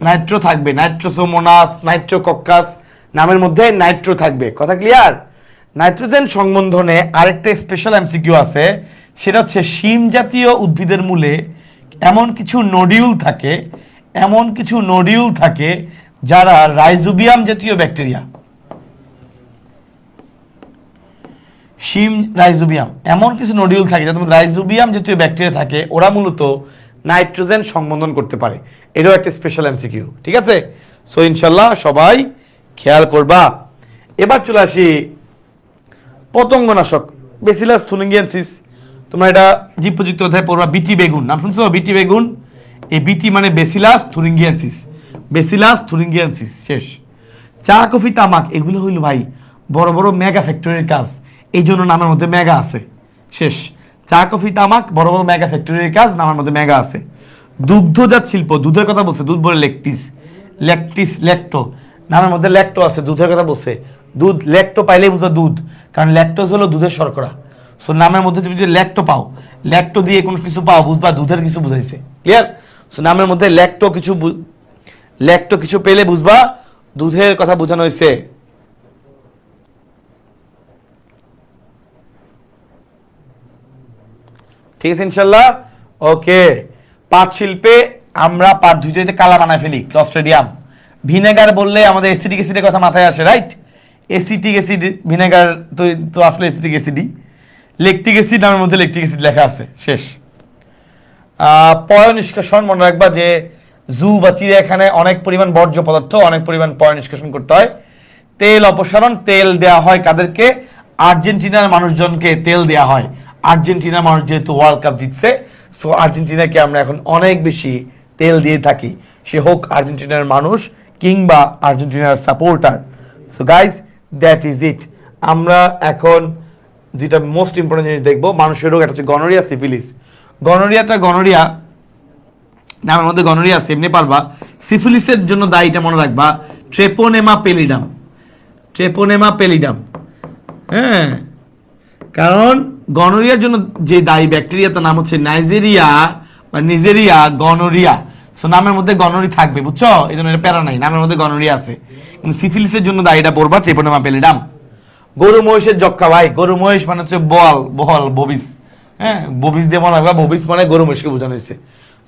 নাইট্রো থাকবে, নাইট্রোসোমোনাস, নাইট্রোকক্কাস, নামের মধ্যে নাইট্রো থাকবে। কথা ক্লিয়ার? নাইট্রোজেন সংবন্ধনে আরেকটা স্পেশাল এমসিকিউ আছে, সেটা হচ্ছে শিম জাতীয় উদ্ভিদের মূলে এমন কিছু নডিউল থাকে যারা রাইজোবিয়াম জাতীয় ব্যাকটেরিয়া। শিম রাইজোবিয়াম, এমন কিছু নডিউল থাকে যাদের মধ্যে রাইজোবিয়াম জাতীয় ব্যাকটেরিয়া থাকে, ওরা মূলত নাইট্রোজেন সংবন্ধন করতে পারে। এটাও একটা স্পেশাল এমসিকিউ, ঠিক আছে? সো ইনশাল্লাহ সবাই খেয়াল করবা। এবার চলে আসি পতঙ্গনাশক, বেসিলাস থুরিঙ্গিয়েন্সিস। তোমরা এটা জীবপ্রযুক্তি অধ্যায় পড়বা। বিটি বেগুন নাম শুনছো? বিটি বেগুন, এই বিটি মানে বেসিলাস থুরিঙ্গিয়েন্সিস, বেসিলাস থুরিঙ্গিয়েন্সিস। শেষ। চা কফি তামাক এগুলো হইল ভাই বড় বড় মেগা ফ্যাক্টরির কাজ, এই জন্য নামের মধ্যে মেগা আছে। শেষ। চা কফি তামাক বড় বড় মেগা ফ্যাক্টরির কাজ, নামের মধ্যে মেগা আছে। দুগ্ধজাত শিল্প, দুধের কথা বলছে, দুধ বলে ল্যাকটিস, ল্যাকটিস ল্যাক্টো, নামের মধ্যে ল্যাক্টো আছে, দুধের কথা বলছে। দুধ ল্যাক্টো পাইলেই বুঝো দুধ, কারণ ল্যাকটোজ হলো দুধের শর্করা। সো নামের মধ্যে তুমি যদি ল্যাক্টো পাও, ল্যাক্টো দিয়ে কোনো কিছু পাও, বুঝবা দুধের কিছু বুঝাইছে। ক্লিয়ার? সো নামের মধ্যে ল্যাক্টো কিছু পেলে বুঝবা দুধের কথা বোঝানো হয়েছে। ঠিক আছে ইনশাল্লাহ? ওকে। পাট শিল্পে আমরা পাট ধুইতে কালা বানায় ফেলি, ক্লস্ট্রিডিয়াম। ভিনেগার বললে আমাদের অ্যাসিডিক অ্যাসিডের কথা মাথায় আসে, রাইট? অ্যাসিটিক অ্যাসিড, ভিনেগার তো আসলে অ্যাসিটিক অ্যাসিডই। ল্যাকটিক অ্যাসিড, নামের মধ্যে ল্যাকটিক অ্যাসিড লেখা আছে। শেষ। পয় নিষ্কাশন, মনে রাখবা যে জু বা চিড়িয়াখানায় অনেক পরিমাণ বর্জ্য পদার্থ, অনেক পরিমাণ পয় নিষ্কাশন করতে হয়। তেল অপসারণ, তেল দেওয়া হয় কাদেরকে? আর্জেন্টিনার মানুষজনকে তেল দেওয়া হয়। আর্জেন্টিনার মানুষ যেহেতু ওয়ার্ল্ড কাপ জিতছে, সো আর্জেন্টিনাকে আমরা এখন অনেক বেশি তেল দিয়ে থাকি, সে হোক আর্জেন্টিনার মানুষ কিংবা আর্জেন্টিনার supporter. So guys, that is it. আমরা এখন দুইটা মোস্ট ইম্পর্টেন্ট জিনিস দেখবো। মানুষের রোগ, একটা হচ্ছে গনোরিয়া, সিফিলিস। গনোরিয়া নামের মধ্যে গনোরিয়া আছে, এমনি পারবা। সিফিলিসের জন্য দায়ীটা মনে রাখবা, ট্রেপোনেমা পেলিডাম, ট্রেপোনেমা পেলিডাম। হ্যাঁ, কারণ গনোরিয়ার জন্য যে দায়ী ব্যাকটেরিয়া তার নাম হচ্ছে নাইজেরিয়া গনোরিয়া। সো নামের মধ্যে গনোরি থাকবে, বুঝছো? এই জন্য এটা প্যারা নাই, নামের মধ্যে গনোরিয়া আছে। কিন্তু সিফিলিসের জন্য দায়ীটা পড়বা ট্রেপোনেমা পেলিডাম। গরু মহিষের যক্ষা, ভাই গরু মহিষ মানে হচ্ছে বল ববিস। হ্যাঁ, ববিস দিয়ে মনে রাখবা, ববিস মানে গরু মহিষকে বোঝানো হয়েছে।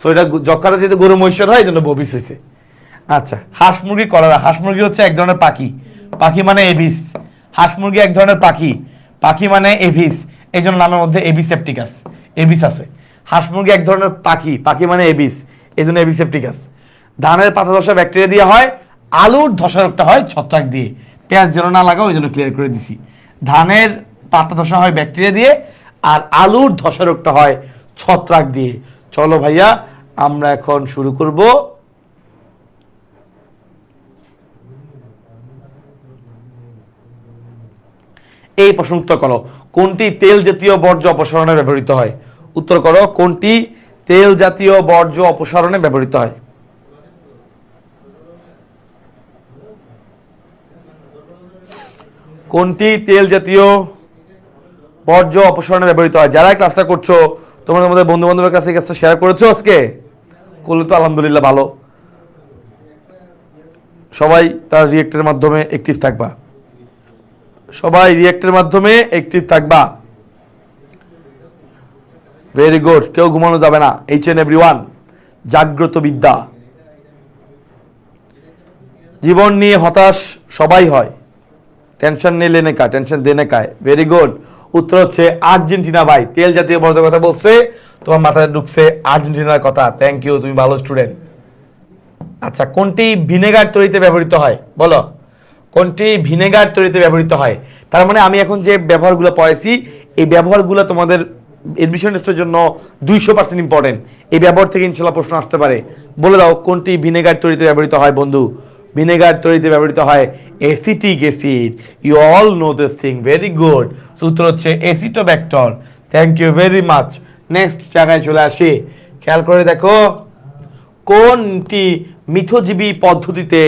সো এটা যক্ষাটা যেহেতু গরু মহিষের হয়, এই জন্য ববিস হয়েছে। আচ্ছা, হাঁস মুরগি কলেরা। হাঁস মুরগি হচ্ছে এক ধরনের পাখি, পাখি মানে এভিস। হাঁস মুরগি এক ধরনের পাখি, পাখি মানে এভিস, এই জন্য নামের মধ্যে এবিসেপ্টিকাস, এবিস আছে। হাঁস মুরগি এক ধরনের পাখি, পাখি মানে এবিস, এই জন্য এবিসেপ্টিকাস। ধানের পাতা ধসা ব্যাকটেরিয়া দিয়ে হয়, আলুর ধসা রোগটা হয় ছত্রাক দিয়ে। পেঁয়াজ যেন না লাগাও, এই জন্য ক্লিয়ার করে দিছি। ধানের পাতা ধসা হয় ব্যাকটেরিয়া দিয়ে, আর আলুর ধসা রোগটা হয় ছত্রাক দিয়ে। চলো ভাইয়া, আমরা এখন শুরু করব। এই প্রশ্ন উত্তর করো, কোনটি তেল জাতীয় বর্জ্য অপসারণে ব্যবহৃত হয়? উত্তর করো, কোনটি তেল জাতীয় বর্জ্য অপসারণে ব্যবহৃত হয়? কোনটি তেল জাতীয় বর্জ্য অপসারণে ব্যবহৃত হয়? যারা ক্লাসটা করছো, তোমাদের মধ্যে বন্ধু বান্ধবের কাছে কাজটা শেয়ার করেছো আজকে? করলে তো আলহামদুলিল্লাহ, ভালো। সবাই তার রিয়েক্টের মাধ্যমে অ্যাক্টিভ থাকবা, সবাই রিয়েক্টের মাধ্যমে অ্যাক্টিভ থাকবা। Very good. কেউ ঘুমানো যাবে না, এইচ এন্ড এভরিওয়ান। জাগ্রত বিদ্যা। জীবন নিয়ে হতাশ সবাই হয়, টেনশন নিলে নেকা, টেনশন দেনে কায়। Very good. উত্তর হচ্ছে আর্জেন্টিনা। ভাই তেল জাতীয় বর্জ্যের কথা বলছে, তোমার মাথায় ঢুকছে আর্জেন্টিনার কথা। থ্যাংক ইউ, তুমি ভালো স্টুডেন্ট। আচ্ছা, কোনটি ভিনেগার তৈরিতে ব্যবহৃত হয়? বলো, কোনটি ভিনেগার তৈরিতে ব্যবহৃত হয়? তার মানে আমি এখন যে ব্যবহারগুলো পড়াইছি, এই ব্যবহারগুলো তোমাদের এডমিশন টেস্টের জন্য 200% ইম্পর্টেন্ট। এই ব্যবহার থেকে ইনশাল্লাহ প্রশ্ন আসতে পারে। বলে দাও, কোনটি ভিনেগার তৈরিতে ব্যবহৃত হয় বন্ধু? ভিনেগার তৈরিতে ব্যবহৃত হয় acetic acid. You all know this thing. Very good. সূত্র হচ্ছে Acetobacter. Thank you very much. Next জায়গায় চলে আসি, খেয়াল করে দেখো, কোনটি মিথজীবী পদ্ধতিতে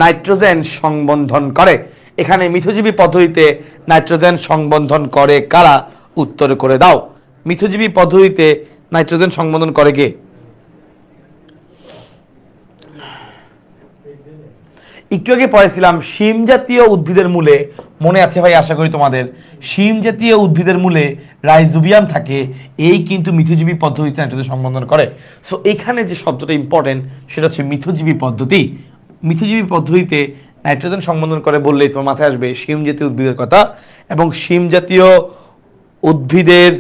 নাইট্রোজেন সংবন্ধন করে? এখানে মিথজীবী পদ্ধতিতে নাইট্রোজেন সংবন্ধন করে কারা? উত্তর করে দাও। মিথজীবী পদ্ধতিতে নাইট্রোজেন সংবন্ধন করে কে? একটু আগে পড়েছিলাম শিম জাতীয় উদ্ভিদের মূলে, মনে আছে ভাই আশা করি তোমাদের, শিম জাতীয় উদ্ভিদের মূলে রাইজোবিয়াম থাকে, এই কিন্তু মিথজীবী পদ্ধতিতে নাইট্রোজেন সংবন্ধন করে। সো এখানে যে শব্দটা ইম্পর্টেন্ট সেটা হচ্ছে মিথজীবী পদ্ধতি। মিথজীবী পদ্ধতিতে নাইট্রোজেন সংবন্ধন করে বললেই তোমার মাথায় আসবে শিম জাতীয় উদ্ভিদের কথা, এবং শিম জাতীয় উদ্ভিদের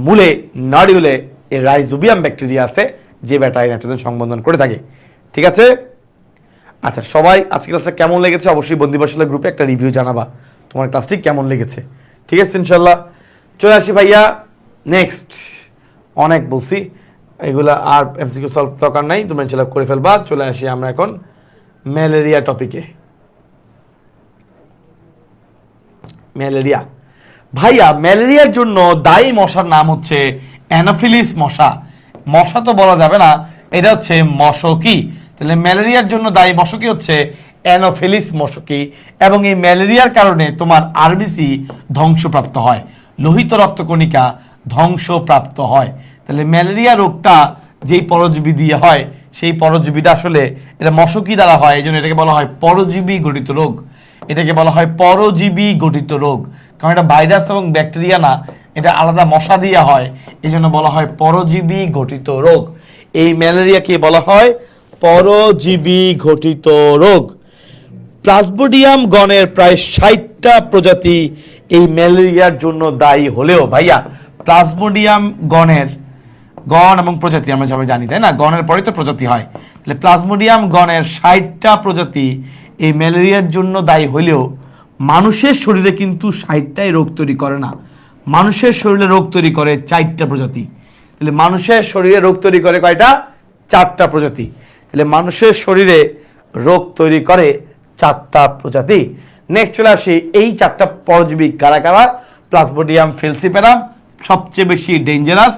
মূলে নাড়িউলে এই রাইজোবিয়াম ব্যাকটেরিয়া আছে যে ব্যাটারি নাইট্রোজেন সংবন্ধন করে থাকে। ঠিক আছে? আচ্ছা, সবাই আজকে ক্লাসটা কেমন লেগেছে অবশ্যই বন্দিবাসালা গ্রুপে একটা রিভিউ জানাবা তোমার ক্লাসটি কেমন লেগেছে। ঠিক আছে ইনশাল্লাহ। চলে আসি ভাইয়া নেক্সট। অনেক বলছি, এগুলা আর এমসিকিউ সলভ দরকার নাই, তোমরা ইনশাল্লাহ করে ফেলবা। চলে আসি আমরা এখন ম্যালেরিয়া টপিকে। ম্যালেরিয়া ভাইয়া, ম্যালেরিয়ার জন্য দায়ী মশার নাম হচ্ছে অ্যানোফিলিস মশা। মশা তো বলা যাবে না, এটা হচ্ছে মশকি। তাহলে ম্যালেরিয়ার জন্য দায়ী মশকি হচ্ছে অ্যানোফিলিস মশকি, এবং এই ম্যালেরিয়ার কারণে তোমার আরবিসি ধ্বংসপ্রাপ্ত হয়, লোহিত রক্তকণিকা ধ্বংসপ্রাপ্ত হয়। তাহলে ম্যালেরিয়া রোগটা যেই পরজীবী দিয়ে হয়, সেই পরজীবীটা আসলে এটা মশকি দ্বারা হয়, এই জন্য এটাকে বলা হয় পরজীবী গঠিত রোগ। এটাকে বলা হয় পরজীবী গঠিত রোগ, কারণ এটা ভাইরাস এবং ব্যাকটেরিয়া না, এটা আলাদা মশা দিয়ে হয়, এই জন্য বলা হয় পরজীবী ঘটিত রোগ। এই ম্যালেরিয়াকে বলা হয় পরজীবী ঘটিত রোগ। প্লাজমোডিয়াম গণের প্রায় 60টা প্রজাতি এই ম্যালেরিয়ার জন্য দায়ী হলেও ভাইয়া, প্লাজমোডিয়াম গণের গণ এবং প্রজাতি আমরা সবাই জানি, তাই না? গণের পরে তো প্রজাতি হয়। তাহলে প্লাজমোডিয়াম গণের 60টা প্রজাতি এই ম্যালেরিয়ার জন্য দায়ী হলেও মানুষের শরীরে কিন্তু 60টাই রোগ তৈরি করে না। মানুষের শরীরে রোগ তৈরি করে 4টা প্রজাতি। তাহলে মানুষের শরীরে রোগ তৈরি করে কয়টা? 4টা প্রজাতি। তাহলে মানুষের শরীরে রোগ তৈরি করে 4টা প্রজাতি। নেক্সট চলে আসি, এই 4টা পরজীবী কারা কারা? প্লাজমোডিয়াম ফেলসিপ্যারাম সবচেয়ে বেশি dangerous,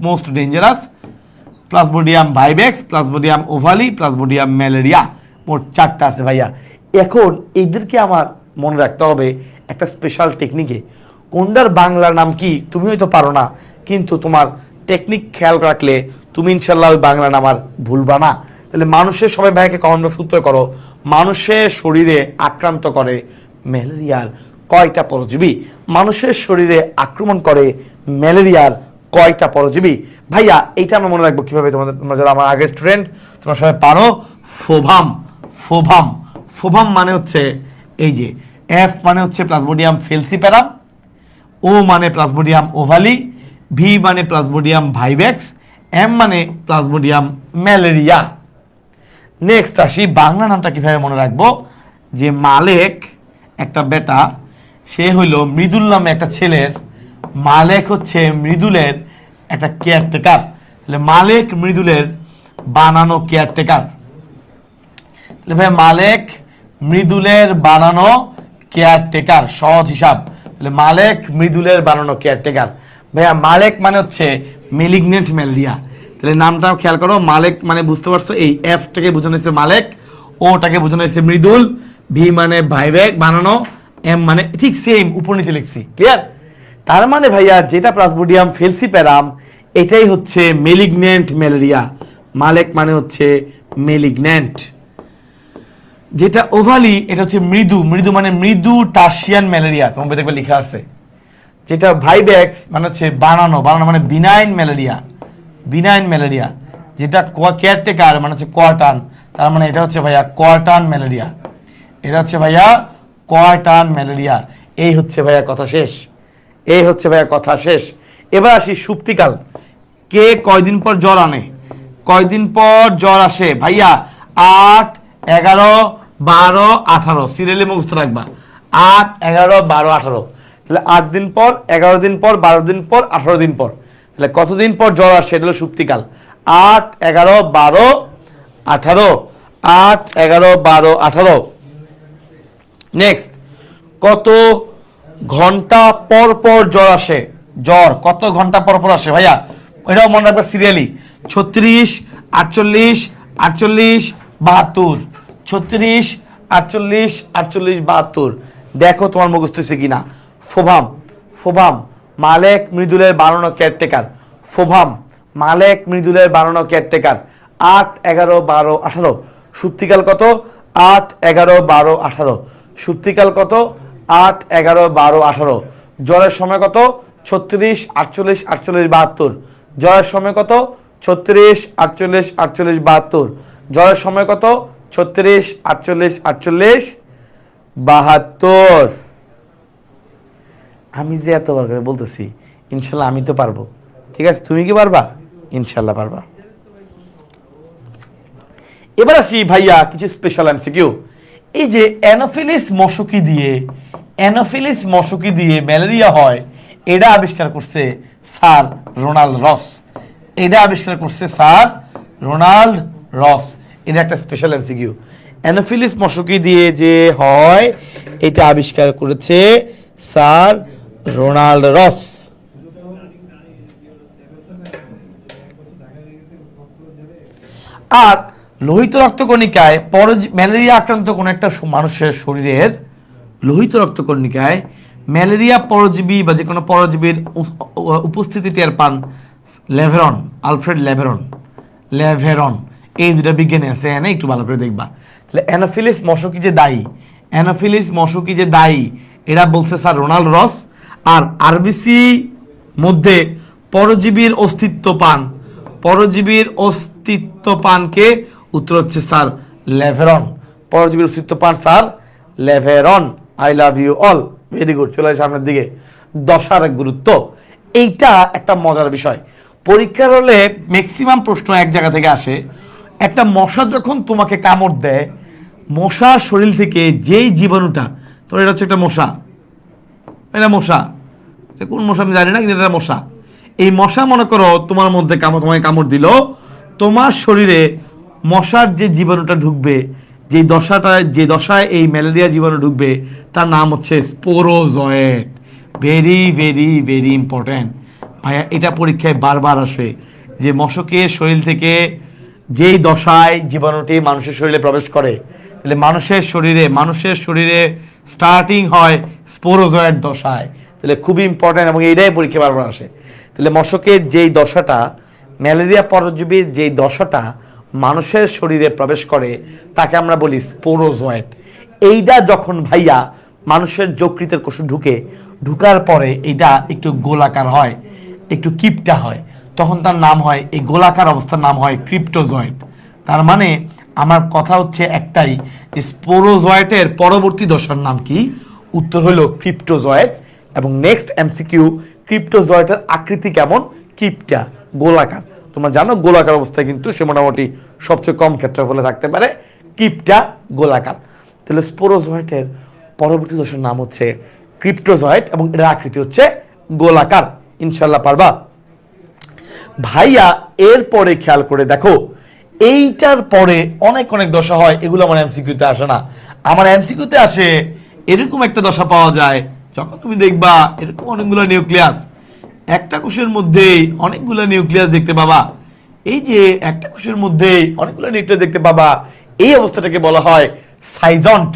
most dangerous, plasmodium vivax, plasmodium ovale, plasmodium malaria, মোট 4টা আছে ভাইয়া। এখন এদেরকে আমার মনে রাখতে হবে একটা স্পেশাল টেকনিকে। কোনটার বাংলার নাম কি তুমি হয়তো পারো না, কিন্তু তোমার টেকনিক খেয়াল রাখলে তুমি ইনশাল্লাহ ওই বাংলা নাম আর ভুলবা না। তাহলে মানুষের, সবাই ভাইকে কমেন্ট বক্সে উত্তর করো, মানুষের শরীরে আক্রান্ত করে ম্যালেরিয়ার কয়টা পরজীবী? মানুষের শরীরে আক্রমণ করে ম্যালেরিয়ার কয়টা পরজীবী? ভাইয়া এইটা আমরা মনে রাখবো কিভাবে? তোমরা যারা আমার আগের স্টুডেন্ট তোমরা সবাই পারো। ফোভাম। ফোভাম ফোভাম মানে হচ্ছে এই যে এফ মানে হচ্ছে প্লাজমোডিয়াম ফেলসিপ্যারাম, ও মানে প্লাজমোডিয়াম ওভালি, ভি মানে প্লাজমোডিয়াম ভাইভেক্স, এম মানে প্লাজমোডিয়াম ম্যালেরিয়া। নেক্সট আসি, বাংলা নামটা কিভাবে মনে রাখবো? যে মালেক একটা বেটা, সে হইল মৃদুল নামে একটা ছেলের, মালেক হচ্ছে মৃদুলের একটা কেয়ারটেকার। তাহলে মালেক মৃদুলের বানানো কেয়ারটেকার। তাহলে ভাই মালেক মৃদুলের বানানো কেয়ারটেকার, সহজ হিসাব। তাহলে মালেক মৃদুলের বানানো কেয়ারটেকার। ভাইয়া মালেক মানে হচ্ছে মেলিগনেন্ট ম্যালেরিয়া। তাহলে নামটাও খেয়াল করো, মালেক মানে বুঝতে পারছো, এই এফটাকে বোঝানো হয়েছে মালেক, ওটাকে বোঝানো হয়েছে মৃদুল, ভি মানে ভাইভেক বানানো, এম মানে ঠিক সেম উপর নিচে লিখছি, ক্লিয়ার? তার মানে ভাইয়া যেটা প্লাজমোডিয়াম ফেলসিপ্যারাম এটাই হচ্ছে মেলিগনেন্ট ম্যালেরিয়া। মালেক মানে হচ্ছে মেলিগনেন্ট। যেটা ওভালি এটা হচ্ছে মৃদু, মৃদু মানে মৃদু টার্সিয়ান ম্যালেরিয়া, তোমার দেখবে লেখা আছে। যেটা ভাইভেক্স মানে হচ্ছে বানানো, বানানো মানে বিনাইন ম্যালেরিয়া, বিনাইন ম্যালেরিয়া। যেটা কেয়ারটেকার মানে হচ্ছে কোয়ার্টান, তার মানে এটা হচ্ছে ভাইয়া কোয়ার্টান ম্যালেরিয়া। এটা হচ্ছে ভাইয়া কোয়ার্টান ম্যালেরিয়া। এই হচ্ছে ভাইয়া কথা শেষ, এই হচ্ছে ভাইয়া কথা শেষ। এবার আসি সুপ্তিকাল। কে কয়দিন পর জ্বর আনে? কয়দিন পর জ্বর আসে ভাইয়া? 8, 11, 12, 18 সিরিয়ালি মুখস্থ রাখবা। 8, 11, 12, 18। তাহলে 8 দিন পর, 11 দিন পর, 12 দিন পর, 18 দিন পর। তাহলে কতদিন পর জ্বর আসে? এটা হলো সুপ্তিকাল। 8, 11, 12, 18। 8, 11, 12, 18। নেক্সট, কত ঘন্টা পর পর জ্বর আসে? জ্বর কত ঘন্টা পর পর আসে ভাইয়া? এটাও মনে রাখবে সিরিয়ালি। 36, 48, 48, 72। 36, 48, 48, 72। দেখো তোমার মুখস্থ হয়েছে কিনা। ফোভাম। ফোভাম মালেক মৃদুলের বানানো কেয়ারটেকার। ফোভাম মালেক মৃদুলের বানানো কেয়ারটেকার। 8, 11, 12, 18। সুপ্তিকাল কত? 8, 11, 12, 18। সুপ্তিকাল কত? 8, 11, 12, 18। জ্বরের সময় কত? 36, 48, 48, 72। জ্বরের সময় কত? 36, 48, 48, 72। জ্বরের সময় কত? 36, 48, 48, 72। আমি যে এতবার করে বলতেছি ইনশাল্লাহ আমি তো পারবো, ঠিক আছে? তুমি কি পারবা? ইনশাল্লাহ পারবা। এবার আসি ভাইয়া কিছু স্পেশাল এমসিকিউ। এই যে অ্যানোফিলিস মশকি দিয়ে ম্যালেরিয়া হয়, এটা আবিষ্কার করছে স্যার রোনাল্ড রস। এটা একটা স্পেশাল এমসিকিউ। অ্যানোফিলিস মশকি দিয়ে যে হয় এটা আবিষ্কার করেছে স্যার রোনাল্ড রস। আর লোহিত রক্তকণিকায় ম্যালেরিয়া আক্রান্ত কোন একটা মানুষের শরীরের লোহিত রক্তকণিকায় ম্যালেরিয়া পরজীবী বা যে কোনো পরজীবীর উপস্থিতি টের পান লেভেরন, আলফ্রেড লেভেরন। এই দুটা বিজ্ঞানী আছে, এনে একটু ভালো করে দেখবা। তাহলে অ্যানোফিলিস মশকি যে দায়ী এটা বলছে স্যার রোনাল্ড রস। আর আরবিসি মধ্যে পরজীবীর অস্তিত্ব পানকে উত্তর হচ্ছে স্যার লেভেরন। পরজীবীর অস্তিত্ব পান sir Laveran. I love you all. Very good. চলে সামনের দিকে। দশার গুরুত্ব, এইটা একটা মজার বিষয়। পরীক্ষার হলে ম্যাক্সিমাম প্রশ্ন এক জায়গা থেকে আসে। একটা মশা যখন তোমাকে কামড় দেয়, মশার শরীর থেকে যেই জীবাণুটা, তো এটা হচ্ছে একটা মশা, কোন মশা আমি জানি না, কিন্তু এটা মশা। এই মশা মনে করো তোমার মধ্যে তোমাকে কামড় দিল, তোমার শরীরে মশার যে জীবাণুটা ঢুকবে, যে দশায় এই ম্যালেরিয়া জীবাণু ঢুকবে, তার নাম হচ্ছে sporozoite. Very very very important ভাইয়া, এটা পরীক্ষায় বারবার আসে যে মশকের শরীর থেকে যেই দশায় জীবাণুটি মানুষের শরীরে প্রবেশ করে, তাহলে মানুষের শরীরে স্টার্টিং হয় স্পোরোজয়েট দশায়। তাহলে খুবই ইম্পর্টেন্ট এবং এইটাই পরীক্ষা বারবার আসে। তাহলে মশকের যেই দশাটা, ম্যালেরিয়া পরজীবীর যেই দশাটা মানুষের শরীরে প্রবেশ করে তাকে আমরা বলি স্পোরোজয়েট। এইটা যখন ভাইয়া মানুষের যকৃতের কোষে ঢুকার পরে এইটা একটু গোলাকার হয়, একটু কিপটা হয়, তখন তার নাম হয়, এই গোলাকার অবস্থার নাম হয় ক্রিপ্টোজয়েট। তার মানে আমার কথা হচ্ছে একটাই, যে স্পোরোজয়েটের পরবর্তী দশার নাম কি? উত্তর হলো ক্রিপ্টোজয়েট। এবং নেক্সট এমসিকিউ, ক্রিপ্টোজয়েটের আকৃতি কেমন? কিপটা, গোলাকার। তোমরা জানো গোলাকার অবস্থায় কিন্তু সে মোটামুটি সবচেয়ে কম ক্ষেত্রফলে থাকতে পারে, কিপটা, গোলাকার। তাহলে স্পোরোজয়েটের পরবর্তী দশার নাম হচ্ছে ক্রিপ্টোজয়েট এবং এর আকৃতি হচ্ছে গোলাকার। ইনশাল্লাহ পারবা ভাইয়া। এরপরে খেয়াল করে দেখো, এইটার পরে অনেক দশা হয়, এগুলো আমার এমসিকিউতে আসে না। আমার এমসিকিউতে আসে এরকম একটা দশা পাওয়া যায়, যখন তুমি দেখবা এরকম অনেকগুলো নিউক্লিয়াস, একটা কোষের মধ্যেই অনেকগুলো নিউক্লিয়াস দেখতে পাবা। এই যে একটা কোষের মধ্যেই অনেকগুলো নিউক্লিয়াস দেখতে পাবা, এই অবস্থাটাকে বলা হয় সাইজন্ট।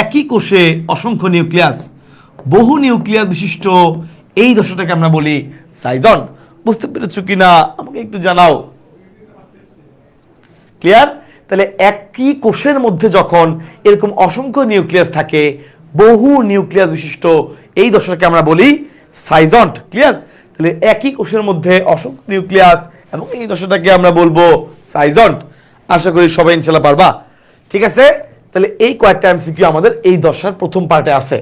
একই কোষে অসংখ্য নিউক্লিয়াস, বহু নিউক্লিয়াস বিশিষ্ট এই দশাটাকে আমরা বলি সাইজন্ট। বুঝতে পেরেছো কিনা আমাকে একটু জানাও। ক্লিয়ার? তাহলে একই কোষের মধ্যে যখন এরকম অসংখ্য নিউক্লিয়াস থাকে, বহু নিউক্লিয়াস বিশিষ্ট এই দশাটাকে আমরা বলি সাইজন্ট। ক্লিয়ার? তাহলে একই কোষের মধ্যে অসংখ্য নিউক্লিয়াস এবং এই দশাটাকে আমরা বলবো সাইজন্ট। আশা করি সবাই ইনশাআল্লাহ পারবা। ঠিক আছে? তাহলে এই কয়েকটা এমসিকিউ আমাদের এই দশার প্রথম পার্টে আছে।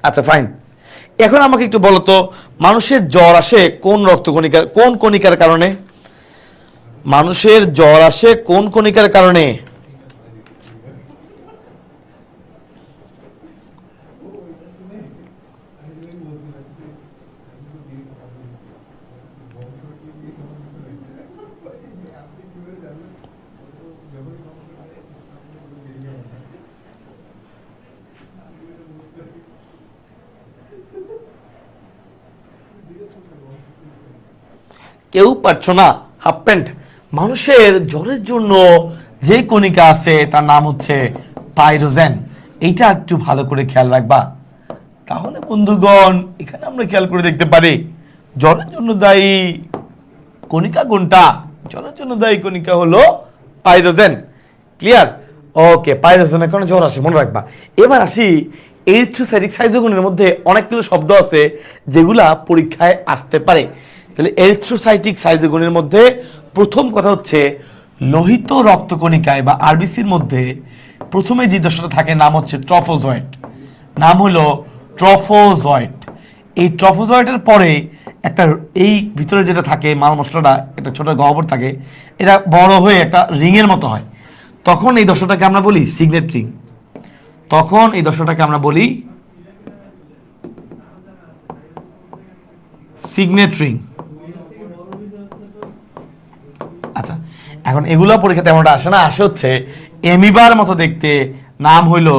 আচ্ছা ফাইন। এখন আমাকে একটু বলো তো, মানুষের জ্বর আসে কোন কণিকার কারণে? মানুষের জ্বর আসে কোন কণিকার কারণে? কেউ পারছো না? Half pant. মানুষের জ্বরের জন্য যে কণিকা আছে তার নাম হচ্ছে পাইরোজেন। এইটা একটু ভালো করে খেয়াল রাখবা। তাহলে বন্ধুগণ এখানে আমরা খেয়াল করে দেখতে পারি জ্বরের জন্য দায়ী কণিকা কোনটা? জ্বরের জন্য দায়ী কণিকা হলো পাইরোজেন। ক্লিয়ার? ওকে, পাইরোজেনের কারণে জ্বর আসে, মনে রাখবা। এবার আসি, এরিথ্রোসাইটিক সাইটোকিনের মধ্যে অনেকগুলো শব্দ আছে যেগুলা পরীক্ষায় আসতে পারে। তাহলে এরিথ্রোসাইটিক সাইটোকিনের মধ্যে প্রথম কথা হচ্ছে লোহিত রক্তকণিকায় বা আরবিসির মধ্যে প্রথমে যে দশাটা থাকে নাম হচ্ছে ট্রফোজয়েট। নাম হলো ট্রফোজয়েড। এই ট্রফোজয়েডের পরে একটা এই ভিতরে যেটা থাকে মাল মশলাটা একটা ছোট গহ্বর থাকে, এটা বড় হয়ে একটা রিংয়ের মতো হয়। তখন এই দশাটাকে আমরা বলি সিগনেট রিং। তখন এই দশাটাকে আমরা বলি সিগনেট রিং। আচ্ছা, এখন এগুলো পরীক্ষা তেমনটা আসে না, আসে হচ্ছে এমিবার মতো দেখতে, নাম হইল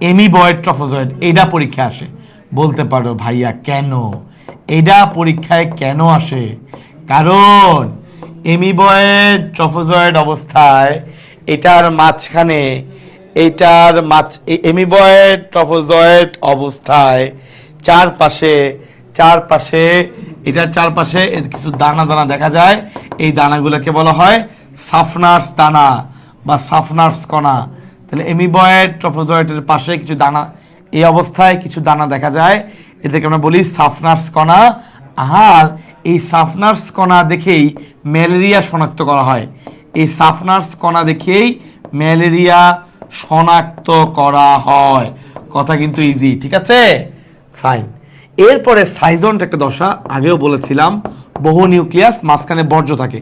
এমিবয়েড ট্রফোজয়েড। এইটা পরীক্ষা আসে। বলতে পারো ভাইয়া কেন এইটা পরীক্ষায় কেন আসে? কারণ এমিবয়েড ট্রফোজয়েড অবস্থায় এটার মাঝখানে এমিবয়েড ট্রফোজয়েড অবস্থায় চারপাশে এটার চারপাশে কিছু দানা দানা দেখা যায়। এই দানাগুলোকে বলা হয় সাফনার্স দানা বা সাফনার্স কণা। তাহলে এমিবয়েড ট্রফোজয়েডের পাশে কিছু দানা, এই অবস্থায় কিছু দানা দেখা যায়, এদেরকে আমরা বলি সাফনার্স কণা। আর এই সাফনার্স কণা দেখেই ম্যালেরিয়া শনাক্ত করা হয়। এই সাফনার্স কণা দেখেই ম্যালেরিয়া শনাক্ত করা হয়। কথা কিন্তু ইজি, ঠিক আছে? ফাইন। এরপরে সাইজন্ট একটা দশা, আগেও বলেছিলাম, বহু নিউক্লিয়াস, মাঝখানে বর্জ্য থাকে।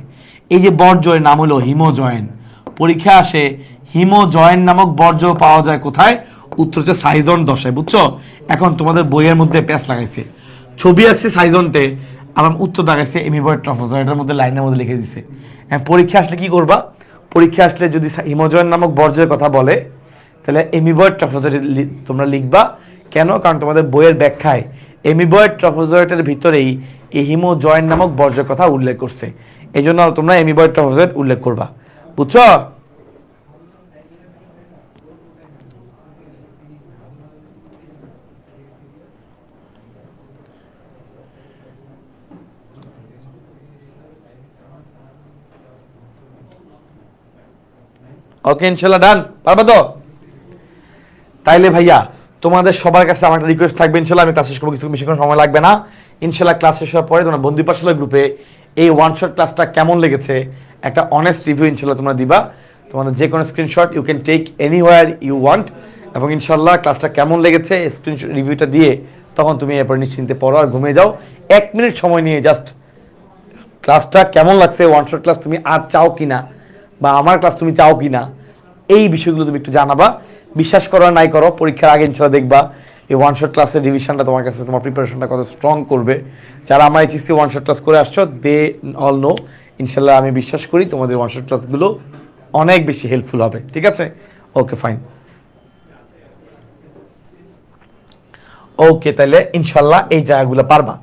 এই যে বর্জ্যের নাম হলো হিমোজয়েন। পরীক্ষা আসে হিমোজয়েন নামক বর্জ্য পাওয়া যায় কোথায়? উত্তর হচ্ছে সাইজন্ট দশায়। বুঝছো? এখন তোমাদের বইয়ের মধ্যে প্যাচ লাগাইছে, ছবি আঁকছে সাইজন্টে, আবার উত্তর দেখাইছে এমিবয়েড ট্রফোজয়েডের মধ্যে লাইনের মধ্যে লিখে দিছে। পরীক্ষা আসলে কি করবা? পরীক্ষা আসলে যদি হিমোজয়েন নামক বর্জ্যের কথা বলে তাহলে এমিবয়েড ট্রফোজয়েড তোমরা লিখবা। কেন? কারণ তোমাদের বইয়ের ব্যাখ্যায় এমিবয়েড ট্রফোজয়েডের ভিতরেই এই হিমোজয়েন নামক বর্জ্যের কথা উল্লেখ করছে। এই জন্য তোমরা এমিবয়েড ট্রফোজয়েড উল্লেখ করবা। বুঝছো? ওকে, ইনশাল্লাহ ডান। পারবা তো? তাইলে ভাইয়া তোমাদের সবার কাছে আমার একটা রিকোয়েস্ট থাকবে, ইনশাল্লাহ আমি ক্লাস শেষ করবো, কিছু বেশিক্ষণ সময় লাগবে না। ইনশাল্লাহ ক্লাস শেষ হওয়ার পরে তোমরা বন্ধু পাঠশালা গ্রুপে এই ওয়ান শট ক্লাসটা কেমন লেগেছে একটা অনেস্ট রিভিউ ইনশাল্লাহ তোমরা দিবা। তোমাদের যে কোনো screenshot you can take anywhere you want, এবং ইনশাল্লাহ ক্লাসটা কেমন লেগেছে স্ক্রিনশট রিভিউটা দিয়ে তখন তুমি এরপর নিশ্চিন্তে পড়ো আর ঘুমিয়ে যাও। 1 মিনিট সময় নিয়ে জাস্ট ক্লাসটা কেমন লাগছে, ওয়ান শট ক্লাস তুমি আর চাও কিনা, বা আমার ক্লাস তুমি চাও কিনা, এই বিষয়গুলো তুমি একটু জানাবা। বিশ্বাস করো আর নাই করো, পরীক্ষার আগে ইনশাল্লাহ দেখবা এই ওয়ান শট ক্লাসের রিভিশনটা তোমার কাছে তোমার প্রিপারেশনটা কত স্ট্রং করবে। যারা আমার এইচএসসি ওয়ান শট ক্লাস করে আসছো দে অল নো, ইনশাল্লাহ আমি বিশ্বাস করি তোমাদের ওয়ান শট ক্লাসগুলো অনেক বেশি হেল্পফুল হবে। ঠিক আছে? Okay fine. ওকে, তাহলে ইনশাল্লাহ এই জায়গাগুলো পারবা।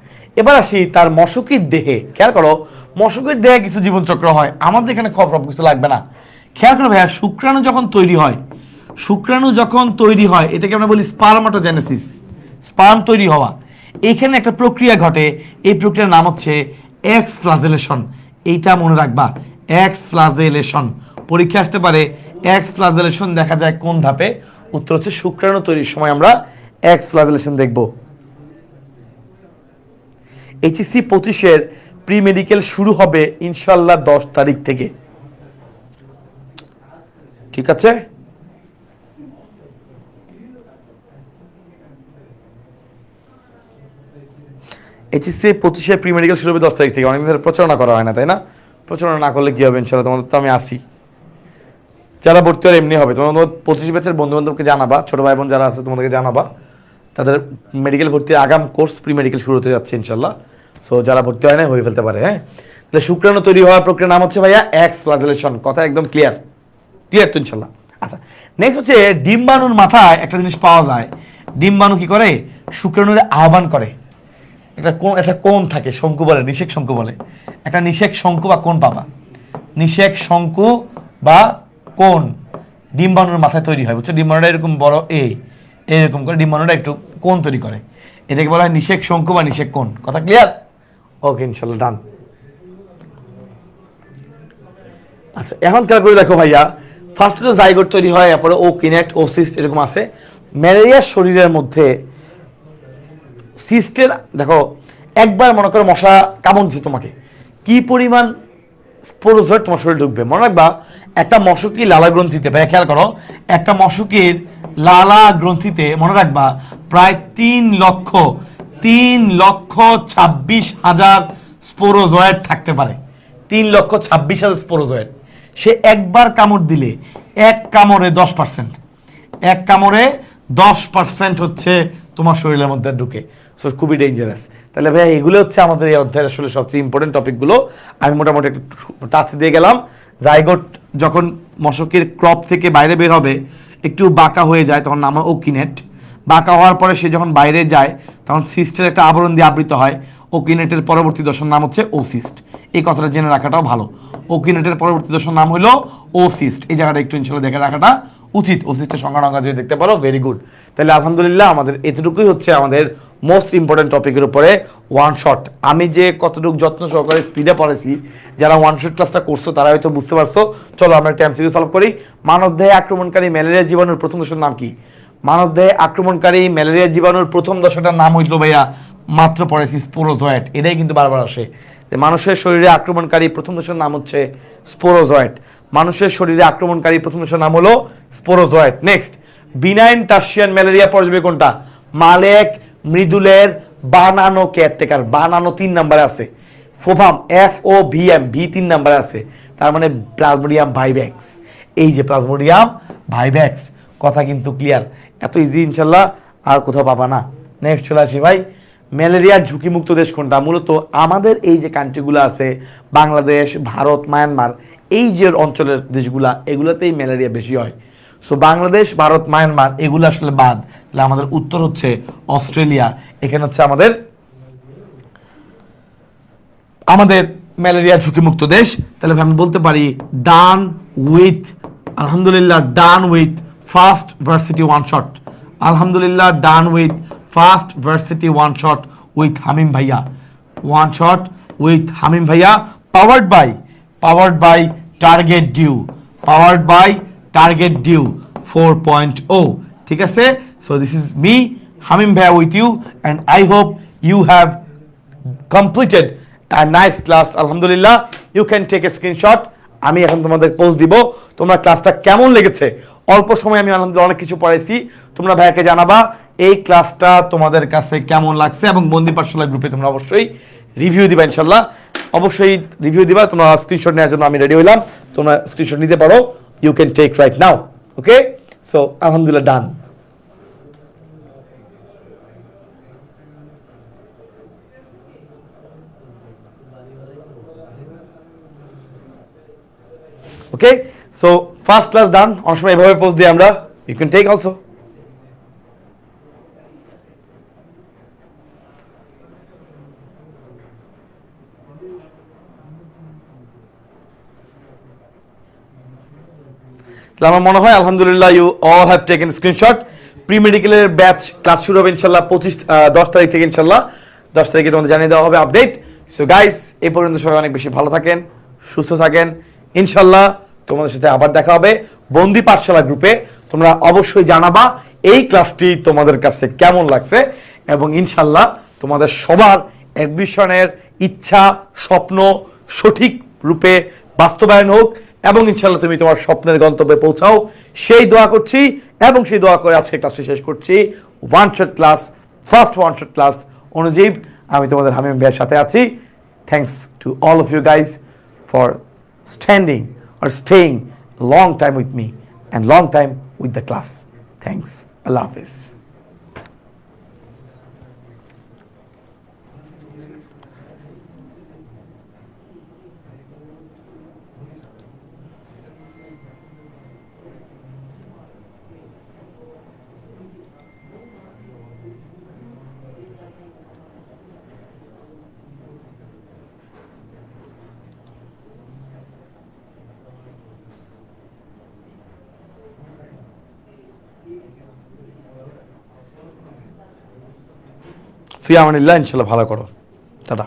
এবার আসি তার মশকির দেহে। খেয়াল করো, মশকির দেহে কিছু জীবনচক্র হয়, আমাদের এখানে খবর কিছু লাগবে না। খেয়াল করো ভাইয়া, শুক্রাণু যখন তৈরি হয়, এটাকে আমরা বলি স্পারমাটোজেনেসিস, স্পার্ম তৈরি হওয়া। এখানে একটা প্রক্রিয়া ঘটে, এই প্রক্রিয়ার নাম হচ্ছে এক্স ফ্লাজেলেশন। এইটা মনে রাখবা, এক্স ফ্লাজেলেশন। পরীক্ষা আসতে পারে এক্স ফ্লাজেলেশন দেখা যায় কোন ধাপে? উত্তর হচ্ছে শুক্রাণু তৈরির সময় আমরা এক্স ফ্লাজেলেশন দেখব। এইচএসসি 25-এর প্রি মেডিকেল শুরু হবে ইনশাল্লাহ 10 তারিখ থেকে। ঠিক আছে? এইচএসসি 25-এর প্রি মেডিকেল শুরু হবে 10 তারিখ থেকে। অনেকদিন ধরে প্রচারণা করা হয় না, তাই না? প্রচারণা না করলে কি হবে? ইনশাল্লাহ তোমাদের তো আমি আসি, যারা ভর্তি হয় এমনি হবে। তোমাদের 25 ব্যাচের বন্ধু বান্ধবকে জানাবা, ছোট ভাই বোন যারা আছে তোমাদেরকে জানাবা, তাদের মেডিকেল ভর্তির আগাম কোর্স প্রি মেডিকেল শুরু হতে যাচ্ছে ইনশাল্লাহ। সো যারা ভর্তি হয় না হয়ে ফেলতে পারে। হ্যাঁ, তাহলে শুক্রাণু তৈরি হওয়ার প্রক্রিয়ার নাম হচ্ছে ভাইয়া এক্স ফ্লাজেলেশন। কথা একদম ক্লিয়ার তো ইনশাল্লাহ। আচ্ছা, নেক্সট হচ্ছে ডিম্বাণুর মাথায় একটা জিনিস পাওয়া যায়। ডিম্বাণু কি করে? শুক্রাণুর আহ্বান করে। একটা কোণ থাকে, শঙ্কু বলে, নিষেক শঙ্কু বলে। একটা নিষেক শঙ্কু বা কোণ পাবা, নিষেক শঙ্কু বা কোণ ডিম্বাণুর মাথায় তৈরি হয়। বুঝছো? ডিম্বাণুটা এরকম বড় এরকম করে ডিম্বাণুটা একটু কোণ তৈরি করে, এটাকে বলা হয় নিষেক শঙ্কু বা নিষেক কোণ। কথা ক্লিয়ার? ওকে, ইনশাল্লাহ ডান। আচ্ছা, এখন খেয়াল করে দেখো ভাইয়া, ফার্স্টে তো জাইগোট তৈরি হয়, তারপরে ও কিনেক্ট, ও সিস্ট এরকম আছে। ম্যালেরিয়ার শরীরের মধ্যে সিস্টের দেখো, একবার মনে করো মশা কামড় দিচ্ছে তোমাকে, কি পরিমাণ স্পোরোজয়েড তোমার শরীরে ঢুকবে। মনে রাখবা, একটা মশকি লালা গ্রন্থিতে, ভাইয়া খেয়াল করো, একটা মশকির লালা গ্রন্থিতে মনে রাখবা প্রায় 3,26,000 স্পোরোজয়েড থাকতে পারে। 3,26,000 স্পোরোজয়েড। সে একবার কামড় দিলে এক কামড়ে 10%, এক কামড়ে 10% হচ্ছে তোমার শরীরের মধ্যে ঢুকে। সো খুবই ডেঞ্জারাস। তাহলে ভাই এগুলো হচ্ছে আমাদের এই অধ্যায়ের আসলে সবচেয়ে ইম্পর্টেন্ট টপিকগুলো। আমি মোটামুটি একটু টাচ দিয়ে গেলাম। জাইগোট যখন মশকের ক্রপ থেকে বাইরে বের হবে একটু বাঁকা হয়ে যায়, তখন নাম ওকিনেট। বাঁকা হওয়ার পরে সে যখন বাইরে যায় তখন সিস্টের একটা আবরণ দিয়ে আবৃত হয়। ওকিনেটের পরবর্তী দশার নাম হচ্ছে ওসিস্ট। এই কথাটা জেনে রাখাটাও ভালো। ওকিনেটের পরবর্তী দশার নাম হলো ওসিস্ট। এই জায়গাটা একটু ইনশাল্লাহ দেখে রাখাটা উচিত। ওসিস্টের সংখ্যা টঙ্কা যদি দেখতে পারো ভেরি গুড। তাহলে আলহামদুলিল্লাহ আমাদের এতটুকুই হচ্ছে আমাদের মোস্ট ইম্পর্টেন্ট টপিকের উপরে ওয়ান শট। আমি যে কতটুকু যত্ন সহকারে স্পিডে পড়েছি, যারা ওয়ান শট ক্লাসটা করছো তারা হয়তো বুঝতে পারছো। চলো আমরা একটা এমসিকিউ সলভ করি। মানবদেহে আক্রমণকারী ম্যালেরিয়া জীবাণুর প্রথম দশার নাম কি? মানবদেহে আক্রমণকারী ম্যালেরিয়া জীবাণুর প্রথম দশাটার নাম হইল ভাইয়া, মাত্র পড়েছি, স্পোরোজয়েড। এটাই কিন্তু বারবার আসে যে মানুষের শরীরে আক্রমণকারী প্রথম দশার নাম হচ্ছে স্পোরোজয়েড। মানুষের শরীরে আক্রমণকারী প্রথম দশার নাম হলো sporozoite. Next, benign tertian malaria পর্যাবে কোনটা? মালেক মৃদুলের বানানো কেয়ারটেকার, বানানো 3 নম্বরে আছে। ফোভাম FOVM ভি 3 নম্বরে আছে। তার মানে প্লাজমোডিয়াম ভাইভ্যাক্স। এই যে প্লাজমোডিয়াম ভাইভ্যাক্স, কথা কিন্তু ক্লিয়ার। এত ইজি ইনশাল্লাহ আর কোথাও পাবা না। নেক্সট চলে আসি ভাই, ম্যালেরিয়ার ঝুঁকিমুক্ত দেশ কোনটা? মূলত আমাদের এই যে কান্ট্রিগুলো আছে, বাংলাদেশ, ভারত, মায়ানমার, এই যে অঞ্চলের দেশগুলা, এগুলোতেই ম্যালেরিয়া বেশি হয়। সো বাংলাদেশ, ভারত, মায়ানমার এগুলো আসলে বাদ। তাহলে আমাদের উত্তর হচ্ছে অস্ট্রেলিয়া। এখানে হচ্ছে আমাদের ম্যালেরিয়া ঝুঁকিমুক্ত দেশ। তাহলে আমি বলতে পারি ডান উইথ, আলহামদুলিল্লাহ done with first varsity one shot. আলহামদুলিল্লাহ done with first varsity one shot with Hamim ভাইয়া। ওয়ান শট উইথ হামিম ভাইয়া, powered by target due, powered by target Dew 4.0। ঠিক আছে? So this is me Hamim ভাইয়া with you, and I hope you have completed a nice class. আলহামদুলিল্লাহ, you can take a screenshot. আমি এখন তোমাদের post দিব, তোমরা ক্লাসটা কেমন লেগেছে। অল্প সময় আমি আলহামদুলিল্লাহ অনেক কিছু পড়াইছি। তোমরা ভাইয়াকে জানাবা এই ক্লাসটা তোমাদের কাছে কেমন লাগছে, এবং বন্দি পাঠশালা গ্রুপে তোমরা অবশ্যই রিভিউ দিবা। ইনশাল্লাহ অবশ্যই রিভিউ দিবা। তোমরা স্ক্রিনশট নেওয়ার জন্য আমি রেডি হইলাম। তোমরা স্ক্রিনশট নিতে পারো, you can take right now. Okay, so আলহামদুলিল্লাহ done. Okay, so first class done. অনেক সময় এভাবে পোস্ট দিই আমরা, ইউ ক্যান টেক অলসো। আমার মনে হয় আলহামদুলিল্লাহ you all have taken screenshot. Pre মেডিকেলের ব্যাচ ক্লাস শুরু হবে ইনশাল্লাহ 10 তারিখ থেকে। ইনশাল্লাহ 10 তারিখে তোমাদের জানিয়ে দেওয়া হবে আপডেট। সো গাইস, এই পর্যন্ত সবাই অনেক বেশি ভালো থাকেন, সুস্থ থাকেন। ইনশাল্লাহ তোমাদের সাথে আবার দেখা হবে বন্দি পাঠশালা গ্রুপে। তোমরা অবশ্যই জানাবা এই ক্লাসটি তোমাদের কাছে কেমন লাগছে, এবং ইনশাল্লাহ তোমাদের সবার অ্যাডমিশনের ইচ্ছা, স্বপ্ন সঠিক রূপে বাস্তবায়ন হোক, এবং ইনশাল্লাহ তুমি তোমার স্বপ্নের গন্তব্যে পৌঁছাও, সেই দোয়া করছি। এবং সেই দোয়া করে আজকে ক্লাসটি শেষ করছি। One shot class, first one shot class অনুজীব, আমি তোমাদের হামিম ভাইয়ের সাথে আছি। Thanks to all of you guys for standing or staying long time with me and long time with the class. Thanks. Allah Hafiz. ফি আমানিল্লাহ, ইনশাল্লাহ ভালো করো। টাটা।